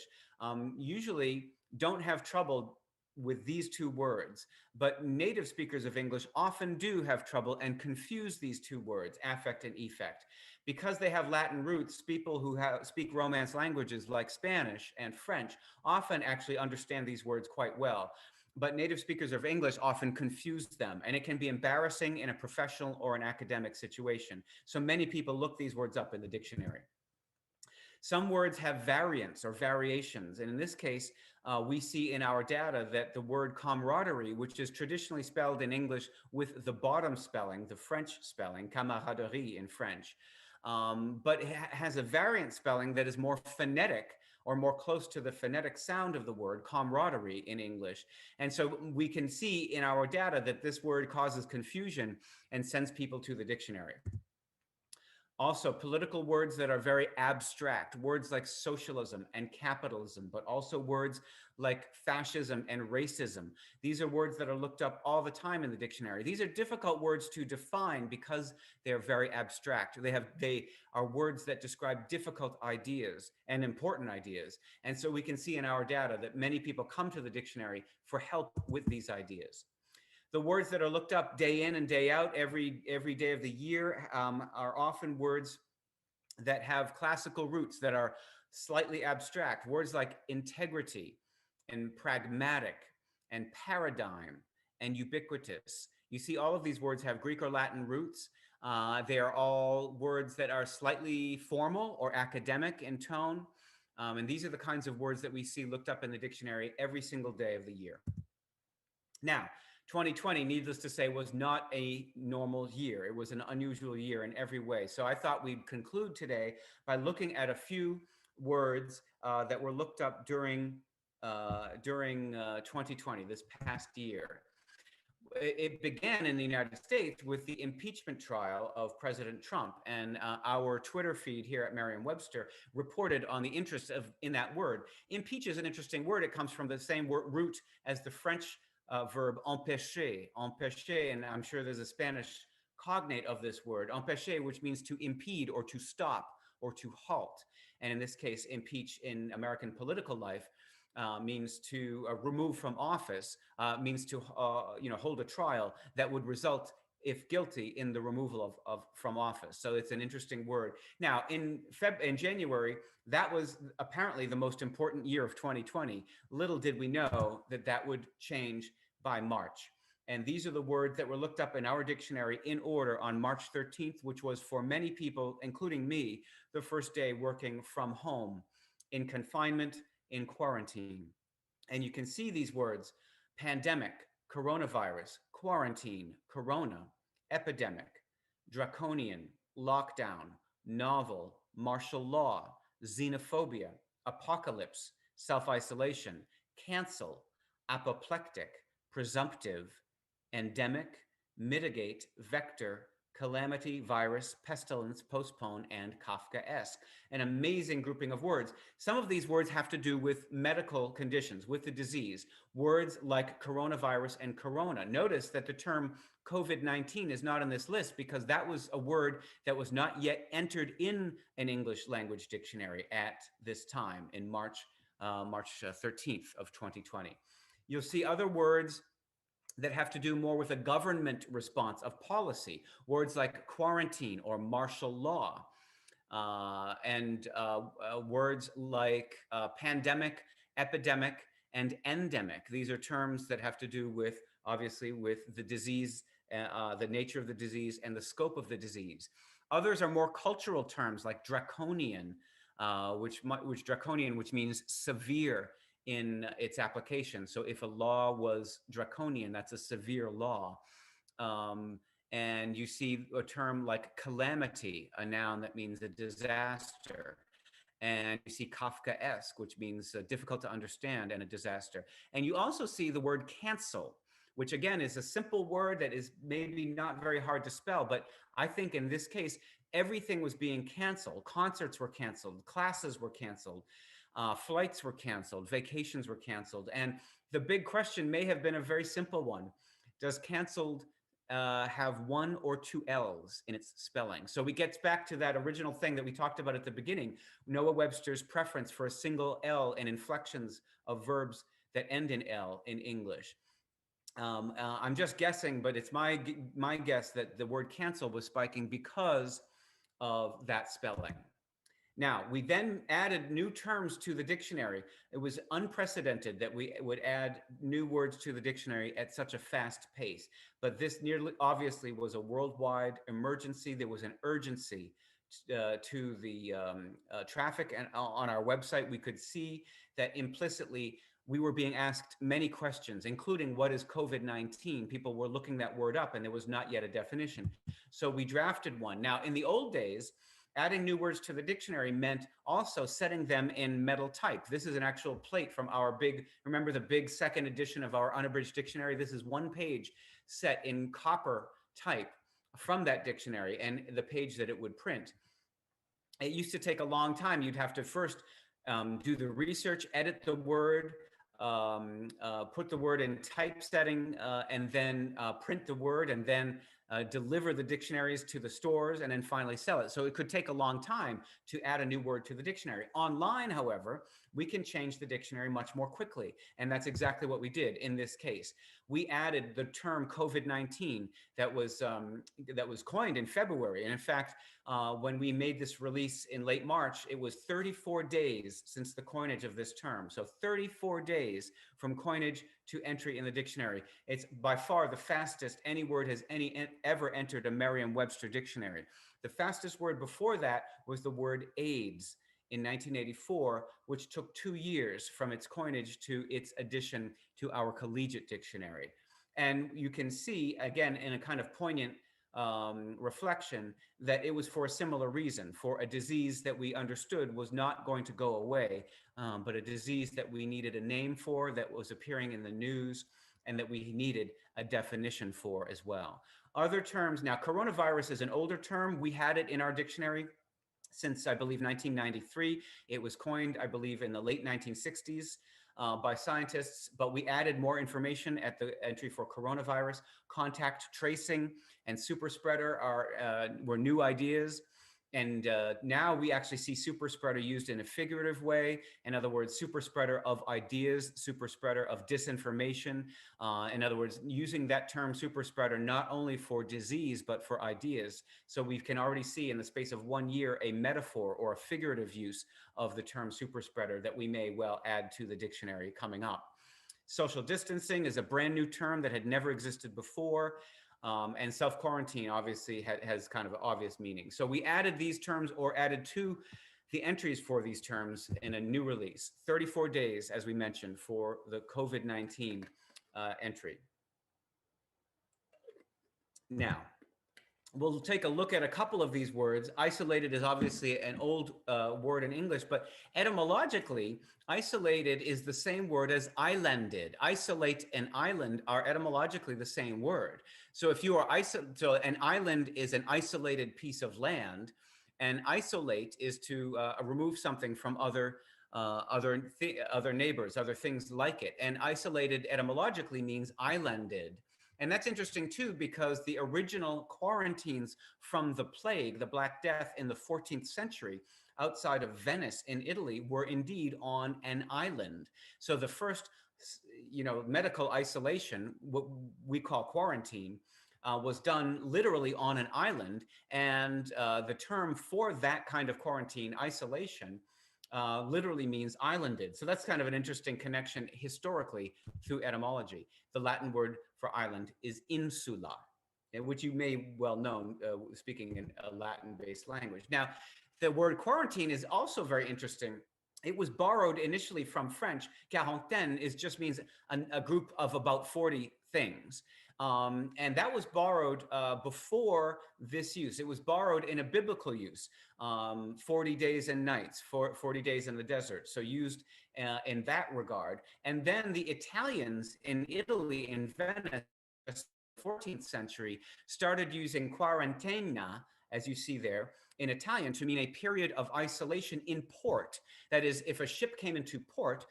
usually don't have trouble with these two words, but native speakers of English often do have trouble and confuse these two words, affect and effect. Because they have Latin roots, people who speak Romance languages like Spanish and French often actually understand these words quite well. But native speakers of English often confuse them, and it can be embarrassing in a professional or an academic situation. So many people look these words up in the dictionary. Some words have variants or variations, and in this case, we see in our data that the word camaraderie, which is traditionally spelled in English with the bottom spelling, the French spelling, camaraderie in French, but it has a variant spelling that is more phonetic or more close to the phonetic sound of the word camaraderie in English. And so we can see in our data that this word causes confusion and sends people to the dictionary. Also, political words that are very abstract, words like socialism and capitalism, but also words like fascism and racism. These are words that are looked up all the time in the dictionary. These are difficult words to define because they're very abstract. They are words that describe difficult ideas and important ideas. And so we can see in our data that many people come to the dictionary for help with these ideas. The words that are looked up day in and day out, every day of the year, are often words that have classical roots that are slightly abstract. Words like integrity and pragmatic and paradigm and ubiquitous. You see, all of these words have Greek or Latin roots. They are all words that are slightly formal or academic in tone. And these are the kinds of words that we see looked up in the dictionary every single day of the year. Now, 2020, needless to say, was not a normal year. It was an unusual year in every way. So I thought we'd conclude today by looking at a few words that were looked up during 2020, this past year. It began in the United States with the impeachment trial of President Trump, and our Twitter feed here at Merriam-Webster reported on the interest in that word. Impeach is an interesting word. It comes from the same root as the French verb empêcher, and I'm sure there's a Spanish cognate of this word, empêcher, which means to impede or to stop or to halt. And in this case, impeach in American political life means to remove from office, means to hold a trial that would result, if guilty, in the removal of from office. So it's an interesting word. Now, in January, that was apparently the most important year of 2020. Little did we know that that would change by March. And these are the words that were looked up in our dictionary in order on March 13th, which was for many people, including me, the first day working from home, in confinement, in quarantine. And you can see these words: pandemic, coronavirus, quarantine, corona, epidemic, draconian, lockdown, novel, martial law, xenophobia, apocalypse, self-isolation, cancel, apoplectic, presumptive, endemic, mitigate, vector, calamity, virus, pestilence, postpone, and Kafkaesque. An amazing grouping of words. Some of these words have to do with medical conditions, with the disease. Words like coronavirus and corona. Notice that the term COVID-19 is not on this list because that was a word that was not yet entered in an English language dictionary at this time in March 13th of 2020. You'll see other words that have to do more with a government response of policy, words like quarantine or martial law, and words like pandemic, epidemic, and endemic. These are terms that have to do with, obviously, with the disease, the nature of the disease and the scope of the disease. Others are more cultural terms like draconian, which means severe in its application. So if a law was draconian, that's a severe law. And you see a term like calamity, a noun that means a disaster. And you see Kafkaesque, which means difficult to understand and a disaster. And you also see the word cancel, which again is a simple word that is maybe not very hard to spell, but I think in this case, everything was being canceled. Concerts were canceled, classes were canceled, flights were canceled, vacations were canceled. And the big question may have been a very simple one. Does canceled have one or two L's in its spelling? So we get back to that original thing that we talked about at the beginning, Noah Webster's preference for a single L and inflections of verbs that end in L in English. I'm just guessing, but it's my guess that the word cancel was spiking because of that spelling. Now, we then added new terms to the dictionary. It was unprecedented that we would add new words to the dictionary at such a fast pace. But this nearly obviously was a worldwide emergency. There was an urgency to the traffic. And on our website, we could see that implicitly we were being asked many questions, including what is COVID-19? People were looking that word up and there was not yet a definition. So we drafted one. Now, in the old days, adding new words to the dictionary meant also setting them in metal type. This is an actual plate from our remember the big second edition of our unabridged dictionary? This is one page set in copper type from that dictionary and the page that it would print. It used to take a long time. You'd have to first do the research, edit the word, put the word in typesetting, and then print the word, and then deliver the dictionaries to the stores, and then finally sell it. So it could take a long time to add a new word to the dictionary. Online, however, we can change the dictionary much more quickly. And that's exactly what we did in this case. We added the term COVID-19 that was coined in February. And in fact, when we made this release in late March, it was 34 days since the coinage of this term. So 34 days from coinage to entry in the dictionary. It's by far the fastest any word has ever entered a Merriam-Webster dictionary. The fastest word before that was the word AIDS in 1984, which took 2 years from its coinage to its addition to our collegiate dictionary. And you can see, again, in a kind of poignant reflection, that it was for a similar reason, for a disease that we understood was not going to go away, but a disease that we needed a name for, that was appearing in the news, and that we needed a definition for as well. Other terms, now coronavirus is an older term. We had it in our dictionary since, I believe, 1993. It was coined, I believe, in the late 1960s by scientists, but we added more information at the entry for coronavirus. Contact tracing and super spreader were new ideas. And now we actually see super spreader used in a figurative way. In other words, super spreader of ideas, super spreader of disinformation. In other words, using that term super spreader not only for disease, but for ideas. So we can already see in the space of 1 year a metaphor or a figurative use of the term super spreader that we may well add to the dictionary coming up. Social distancing is a brand new term that had never existed before. And self-quarantine obviously has kind of obvious meaning. So we added these terms, or added to the entries for these terms in a new release, 34 days, as we mentioned, for the COVID-19 entry. Now, we'll take a look at a couple of these words. Isolated is obviously an old word in English, but etymologically, isolated is the same word as islanded. Isolate and island are etymologically the same word. So if you are so an island is an isolated piece of land, and isolate is to remove something from other neighbors, other things like it. And isolated etymologically means islanded. And that's interesting too, because the original quarantines from the plague, the Black Death in the 14th century, outside of Venice in Italy, were indeed on an island. So the first, medical isolation, what we call quarantine, was done literally on an island. And the term for that kind of quarantine, isolation, literally means islanded. So that's kind of an interesting connection historically through etymology. The Latin word for island is insula, which you may well know speaking in a Latin-based language. Now, the word quarantine is also very interesting. It was borrowed initially from French. Quarantaine just means a group of about 40 things. And that was borrowed before this use. It was borrowed in a biblical use, 40 days and nights, 40 days in the desert. So used in that regard. And then the Italians in Italy, in Venice, 14th century, started using quarantena, as you see there, in Italian to mean a period of isolation in port. That is, if a ship came into port,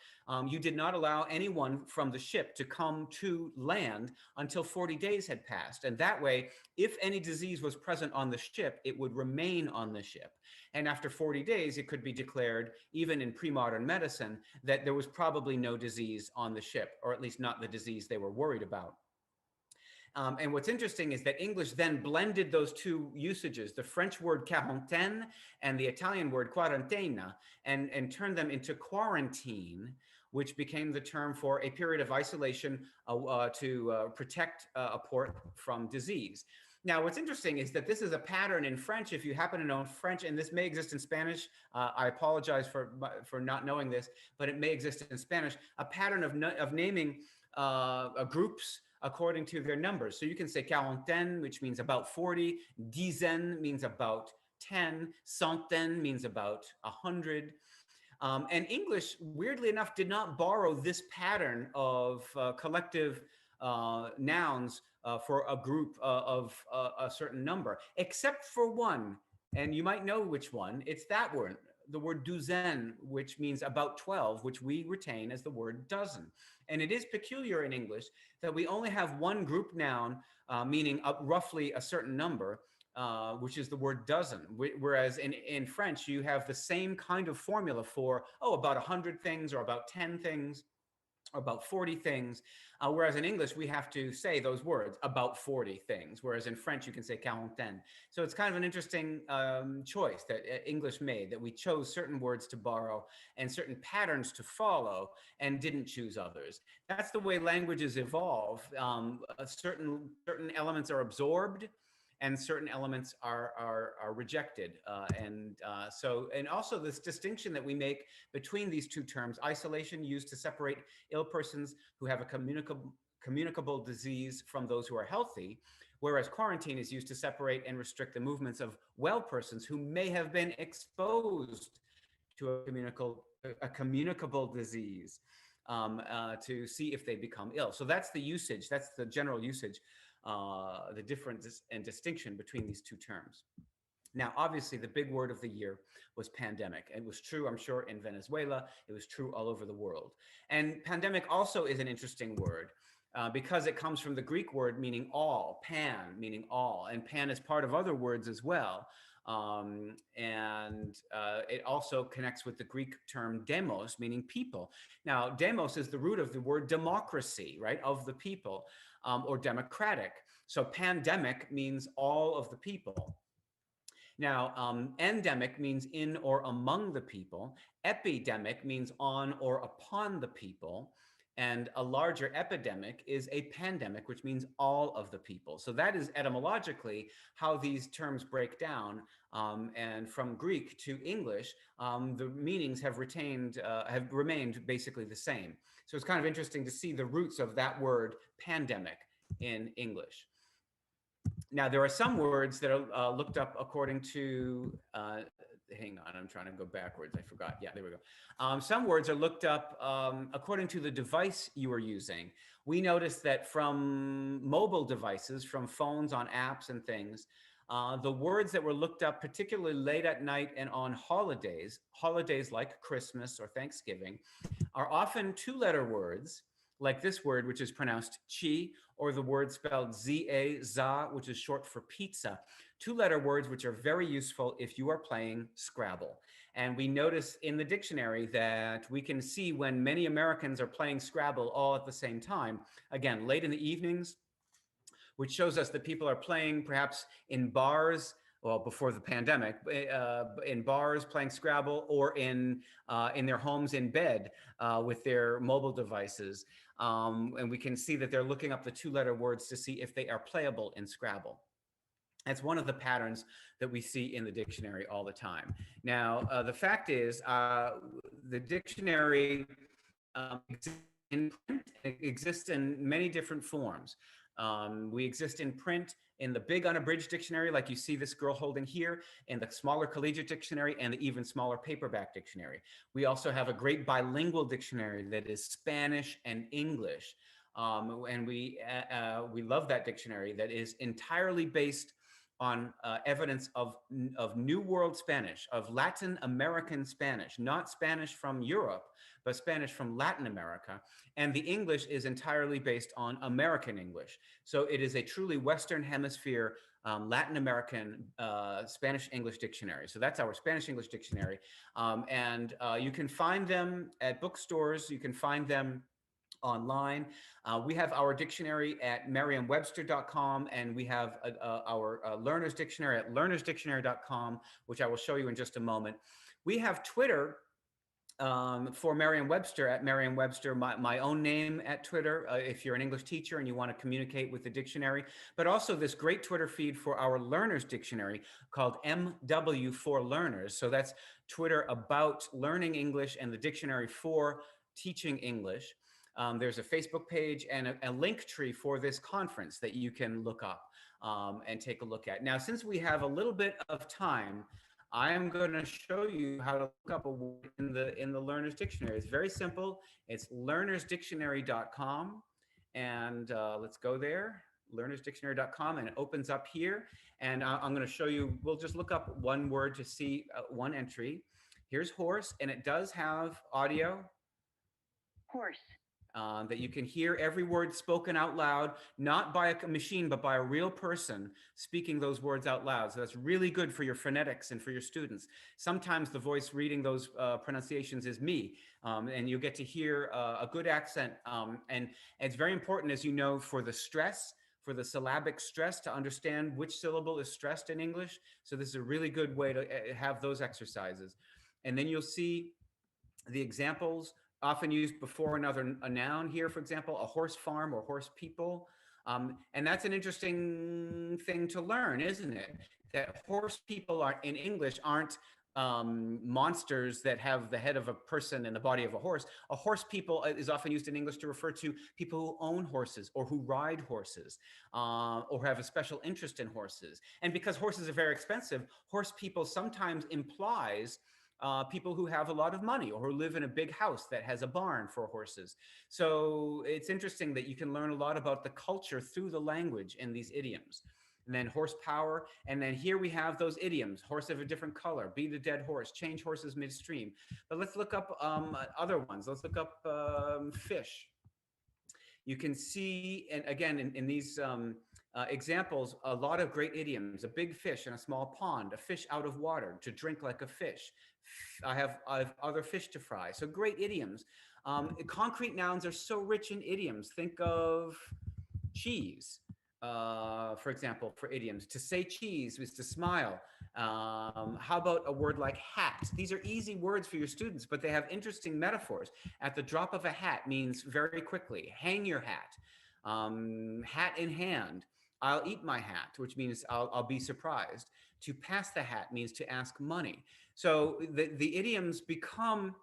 you did not allow anyone from the ship to come to land until 40 days had passed. And that way, if any disease was present on the ship, it would remain on the ship. And after 40 days, it could be declared, even in pre-modern medicine, that there was probably no disease on the ship, or at least not the disease they were worried about. And what's interesting is that English then blended those two usages, the French word quarantaine and the Italian word quarantena, and turned them into quarantine, which became the term for a period of isolation to protect a port from disease. Now, what's interesting is that this is a pattern in French. If you happen to know French, and this may exist in Spanish, I apologize for not knowing this, but it may exist in Spanish, a pattern of naming groups according to their numbers. So you can say quarantaine, which means about 40, dizaine means about 10, centaine means about 100. And English, weirdly enough, did not borrow this pattern of collective nouns for a group of a certain number, except for one. And you might know which one. It's that word, the word douzaine, which means about 12, which we retain as the word dozen. And it is peculiar in English that we only have one group noun meaning roughly a certain number, which is the word dozen. Whereas in French, you have the same kind of formula for, about 100 things or about 10 things or about 40 things. Whereas in English, we have to say those words, about 40 things. Whereas in French, you can say quarantaine. So it's kind of an interesting choice that English made, that we chose certain words to borrow and certain patterns to follow and didn't choose others. That's the way languages evolve. Certain elements are absorbed and certain elements are rejected. And also this distinction that we make between these two terms, isolation used to separate ill persons who have a communicable disease from those who are healthy, whereas quarantine is used to separate and restrict the movements of well persons who may have been exposed to a communicable disease to see if they become ill. So that's the usage, that's the general usage, the difference and distinction between these two terms. Now, obviously, the big word of the year was pandemic. It was true, I'm sure, in Venezuela. It was true all over the world. And pandemic also is an interesting word because it comes from the Greek word meaning all, pan, meaning all. And pan is part of other words as well. It also connects with the Greek term demos, meaning people. Now, demos is the root of the word democracy, right, of the people, or democratic. So pandemic means all of the people. Now, endemic means in or among the people. Epidemic means on or upon the people. And a larger epidemic is a pandemic, which means all of the people. So that is etymologically how these terms break down. And from Greek to English, the meanings have remained basically the same. So it's kind of interesting to see the roots of that word pandemic in English. Now, there are some words that are looked up according to, hang on, I'm trying to go backwards. I forgot. Yeah, there we go. Some words are looked up according to the device you are using. We noticed that from mobile devices, from phones on apps and things, the words that were looked up particularly late at night and on holidays like Christmas or Thanksgiving, are often two-letter words, like this word, which is pronounced chi, or the word spelled za, za, which is short for pizza. Two-letter words which are very useful if you are playing Scrabble. And we notice in the dictionary that we can see when many Americans are playing Scrabble all at the same time, again, late in the evenings, which shows us that people are playing perhaps in bars, well, before the pandemic, in bars playing Scrabble, or in their homes in bed with their mobile devices. And we can see that they're looking up the two-letter words to see if they are playable in Scrabble. That's one of the patterns that we see in the dictionary all the time. Now, the fact is, the dictionary exists in many different forms. We exist in print in the big unabridged dictionary, like you see this girl holding here, in the smaller collegiate dictionary, and the even smaller paperback dictionary. We also have a great bilingual dictionary that is Spanish and English. And we love that dictionary that is entirely based on evidence of New World Spanish, of Latin American Spanish, not Spanish from Europe, but Spanish from Latin America. And the English is entirely based on American English. So it is a truly Western Hemisphere Latin American Spanish English dictionary. So that's our Spanish English dictionary. And you can find them at bookstores. You can find them online. We have our dictionary at merriam-webster.com, and we have our learner's dictionary at learnersdictionary.com, which I will show you in just a moment. We have Twitter for Merriam-Webster at Merriam-Webster, my own name at Twitter, if you're an English teacher and you want to communicate with the dictionary, but also this great Twitter feed for our learners dictionary called MW for Learners. So that's Twitter about learning English and the dictionary for teaching English. There's a Facebook page and a link tree for this conference that you can look up and take a look at. Now, since we have a little bit of time, I am going to show you how to look up a word in the Learner's Dictionary. It's very simple. It's learnersdictionary.com. And let's go there, learnersdictionary.com, and it opens up here. And I'm going to show you, we'll just look up one word to see one entry. Here's horse, and it does have audio. Horse. That you can hear every word spoken out loud, not by a machine, but by a real person speaking those words out loud. So that's really good for your phonetics and for your students. Sometimes the voice reading those pronunciations is me, and you get to hear a good accent. And it's very important, as you know, for the stress, for the syllabic stress, to understand which syllable is stressed in English. So this is a really good way to have those exercises. And then you'll see the examples often used before a noun here, for example, a horse farm or horse people. And that's an interesting thing to learn, isn't it? That horse people in English aren't monsters that have the head of a person and the body of a horse. A horse people is often used in English to refer to people who own horses or who ride horses or have a special interest in horses. And because horses are very expensive, horse people sometimes implies people who have a lot of money or who live in a big house that has a barn for horses. So it's interesting that you can learn a lot about the culture through the language in these idioms. And then horsepower, and then here we have those idioms: horse of a different color, beat a dead horse, change horses midstream. But let's look up other ones. Let's look up fish. You can see, and again, in these examples, a lot of great idioms: a big fish in a small pond, a fish out of water, to drink like a fish. I have other fish to fry. So great idioms. Concrete nouns are so rich in idioms. Think of cheese, for example, for idioms. To say cheese is to smile. How about a word like hat? These are easy words for your students, but they have interesting metaphors. At the drop of a hat means very quickly. Hang your hat. Hat in hand. I'll eat my hat, which means I'll be surprised. To pass the hat means to ask money. So the idioms become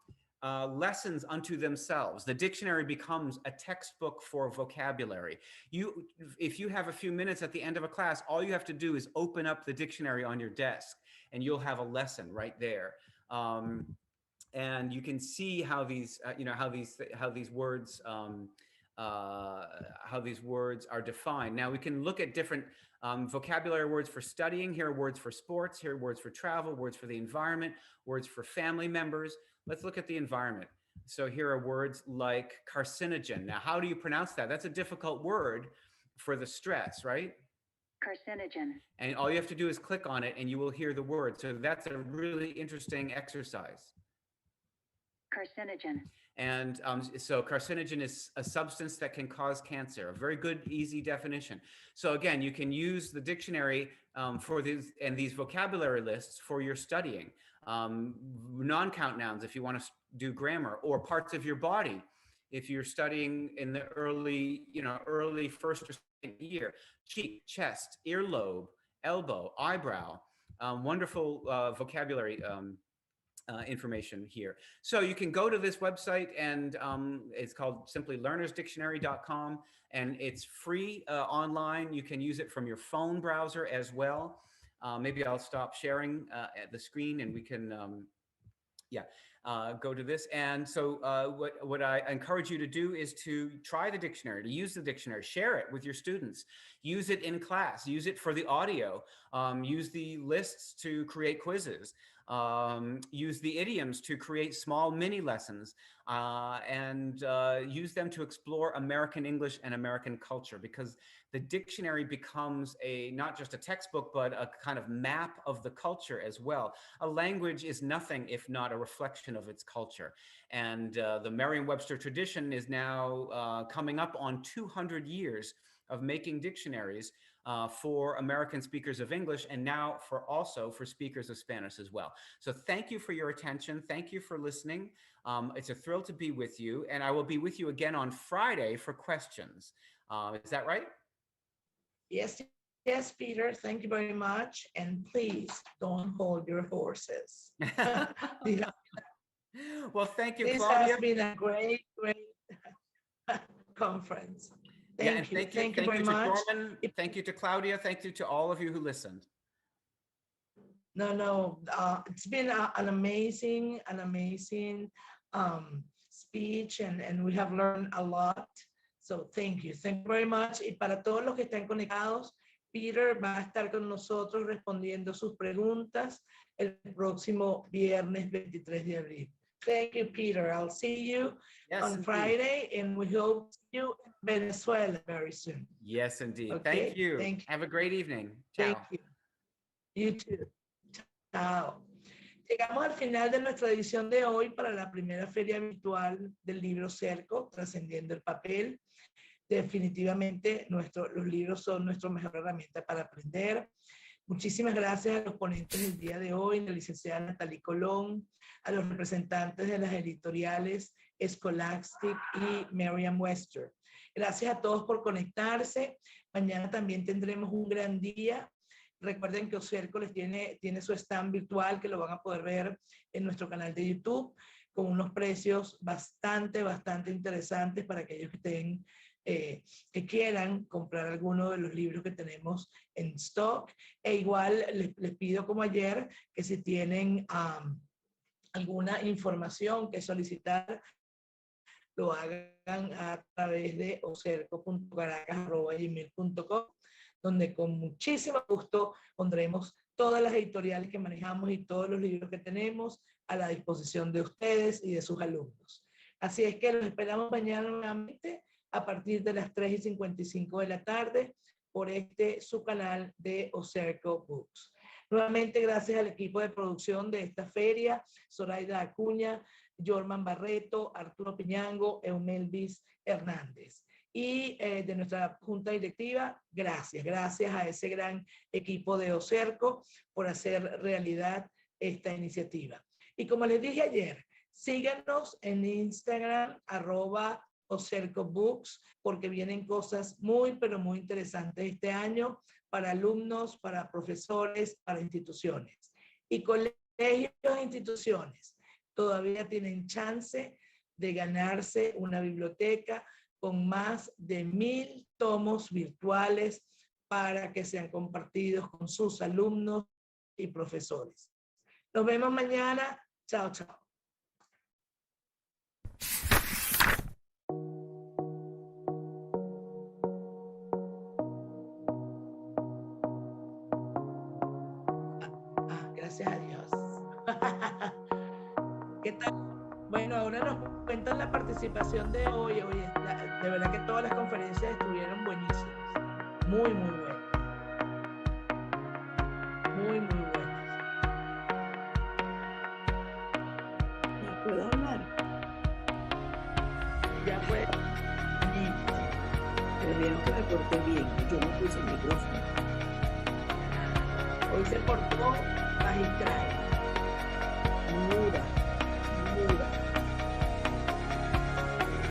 lessons unto themselves. The dictionary becomes a textbook for vocabulary. If you have a few minutes at the end of a class, all you have to do is open up the dictionary on your desk, and you'll have a lesson right there. And you can see how these, how these words are defined. Now we can look at different vocabulary words for studying. Here are words for sports. Here are words for travel, words for the environment, words for family members. Let's look at the environment. So here are words like carcinogen. Now, how do you pronounce that? That's a difficult word for the stress, right? Carcinogen. And all you have to do is click on it and you will hear the word. So that's a really interesting exercise. Carcinogen. And so carcinogen is a substance that can cause cancer. A very good, easy definition. So again, you can use the dictionary for these vocabulary lists for your studying. Non-count nouns if you want to do grammar, or parts of your body if you're studying in the early first or second year. Cheek, chest, earlobe, elbow, eyebrow. Wonderful vocabulary information here. So you can go to this website, and it's called simply learnersdictionary.com, and it's free online. You can use it from your phone browser as well. Maybe I'll stop sharing at the screen, and we can go to this. And so what I encourage you to do is to try the dictionary, to use the dictionary, share it with your students, use it in class, use it for the audio, use the lists to create quizzes, use the idioms to create small mini lessons, and use them to explore American English and American culture, because the dictionary becomes not just a textbook, but a kind of map of the culture as well. A language is nothing if not a reflection of its culture. And the Merriam-Webster tradition is now coming up on 200 years of making dictionaries for American speakers of English, and now also for speakers of Spanish as well. So thank you for your attention. Thank you for listening. It's a thrill to be with you, and I will be with you again on Friday for questions. Is that right? Yes, Peter. Thank you very much. And please don't hold your horses. Well, thank you, this Claudia. This has been a great conference. Thank you. Thank you very much. Norman, thank you to Claudia. Thank you to all of you who listened. No, it's been an amazing speech, and we have learned a lot. So thank you very much. Y para todos los que están conectados, Peter va a estar con nosotros respondiendo sus preguntas el próximo viernes 23 de abril. Thank you, Peter. I'll see you on Friday, and we hope to see you in Venezuela very soon. Yes, indeed. Okay? Thank you. Thank you. Have a great evening. Ciao. Thank you. You too. Chao. Llegamos al final de nuestra edición de hoy para la primera feria virtual del libro Cerco, Trascendiendo el Papel. Definitivamente los libros son nuestra mejor herramienta para aprender. Muchísimas gracias a los ponentes del día de hoy, la licenciada Natalie Colón, a los representantes de las editoriales Scholastic y Merriam-Webster. Gracias a todos por conectarse. Mañana también tendremos un gran día. Recuerden que Ocerco les tiene su stand virtual, que lo van a poder ver en nuestro canal de YouTube, con unos precios bastante interesantes para aquellos que quieran comprar alguno de los libros que tenemos en stock. E igual les pido, como ayer, que si tienen alguna información que solicitar, lo hagan a través de ocerco.caracas@gmail.com, donde con muchísimo gusto pondremos todas las editoriales que manejamos y todos los libros que tenemos a la disposición de ustedes y de sus alumnos. Así es que los esperamos mañana nuevamente a partir de las 3:55 de la tarde por su canal de Ocerco Books. Nuevamente, gracias al equipo de producción de esta feria, Zoraida Acuña, Jorman Barreto, Arturo Piñango, Eumelvis Hernández. Y de nuestra junta directiva, gracias a ese gran equipo de Ocerco por hacer realidad esta iniciativa. Y como les dije ayer, síganos en Instagram, @OcercoBooks, porque vienen cosas pero muy interesantes este año para alumnos, para profesores, para instituciones. Y colegios e instituciones todavía tienen chance de ganarse una biblioteca con más de 1000 tomos virtuales para que sean compartidos con sus alumnos y profesores. Nos vemos mañana. Chao, chao. Gracias a Dios. ¿Qué tal? Bueno, ahora nos cuentan la participación de hoy. De verdad que todas las conferencias estuvieron buenísimas. Muy buenas. Muy buenas. ¿Ya puedo hablar? Ya fue. Pero vieron que me porté bien. Yo no puse el micrófono. Hoy se portó magistral. Muda.